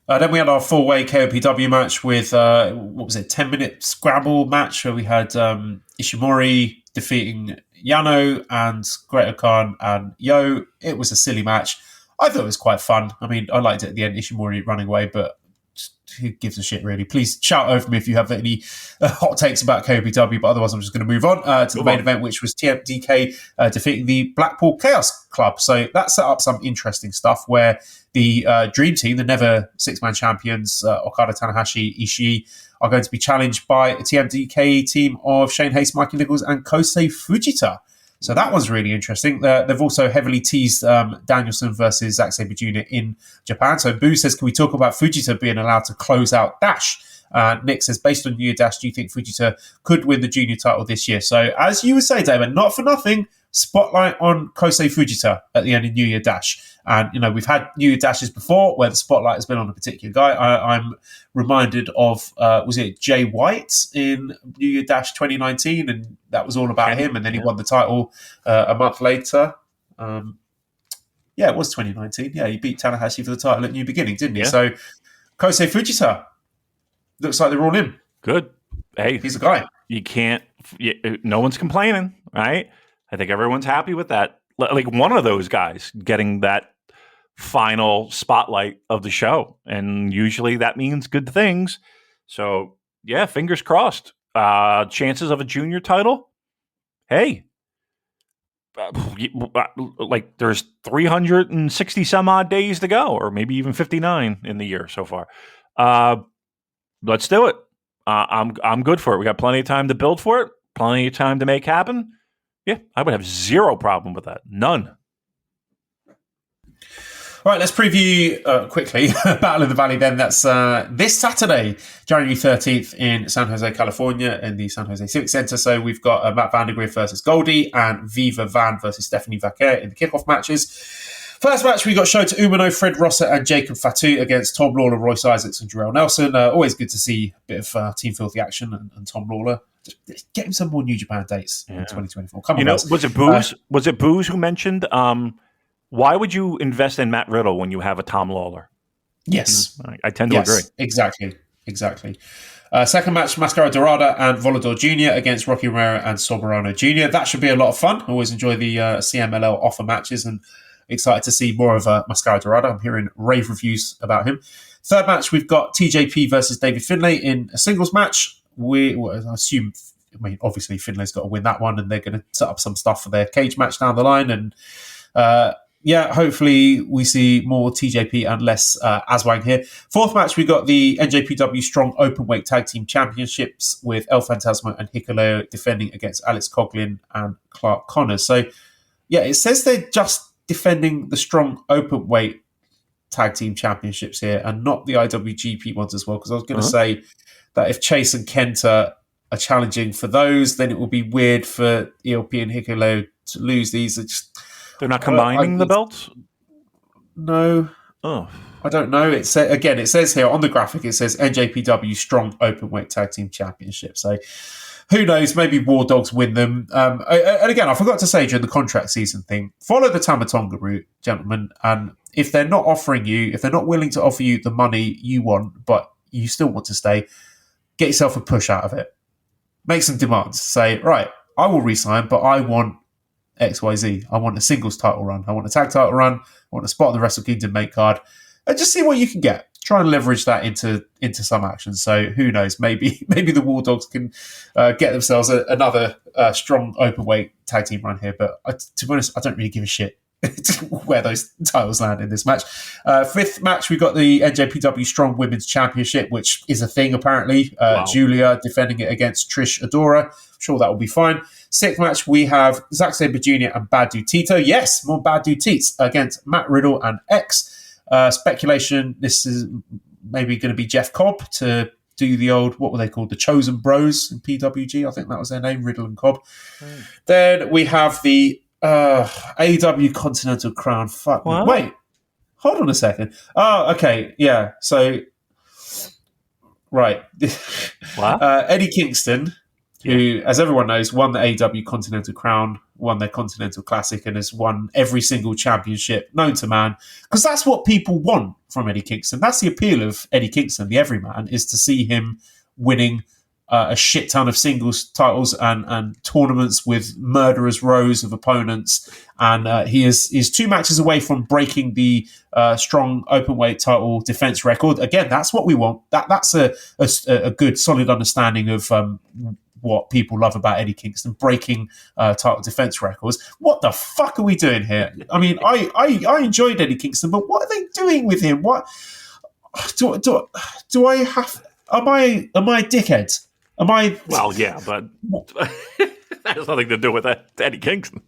Then we had our 4-way KOPW match with, 10-minute scrabble match where we had Ishimori defeating Yano and Great Khan and Yo. It was a silly match. I thought it was quite fun. I mean, I liked it at the end, Ishimori running away, but who gives a shit, really? Please shout over me if you have any hot takes about KOPW, but otherwise I'm just going to move on to the main event, which was TMDK defeating the Blackpool Chaos Club. So that set up some interesting stuff where the Dream Team, the never six-man champions, Okada, Tanahashi, Ishii, are going to be challenged by a TMDK team of Shane Haste, Mikey Nichols, and Kosei Fujita. So that one's really interesting. They've also heavily teased Danielson versus Zack Sabre Jr. in Japan. So Boo says, can we talk about Fujita being allowed to close out Dash? Nick says, based on New Year Dash, do you think Fujita could win the junior title this year? So as you would say, Damon, not for nothing, spotlight on Kosei Fujita at the end of New Year Dash. And, you know, we've had New Year Dashes before where the spotlight has been on a particular guy. I'm reminded of, was it Jay White in New Year Dash 2019? And that was all about him. And then he won the title a month later. It was 2019. Yeah, he beat Tanahashi for the title at New Beginning, didn't he? Yeah. So Kosei Fujita, looks like they're all in. Good. Hey, he's a guy. You can't, no one's complaining, right? I think everyone's happy with that. Like one of those guys getting that final spotlight of the show. And usually that means good things. So, yeah, fingers crossed. Chances of a junior title? Hey. Like there's 360 some odd days to go, or maybe even 59 in the year so far. Let's do it. I'm good for it. We got plenty of time to build for it. Plenty of time to make happen. Yeah, I would have zero problem with that. None. All right, let's preview quickly Battle of the Valley then. That's this Saturday, January 13th in San Jose, California, in the San Jose Civic Center. So we've got Matt Vandergriff versus Goldie and Viva Van versus Stephanie Vaquer in the kickoff matches. First match, we got Shota Umino, Fred Rosser, and Jacob Fatu against Tom Lawler, Royce Isaacs, and Jarrell Nelson. Always good to see a bit of Team Filthy action and Tom Lawler. Just get him some more New Japan dates in 2024. Come on, guys. Was it Booze? Was it Booze who mentioned? Why would you invest in Matt Riddle when you have a Tom Lawler? Yes, I tend to agree. Exactly. Second match, Mascara Dorada and Volador Jr. against Rocky Romero and Soberano Jr. That should be a lot of fun. I always enjoy the CMLL offer matches and excited to see more of Mascara Dorada. I'm hearing rave reviews about him. Third match, we've got TJP versus David Finlay in a singles match. Obviously Finlay's got to win that one, and they're going to set up some stuff for their cage match down the line. And hopefully we see more TJP and less Aswang here. Fourth match, we got the NJPW Strong Openweight Tag Team Championships with El Fantasma and Hikuleo defending against Alex Coughlin and Clark Connors. So, yeah, it says they're just defending the Strong Openweight Tag Team Championships here and not the IWGP ones as well, because I was going to say that if Chase and Kenta are challenging for those, then it will be weird for ELP and Hikuleo to lose these. They're not combining the belts? No. Oh. I don't know. It says here on the graphic, it says NJPW Strong Openweight Tag Team Championship. So who knows? Maybe War Dogs win them. And again, I forgot to say during the contract season thing, follow the Tamatonga route, gentlemen. And if they're not willing to offer you the money you want, but you still want to stay, get yourself a push out of it. Make some demands. Say, right, I will resign, but I want XYZ. I want a singles title run. I want a tag title run. I want a spot on the Wrestle Kingdom main card. And just see what you can get. Try and leverage that into some action. So who knows? Maybe the War Dogs can get themselves another strong openweight tag team run here. But to be honest, I don't really give a shit where those titles land in this match. Fifth match, we got the NJPW Strong Women's Championship, which is a thing apparently. Wow. Julia defending it against Trish Adora. I'm sure that will be fine. Sixth match, we have Zack Sabre Jr. and Badu Tito. Yes, more Badu Teats against Matt Riddle and X. Speculation, this is maybe going to be Jeff Cobb to do the old, what were they called? The Chosen Bros in PWG. I think that was their name, Riddle and Cobb. Then we have the AEW Continental Crown. Fuck me. Wait, hold on a second. Oh, okay. Yeah. So, right. Eddie Kingston, who, as everyone knows, won the AEW Continental Crown, won their Continental Classic, and has won every single championship known to man. Because that's what people want from Eddie Kingston. That's the appeal of Eddie Kingston, the everyman, is to see him winning a shit ton of singles titles and tournaments with murderous rows of opponents. And he is 2 matches away from breaking the strong openweight title defense record. Again, that's what we want. That's a good, solid understanding of what people love about Eddie Kingston, breaking title defense records. What the fuck are we doing here? I mean, I enjoyed Eddie Kingston, but what are they doing with him? What do I have? Am I a dickhead? Am I? Well, yeah, but that has nothing to do with Eddie Kingston.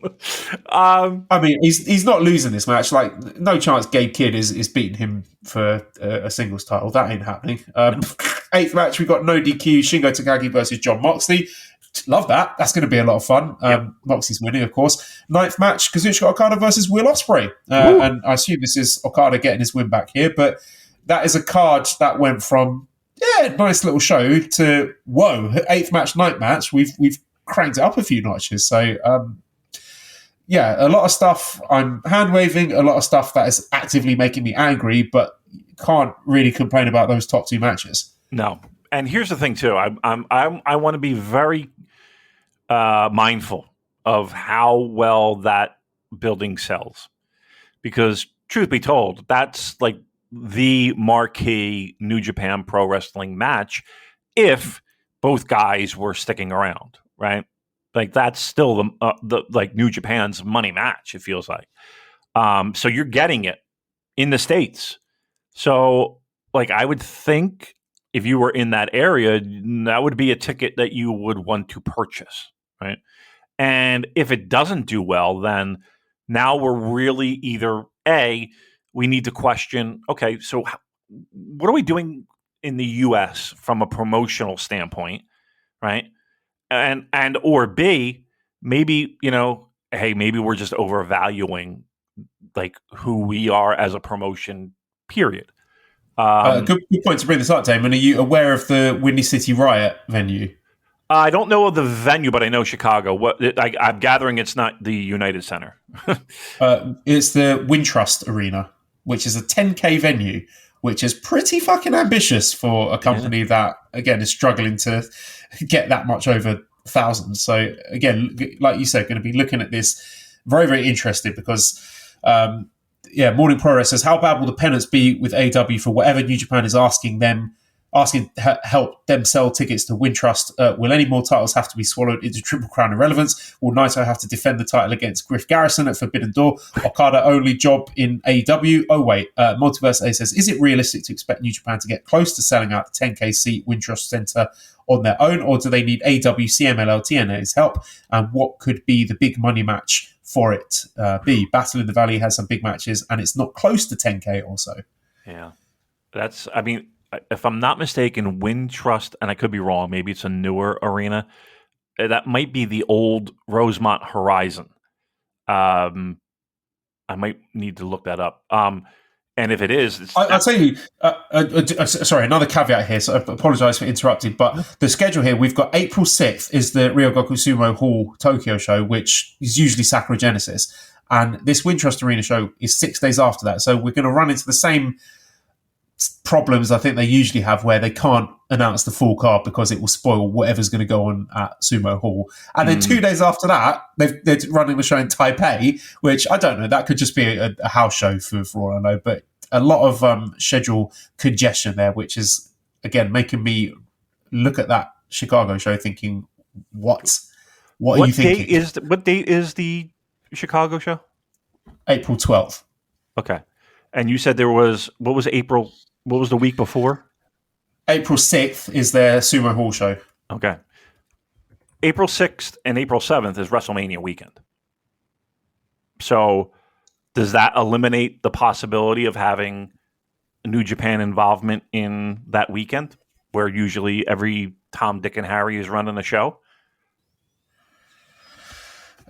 I mean, he's not losing this match. Like, no chance Gabe Kidd is beating him for a singles title. That ain't happening. Eighth match, we got no DQ, Shingo Takagi versus John Moxley. Love that. That's going to be a lot of fun. Moxley's winning, of course. Ninth match, Kazuchika Okada versus Will Ospreay. And I assume this is Okada getting his win back here, but that is a card that went from nice little show to whoa, 8th match, 9th match. We've cranked it up a few notches. So a lot of stuff I'm hand waving, a lot of stuff that is actively making me angry, but can't really complain about those top 2 matches. No, and here's the thing too. I want to be very mindful of how well that building sells, because truth be told, that's like the marquee New Japan Pro Wrestling match if both guys were sticking around, right? Like, that's still the like New Japan's money match, it feels like. So you're getting it in the States. So, like, I would think if you were in that area, that would be a ticket that you would want to purchase, right? And if it doesn't do well, then now we're really either we need to question, okay, so what are we doing in the U.S. from a promotional standpoint, right? And or B, maybe, maybe we're just overvaluing like who we are as a promotion, period. Good point to bring this up, Damon. Are you aware of the Windy City Riot venue? I don't know of the venue, but I know Chicago. I'm gathering it's not the United Center. It's the Wintrust Arena, which is a 10K venue, which is pretty fucking ambitious for a company that, again, is struggling to get that much over thousands. So, again, like you said, going to be looking at this very, very interested because, Morning Progress says, how bad will the penance be with AEW for whatever New Japan is asking help them sell tickets to Wintrust? Will any more titles have to be swallowed into Triple Crown irrelevance? Will Naito have to defend the title against Griff Garrison at Forbidden Door? Okada only job in AEW? Oh wait, Multiverse A says, is it realistic to expect New Japan to get close to selling out the 10K seat Wintrust Center on their own, or do they need AEW, CMLL, TNA's help? And what could be the big money match for it be? Battle in the Valley has some big matches and it's not close to 10K also. Yeah, if I'm not mistaken, Wintrust, and I could be wrong, maybe it's a newer arena, that might be the old Rosemont Horizon. I might need to look that up. And if it is, I'll tell you. Sorry, another caveat here. So I apologise for interrupting, but the schedule here, we've got April 6th is the Ryogoku Sumo Hall Tokyo show, which is usually Sakura Genesis, and this Wintrust Arena show is 6 days after that. So we're going to run into the same problems I think they usually have, where they can't announce the full card because it will spoil whatever's going to go on at Sumo Hall. And then 2 days after that, they're running the show in Taipei, which I don't know. That could just be a house show for all I know. But a lot of schedule congestion there, which is, again, making me look at that Chicago show thinking, what are you thinking? What date is the Chicago show? April 12th. Okay. And you said what was April? What was the week before? April 6th is their Sumo Hall show. Okay. April 6th and April 7th is WrestleMania weekend. So does that eliminate the possibility of having New Japan involvement in that weekend, where usually every Tom, Dick, and Harry is running a show?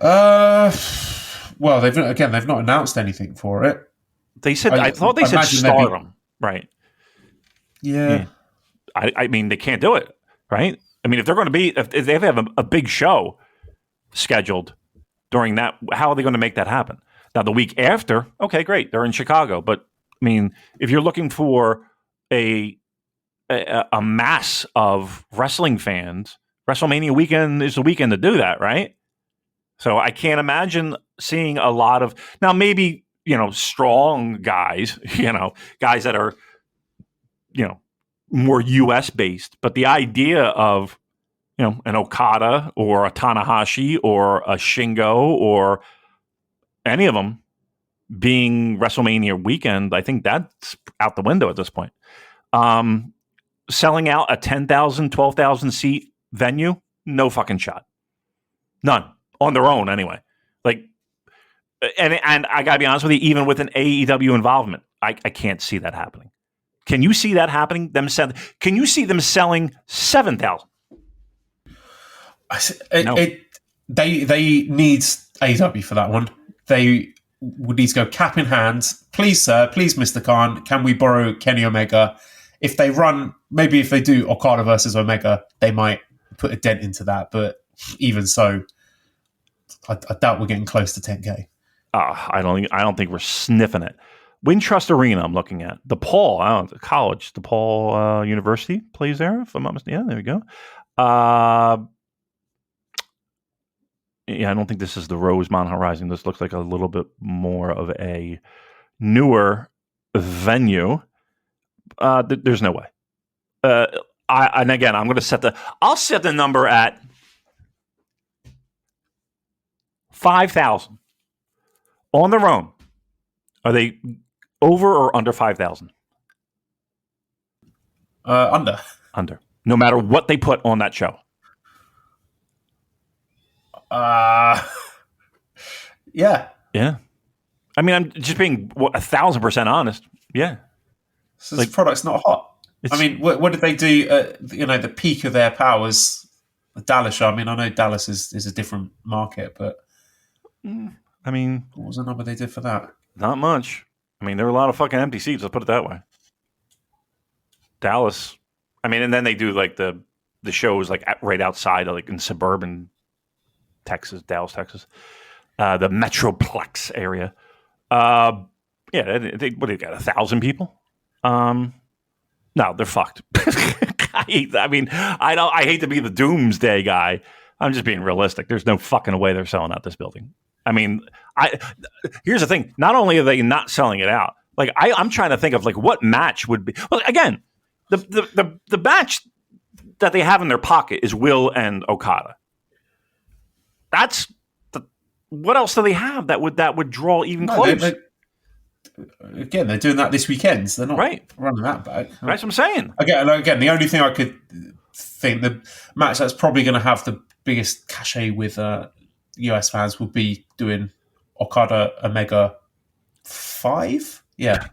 Well, they've not announced anything for it. They said I thought they said Stardom, right? Yeah. I mean, they can't do it, right? I mean, if they're going to be, if they have a big show scheduled during that, how are they going to make that happen? Now, the week after, okay, great, they're in Chicago. But I mean, if you're looking for a mass of wrestling fans, WrestleMania weekend is the weekend to do that, right? So I can't imagine seeing a lot of, now maybe, strong guys, guys that are, more US based, but the idea of, an Okada or a Tanahashi or a Shingo or any of them being WrestleMania weekend, I think that's out the window at this point. Selling out a 10,000, 12,000 seat venue, no fucking shot. None. On their own, anyway. Like, and I gotta be honest with you, even with an AEW involvement, I can't see that happening. Can you see that happening? Can you see them selling 7,000? No. They need AEW for that one. They would need to go cap in hand. Please, sir, please, Mr. Khan, can we borrow Kenny Omega? If they do Okada versus Omega, they might put a dent into that. But even so, I doubt we're getting close to 10K. I don't think we're sniffing it. Wintrust Arena, I'm looking at. DePaul University plays there, if I'm not mistaken. Yeah, there we go. Yeah, I don't think this is the Rosemont Horizon. This looks like a little bit more of a newer venue. There's no way. And again, I'm going to I'll set the number at 5,000 on their own. Are they over or under 5,000? Under. Under. No matter what they put on that show. Yeah. Yeah. I mean, I'm just being 1,000% honest. Yeah. So this product's not hot. I mean, what did they do at, the peak of their powers? The Dallas show. I mean, I know Dallas is a different market, but I mean, what was the number they did for that? Not much. I mean, there were a lot of fucking empty seats. Let's put it that way. Dallas. I mean, and then they do like the shows like right outside of, like in suburban Texas, Dallas, Texas, the Metroplex area. Yeah, what do you got? 1,000 people? No, they're fucked. I hate to be the doomsday guy. I'm just being realistic. There's no fucking way they're selling out this building. I mean, here's the thing. Not only are they not selling it out, like I'm trying to think of like what match would be. Well, again, the match that they have in their pocket is Will and Okada. What else do they have that would draw even close? Again, they're doing that this weekend. So they're not running that back. That's what I'm saying. Again, the only thing I could think, the match that's probably going to have the biggest cachet with US fans will be doing Okada Omega 5. Yeah.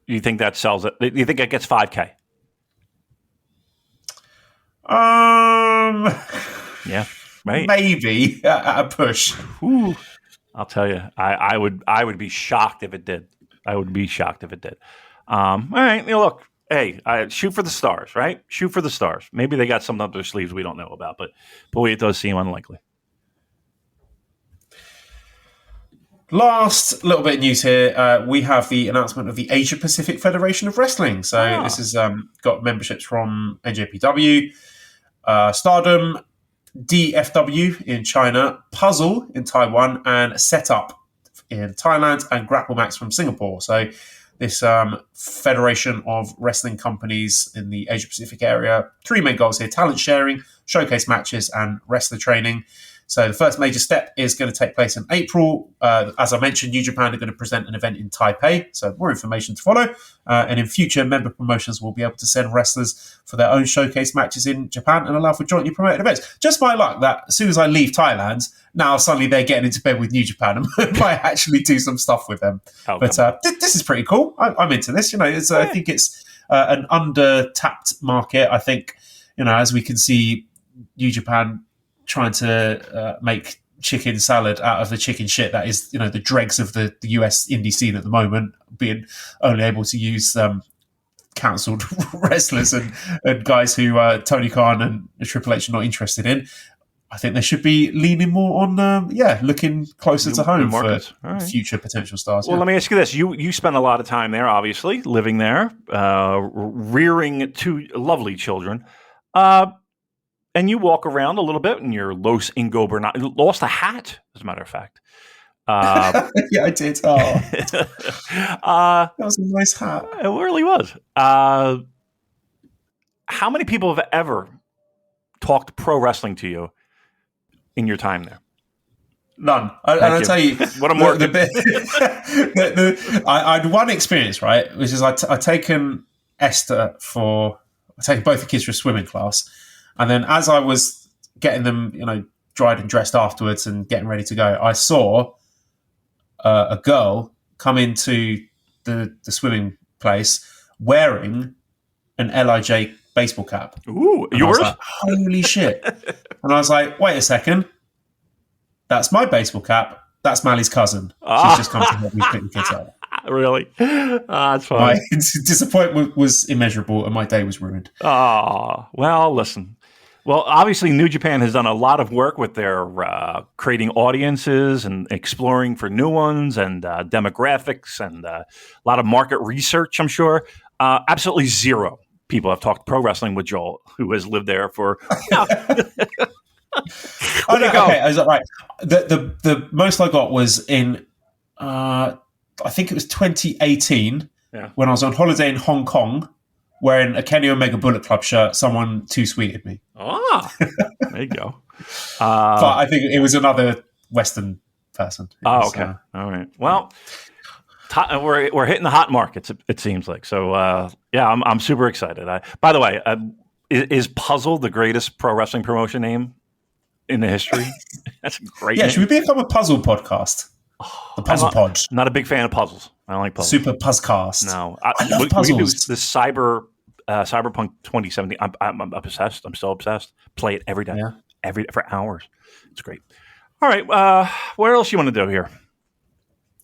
You think that sells it? You think it gets 5K? Yeah. Right. Maybe at a push. Ooh. I'll tell you, I would be shocked if it did. I would be shocked if it did. All right, look, hey, shoot for the stars, right? Shoot for the stars. Maybe they got something up their sleeves we don't know about, but boy, it does seem unlikely. Last little bit of news here. We have the announcement of the Asia Pacific Federation of Wrestling. So this has got memberships from NJPW, Stardom, DFW in China, Puzzle in Taiwan, and Setup in Thailand, and Grapple Max from Singapore. So this federation of wrestling companies in the Asia Pacific area, 3 main goals here: talent sharing, showcase matches, and wrestler training. So the first major step is going to take place in April. As I mentioned, New Japan are going to present an event in Taipei, so more information to follow. And in future, member promotions will be able to send wrestlers for their own showcase matches in Japan and allow for jointly promoted events. Just my luck that as soon as I leave Thailand, now suddenly they're getting into bed with New Japan and might actually do some stuff with them. This is pretty cool. I'm into this. I think it's an under-tapped market. I think, as we can see, New Japan trying to make chicken salad out of the chicken shit that is, the dregs of the US indie scene at the moment, being only able to use cancelled wrestlers and guys who Tony Khan and Triple H are not interested in. I think they should be leaning more on, looking closer to home for future potential stars. Well, let me ask you this. You spent a lot of time there, obviously, living there, rearing 2 lovely children. And you walk around a little bit in your Los Ingobernables. Lost a hat, as a matter of fact. Yeah, I did. Oh, that was a nice hat. It really was. How many people have ever talked pro wrestling to you in your time there? None. And I'll tell you, what a market. I had one experience, right, which is I'd taken Esther I'd taken both the kids for a swimming class. And then as I was getting them, dried and dressed afterwards and getting ready to go, I saw a girl come into the swimming place wearing an LIJ baseball cap. Ooh, and yours? I was like, holy shit. And I was like, wait a second. That's my baseball cap. That's Mally's cousin. She's just come to help me pick the kids up. Really? That's funny. My disappointment was immeasurable and my day was ruined. Oh, well, listen. Well, obviously, New Japan has done a lot of work with their creating audiences and exploring for new ones and demographics and a lot of market research, I'm sure. Absolutely zero people have talked pro wrestling with Joel, who has lived there for... Okay, I was like, right. The most I got was in, I think it was 2018, when I was on holiday in Hong Kong, wearing a Kenny Omega Bullet Club shirt. Someone too sweeted me. There you go. But I think it was another Western person. Okay. All right. Well, we're hitting the hot markets, it seems like. So, I'm super excited. By the way, is Puzzle the greatest pro wrestling promotion name in the history? That's a great name. Should we become a puzzle podcast? The Puzzle Pod. Not a big fan of puzzles. I don't like puzzles. Super Puzzcast. No. I love puzzles. We do this Cyberpunk 2070. I'm obsessed. I'm still obsessed. Play it every day. Yeah. For hours. It's great. All right. What else you want to do here?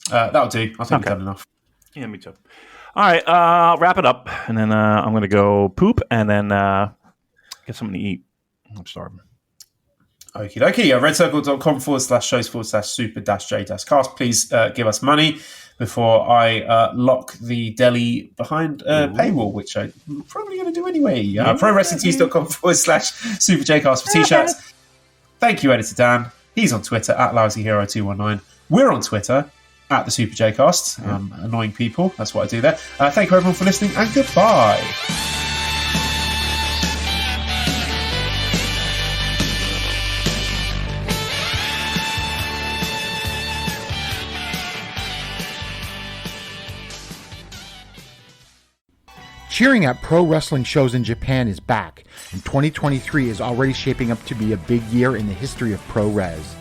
That'll do. I think we've done enough. Yeah, me too. All right. I'll wrap it up. And then I'm going to go poop and then get something to eat. I'm starving. Okie dokie. redcircle.com/shows/super-j-cast. Please give us money before I lock the deli behind a paywall, which I'm probably going to do anyway. ProWrestlingTees.com/super-j-cast for t-shirts. Thank you, Editor Dan. He's on Twitter @LousyHero219. We're on Twitter @the Super J-Cast. Annoying people. That's what I do there. Thank you everyone for listening and goodbye. Cheering at pro wrestling shows in Japan is back, and 2023 is already shaping up to be a big year in the history of pro res.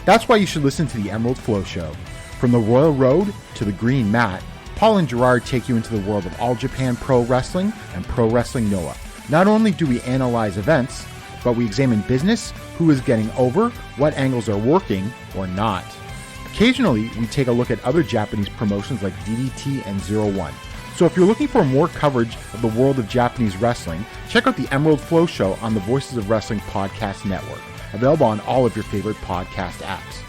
That's why you should listen to the Emerald Flow Show. From the Royal Road to the Green Mat, Paul and Gerard take you into the world of All Japan Pro Wrestling and Pro Wrestling Noah. Not only do we analyze events, but we examine business, who is getting over, what angles are working or not. Occasionally, we take a look at other Japanese promotions like DDT and Zero One. So if you're looking for more coverage of the world of Japanese wrestling, check out the Emerald Flow Show on the Voices of Wrestling Podcast Network, available on all of your favorite podcast apps.